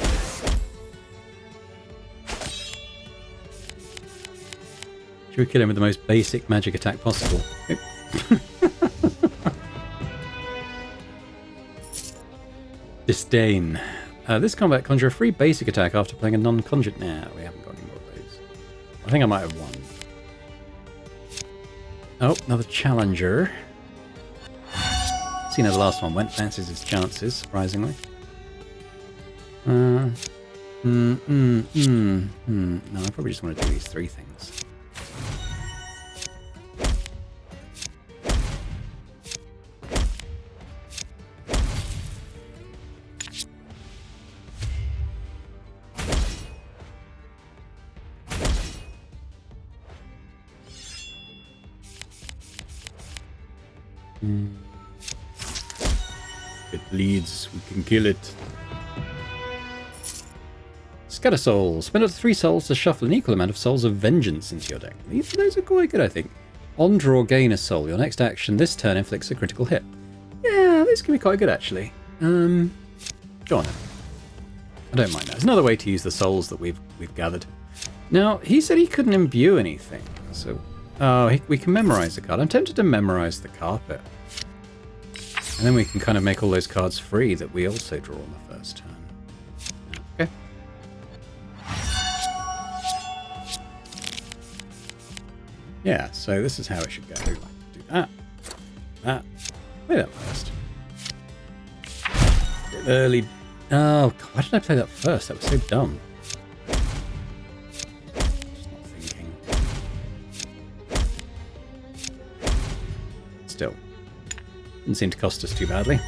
Should we kill him with the most basic magic attack possible? Disdain. This combat conjure a free basic attack after playing a non-conjured... Nah, we haven't got any more of those. I think I might have one. Oh, another challenger. See how the last one went. Fancies his chances, surprisingly. No, I probably just want to do these 3 things. If it bleeds, we can kill it. Scatter souls. Spend up to 3 souls to shuffle an equal amount of souls of vengeance into your deck. Those are quite good, I think. On draw, gain a soul. Your next action this turn inflicts a critical hit. Yeah, this can be quite good, actually. Go on then. I don't mind that. There's another way to use the souls that we've gathered. Now, he said he couldn't imbue anything, so... Oh, we can memorize the card. I'm tempted to memorize the carpet. And then we can kind of make all those cards free that we also draw on the first turn. Okay. Yeah, so this is how it should go. Do that. That. Play that first. Early... Oh, God, why did I play that first? That was so dumb. Still. Didn't seem to cost us too badly.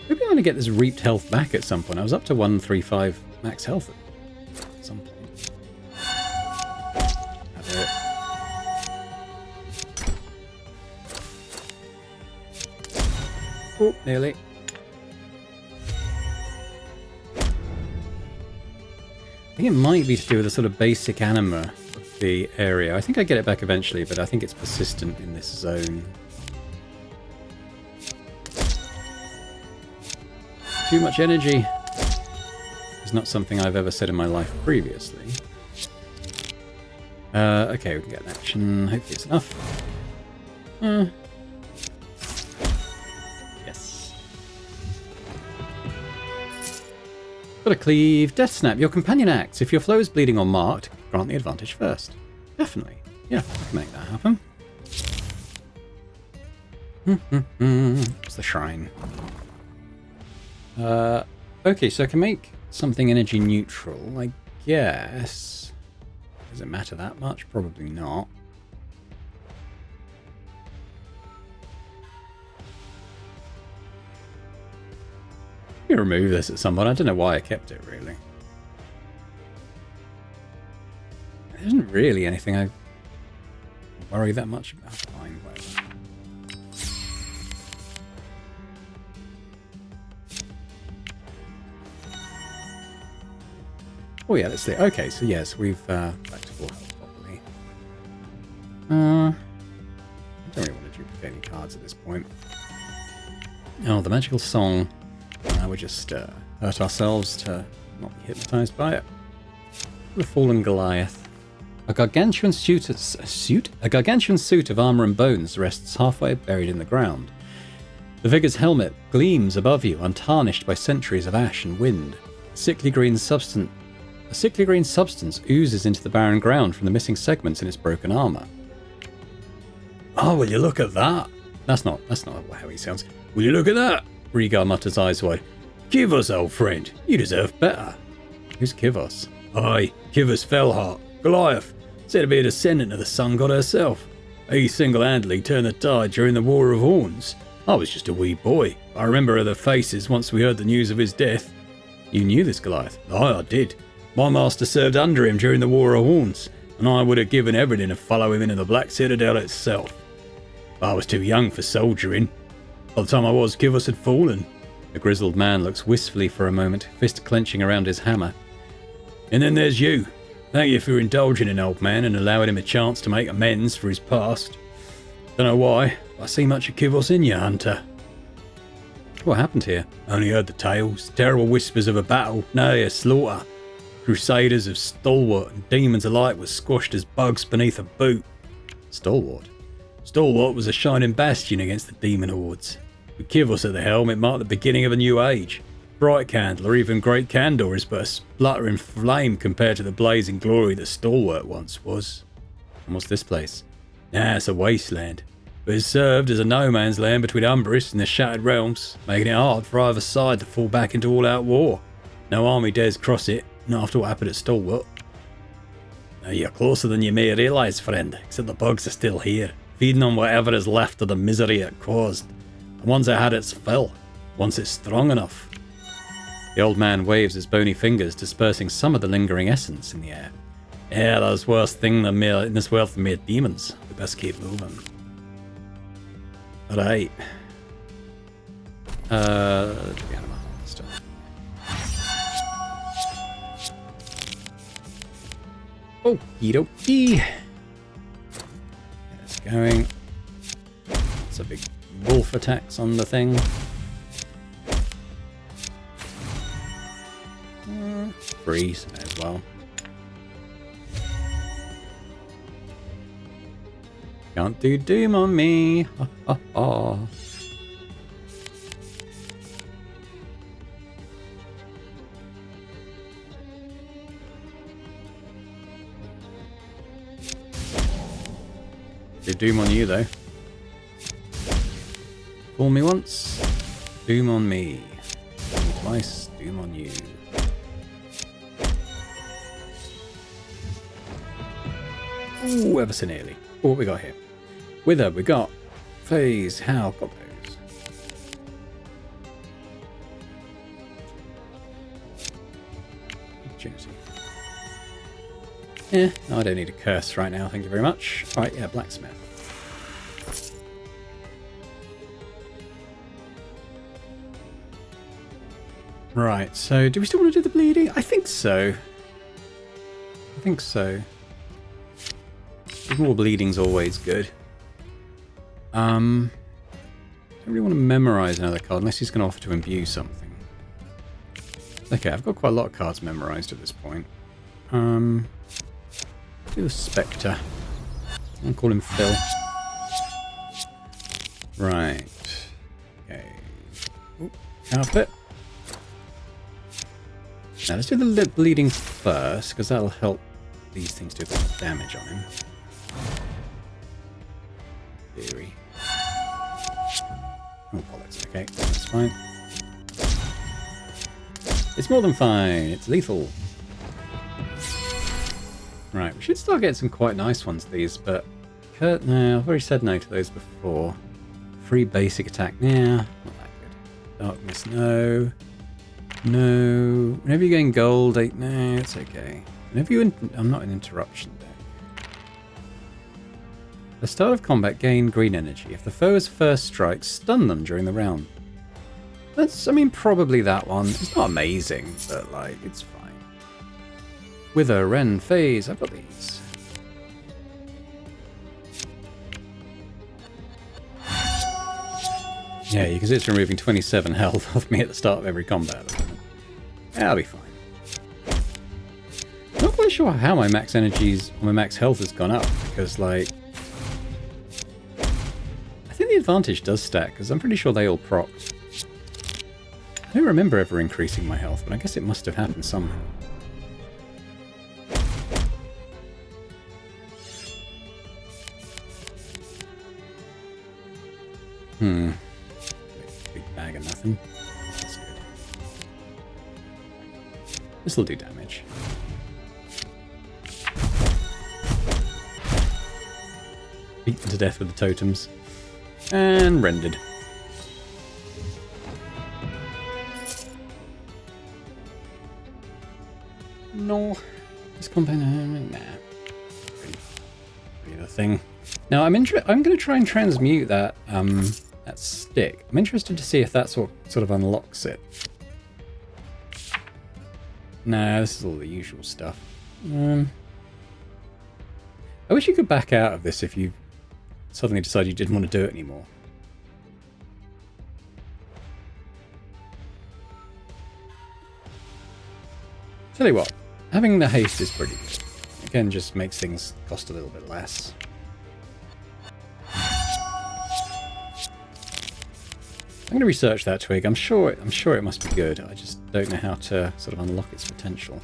Maybe I want to get this reaped health back at some point. I was up to 135 max health at some point. Have it. Oh, nearly. I think it might be to do with a sort of basic anima of the area. I think I get it back eventually, but I think it's persistent in this zone. Too much energy. There's not something I've ever said in my life previously. Okay, we can get an action. Hopefully it's enough. Yes. Got a cleave. Death Snap. Your companion acts. If your flow is bleeding or marked, grant the advantage first. Definitely. Yeah, I can make that happen. It's the shrine. Okay, so I can make something energy neutral, I guess. Does it matter that much? Probably not. Let me remove this at some point. I don't know why I kept it, really. There isn't really anything I worry that much about. Fine, whatever. Oh yeah, let's see. Okay, so yes, we've back to full health properly. I don't really want to duplicate any cards at this point. Oh, the magical song. We just hurt ourselves to not be hypnotized by it. The fallen Goliath. A gargantuan suit of armor and bones rests halfway buried in the ground. The figure's helmet gleams above you, untarnished by centuries of ash and wind. A sickly green substance oozes into the barren ground from the missing segments in its broken armor. Oh, will you look at that? That's not how he sounds. Will you look at that? Rhaegar mutters, eyes wide. Kivos, old friend, you deserve better. Who's Kivos? Aye, Kivos Fellheart, Goliath, said to be a descendant of the sun god herself. He single-handedly turned the tide during the War of Horns. I was just a wee boy. I remember other faces once we heard the news of his death. You knew this Goliath? Aye, I did. My master served under him during the War of Horns, and I would have given everything to follow him into the Black Citadel itself. But I was too young for soldiering. By the time I was, Kivos had fallen. The grizzled man looks wistfully for a moment, fist clenching around his hammer. And then there's you. Thank you for indulging an old man and allowing him a chance to make amends for his past. Don't know why, but I see much of Kivos in you, Hunter. What happened here? Only heard the tales, terrible whispers of a battle, nay, a slaughter. Crusaders of Stalwart and demons alike were squashed as bugs beneath a boot. Stalwart? Stalwart was a shining bastion against the demon hordes. With Kivos at the helm, it marked the beginning of a new age. Bright Candle, or even Great Candor, is but a spluttering flame compared to the blazing glory that Stalwart once was. And what's this place? It's a wasteland. But it served as a no-man's land between Umbris and the Shattered Realms, making it hard for either side to fall back into all-out war. No army dares cross it, not after what happened at Stalwart. Now you're closer than you may realise, friend, except the bugs are still here, feeding on whatever is left of the misery it caused. And once it had its fill, once it's strong enough. The old man waves his bony fingers, dispersing some of the lingering essence in the air. Yeah, there's worse thing in this world than mere demons. We best keep moving. Alright. The animal stuff. Okie dokie. It's going. It's a big wolf attacks on the thing. Freeze as well. Can't do doom on me. Ha ha ha. Do doom on you though. Fool me once, doom on me. Fool me twice, doom on you. Ooh, ever so nearly. What we got here? Wither, we got Phase, Howl, got those. Opportunity. No, I don't need a curse right now, thank you very much. Alright, yeah, blacksmith. Right, so do we still want to do the bleeding? I think so. I think so. More bleeding's always good. Don't really want to memorize another card unless he's going to offer to imbue something. Okay, I've got quite a lot of cards memorized at this point. Do a Spectre. I'll call him Phil. Right. Okay. Ooh, carpet. Now let's do the lip bleeding first, because that'll help these things do a bit of damage on him. Theory. Oh, bollocks. Okay, that's fine. It's more than fine. It's lethal. Right, we should start getting some quite nice ones of these, but... No, I've already said no to those before. Free basic attack. Yeah, not that good. Darkness, no. No. Whenever you're getting gold, no, it's okay. Whenever you... I'm not an interruption deck. At the start of combat, gain green energy. If the foe's first strike, stun them during the round. That's, I mean, probably that one. It's not amazing, but, like, it's fine. Wither, Ren, Phase, I've got these. Yeah, because it's removing 27 health off me at the start of every combat at the moment. Yeah, I'll be fine. Not quite sure how my max energies, or my max health has gone up, because, like... I think the advantage does stack, because I'm pretty sure they all proc. I don't remember ever increasing my health, but I guess it must have happened somehow. Big bag of nothing. That's good. This'll do damage. Beaten to death with the totems. And rendered. No. This compound... Nah. Really the thing. Now, I'm going to try and transmute that that stick. I'm interested to see if that sort of unlocks it. Nah, this is all the usual stuff. I wish you could back out of this if you suddenly decide you didn't want to do it anymore. Tell you what, having the haste is pretty good. Again, just makes things cost a little bit less. I'm going to research that twig. I'm sure it must be good. I just don't know how to sort of unlock its potential.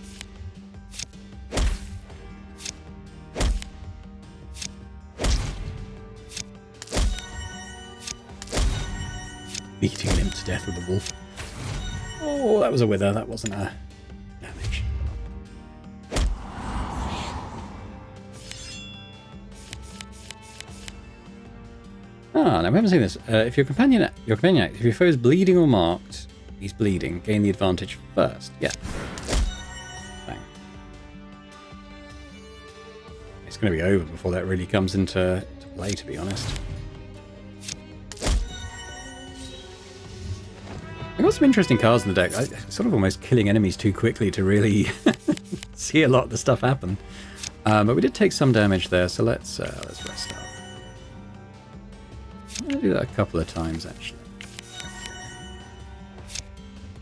Beating him to death with a wolf. Oh, that was a wither. That wasn't a damage. Ah, now we haven't seen this. If your companion if your foe is bleeding or marked, he's bleeding, gain the advantage first. Yeah. Bang. It's going to be over before that really comes into play, to be honest. I've got some interesting cards in the deck. Sort of almost killing enemies too quickly to really see a lot of the stuff happen. But we did take some damage there, so let's rest up. I'm going to do that a couple of times, actually.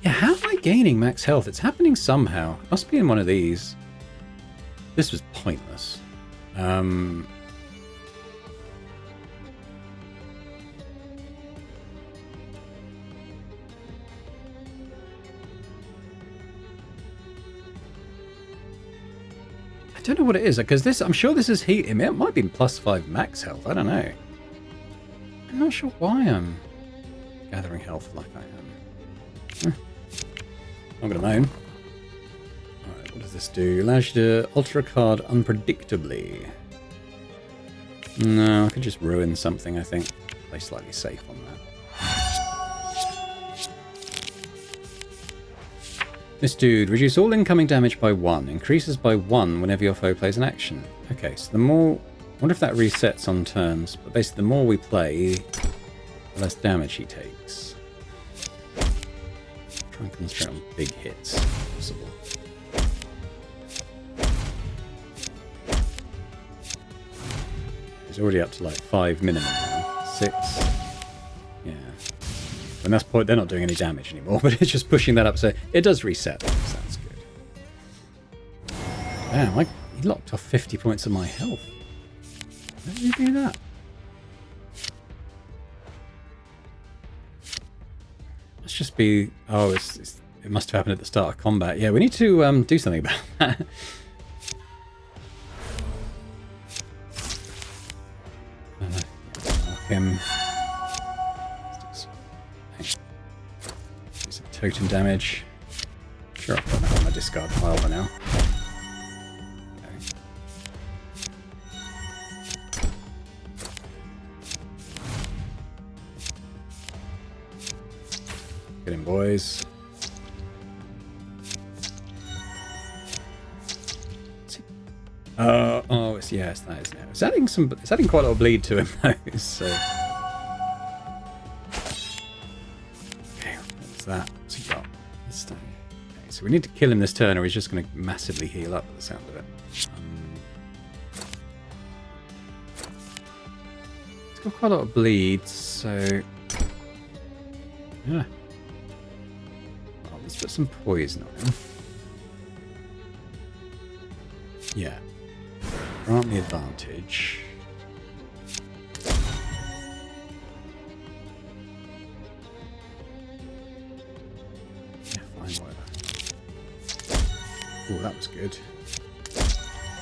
Yeah, how am I gaining max health? It's happening somehow. It must be in one of these. This was pointless. I don't know what it is, because this, I'm sure this is heat. It might be +5 max health. I don't know. I'm not sure why I'm gathering health like I am. I'm going to moan. Alright, what does this do? Allows you to alter a card unpredictably. No, I could just ruin something, I think. Play slightly safe on that. This dude, reduce all incoming damage by 1. Increases by 1 whenever your foe plays an action. Okay, so the more... I wonder if that resets on turns, but basically the more we play, the less damage he takes. Try and concentrate on big hits, if possible. He's already up to like 5 minimum now. 6. Yeah. We're and that's point they're not doing any damage anymore, but it's just pushing that up, so it does reset. Sounds good. Damn, he locked off 50 points of my health. How did you do that? Must just be... Oh, it must have happened at the start of combat. Yeah, we need to do something about that. Him. Do some totem damage. Sure, I've got that on my discard pile for now. Get in, boys. Oh, it's that is now. It's adding quite a lot of bleed to him though. So, okay, what's that? What's he got? Okay, so we need to kill him this turn, or he's just going to massively heal up at the sound of it. It's got quite a lot of bleed, so yeah. Well, let's put some poison on him. Yeah. Grant the advantage. Yeah, fine, whatever. Oh, that was good.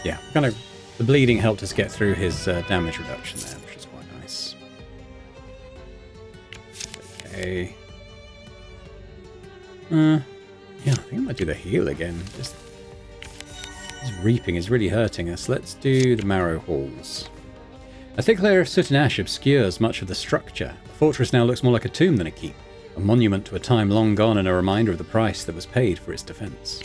Yeah, kind of the bleeding helped us get through his damage reduction there, which is quite nice. Okay. Yeah, I think I might do the heal again. Just this reaping is really hurting us. Let's do the marrow halls. A thick layer of soot and ash obscures much of the structure. The fortress now looks more like a tomb than a keep, a monument to a time long gone and a reminder of the price that was paid for its defense.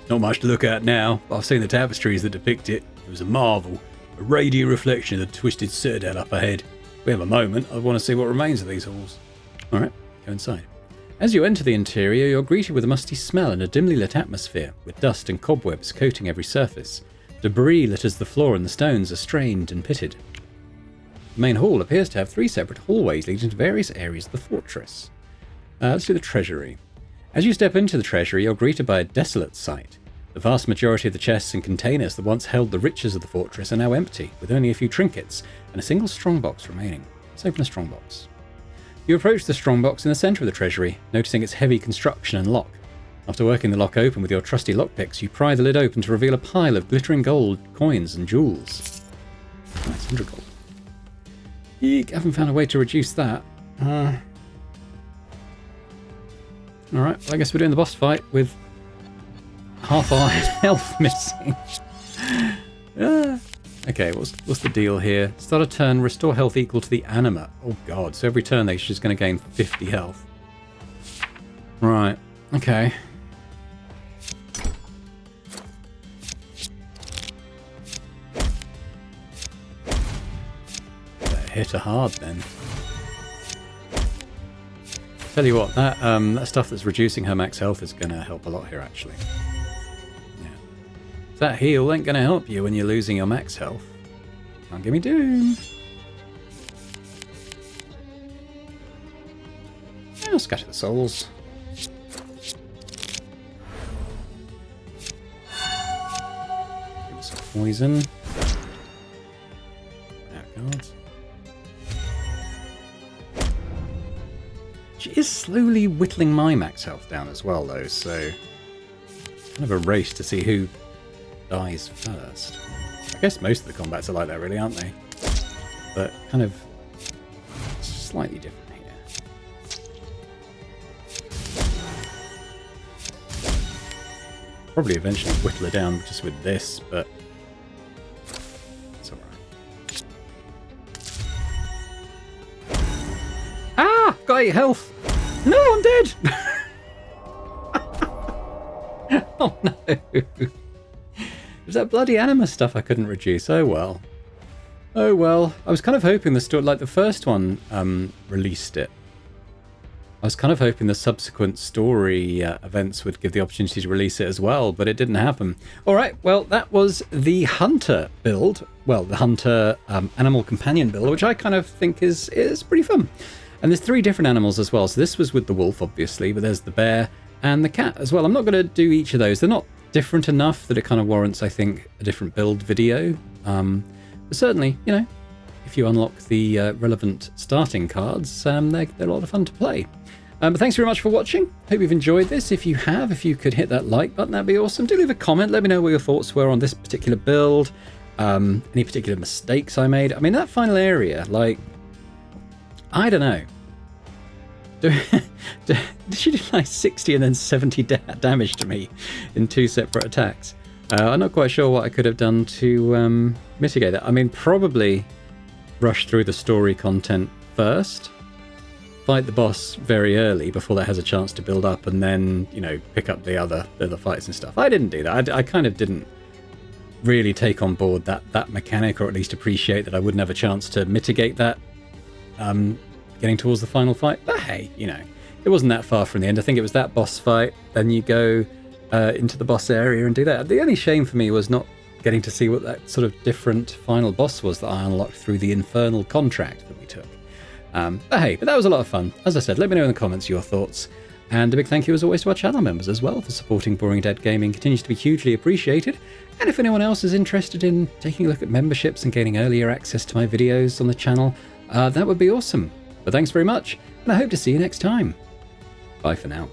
Not much to look at now, but I've seen the tapestries that depict it. It was a marvel, a radiant reflection of the twisted citadel up ahead. If we have a moment, I want to see what remains of these halls. Alright, go inside. As you enter the interior, you're greeted with a musty smell and a dimly lit atmosphere, with dust and cobwebs coating every surface. Debris litters the floor and the stones are strained and pitted. The main hall appears to have 3 separate hallways leading to various areas of the fortress. Let's do the treasury. As you step into the treasury, you're greeted by a desolate sight. The vast majority of the chests and containers that once held the riches of the fortress are now empty, with only a few trinkets and a single strongbox remaining. Let's open a strongbox. You approach the strongbox in the centre of the treasury, noticing its heavy construction and lock. After working the lock open with your trusty lockpicks, you pry the lid open to reveal a pile of glittering gold, coins and jewels. Nice, 100 gold. Eek, haven't found a way to reduce that. Alright, well, I guess we're doing the boss fight with half our health missing. Okay, what's the deal here? Start a turn, restore health equal to the anima. Oh god, so every turn they're just going to gain 50 health. Right, okay. Better hit her hard then. Tell you what, that stuff that's reducing her max health is going to help a lot here actually. That heal ain't going to help you when you're losing your max health. Can't give me doom. I'll scatter the souls. Give us some poison. God. She is slowly whittling my max health down as well though, so it's kind of a race to see who dies first. I guess most of the combats are like that really, aren't they? But kind of slightly different here. Probably eventually whittle her down just with this, but it's alright. Ah! Got 8 health! No, I'm dead! Oh no! It was that bloody anima stuff I couldn't reduce. Oh well. Oh well. I was kind of hoping the story, like the first one, released it. I was kind of hoping the subsequent story events would give the opportunity to release it as well, but it didn't happen. Alright, well that was the Hunter build. Well, the Hunter Animal Companion build, which I kind of think is pretty fun. And there's 3 different animals as well. So this was with the wolf, obviously, but there's the bear and the cat as well. I'm not going to do each of those. They're not different enough that it kind of warrants, I think, a different build video. But certainly, you know, if you unlock the relevant starting cards, they're a lot of fun to play. But thanks very much for watching. Hope you've enjoyed this. If you have, if you could hit that like button, that'd be awesome. Do leave a comment. Let me know what your thoughts were on this particular build. Any particular mistakes I made. I mean, that final area, like, I don't know. Did she do like 60 and then 70 damage to me in 2 separate attacks? I'm not quite sure what I could have done to mitigate that. I mean, probably rush through the story content first, fight the boss very early before that has a chance to build up, and then, you know, pick up the other fights and stuff. I didn't do that. I kind of didn't really take on board that mechanic, or at least appreciate that I wouldn't have a chance to mitigate that getting towards the final fight. But hey, you know, it wasn't that far from the end. I think it was that boss fight, then you go into the boss area and do that. The only shame for me was not getting to see what that sort of different final boss was that I unlocked through the infernal contract that we took. But hey, that was a lot of fun. As I said, let me know in the comments your thoughts. And a big thank you as always to our channel members as well for supporting Boring Dead Gaming. Continues to be hugely appreciated. And if anyone else is interested in taking a look at memberships and gaining earlier access to my videos on the channel, that would be awesome. But thanks very much, and I hope to see you next time. Bye for now.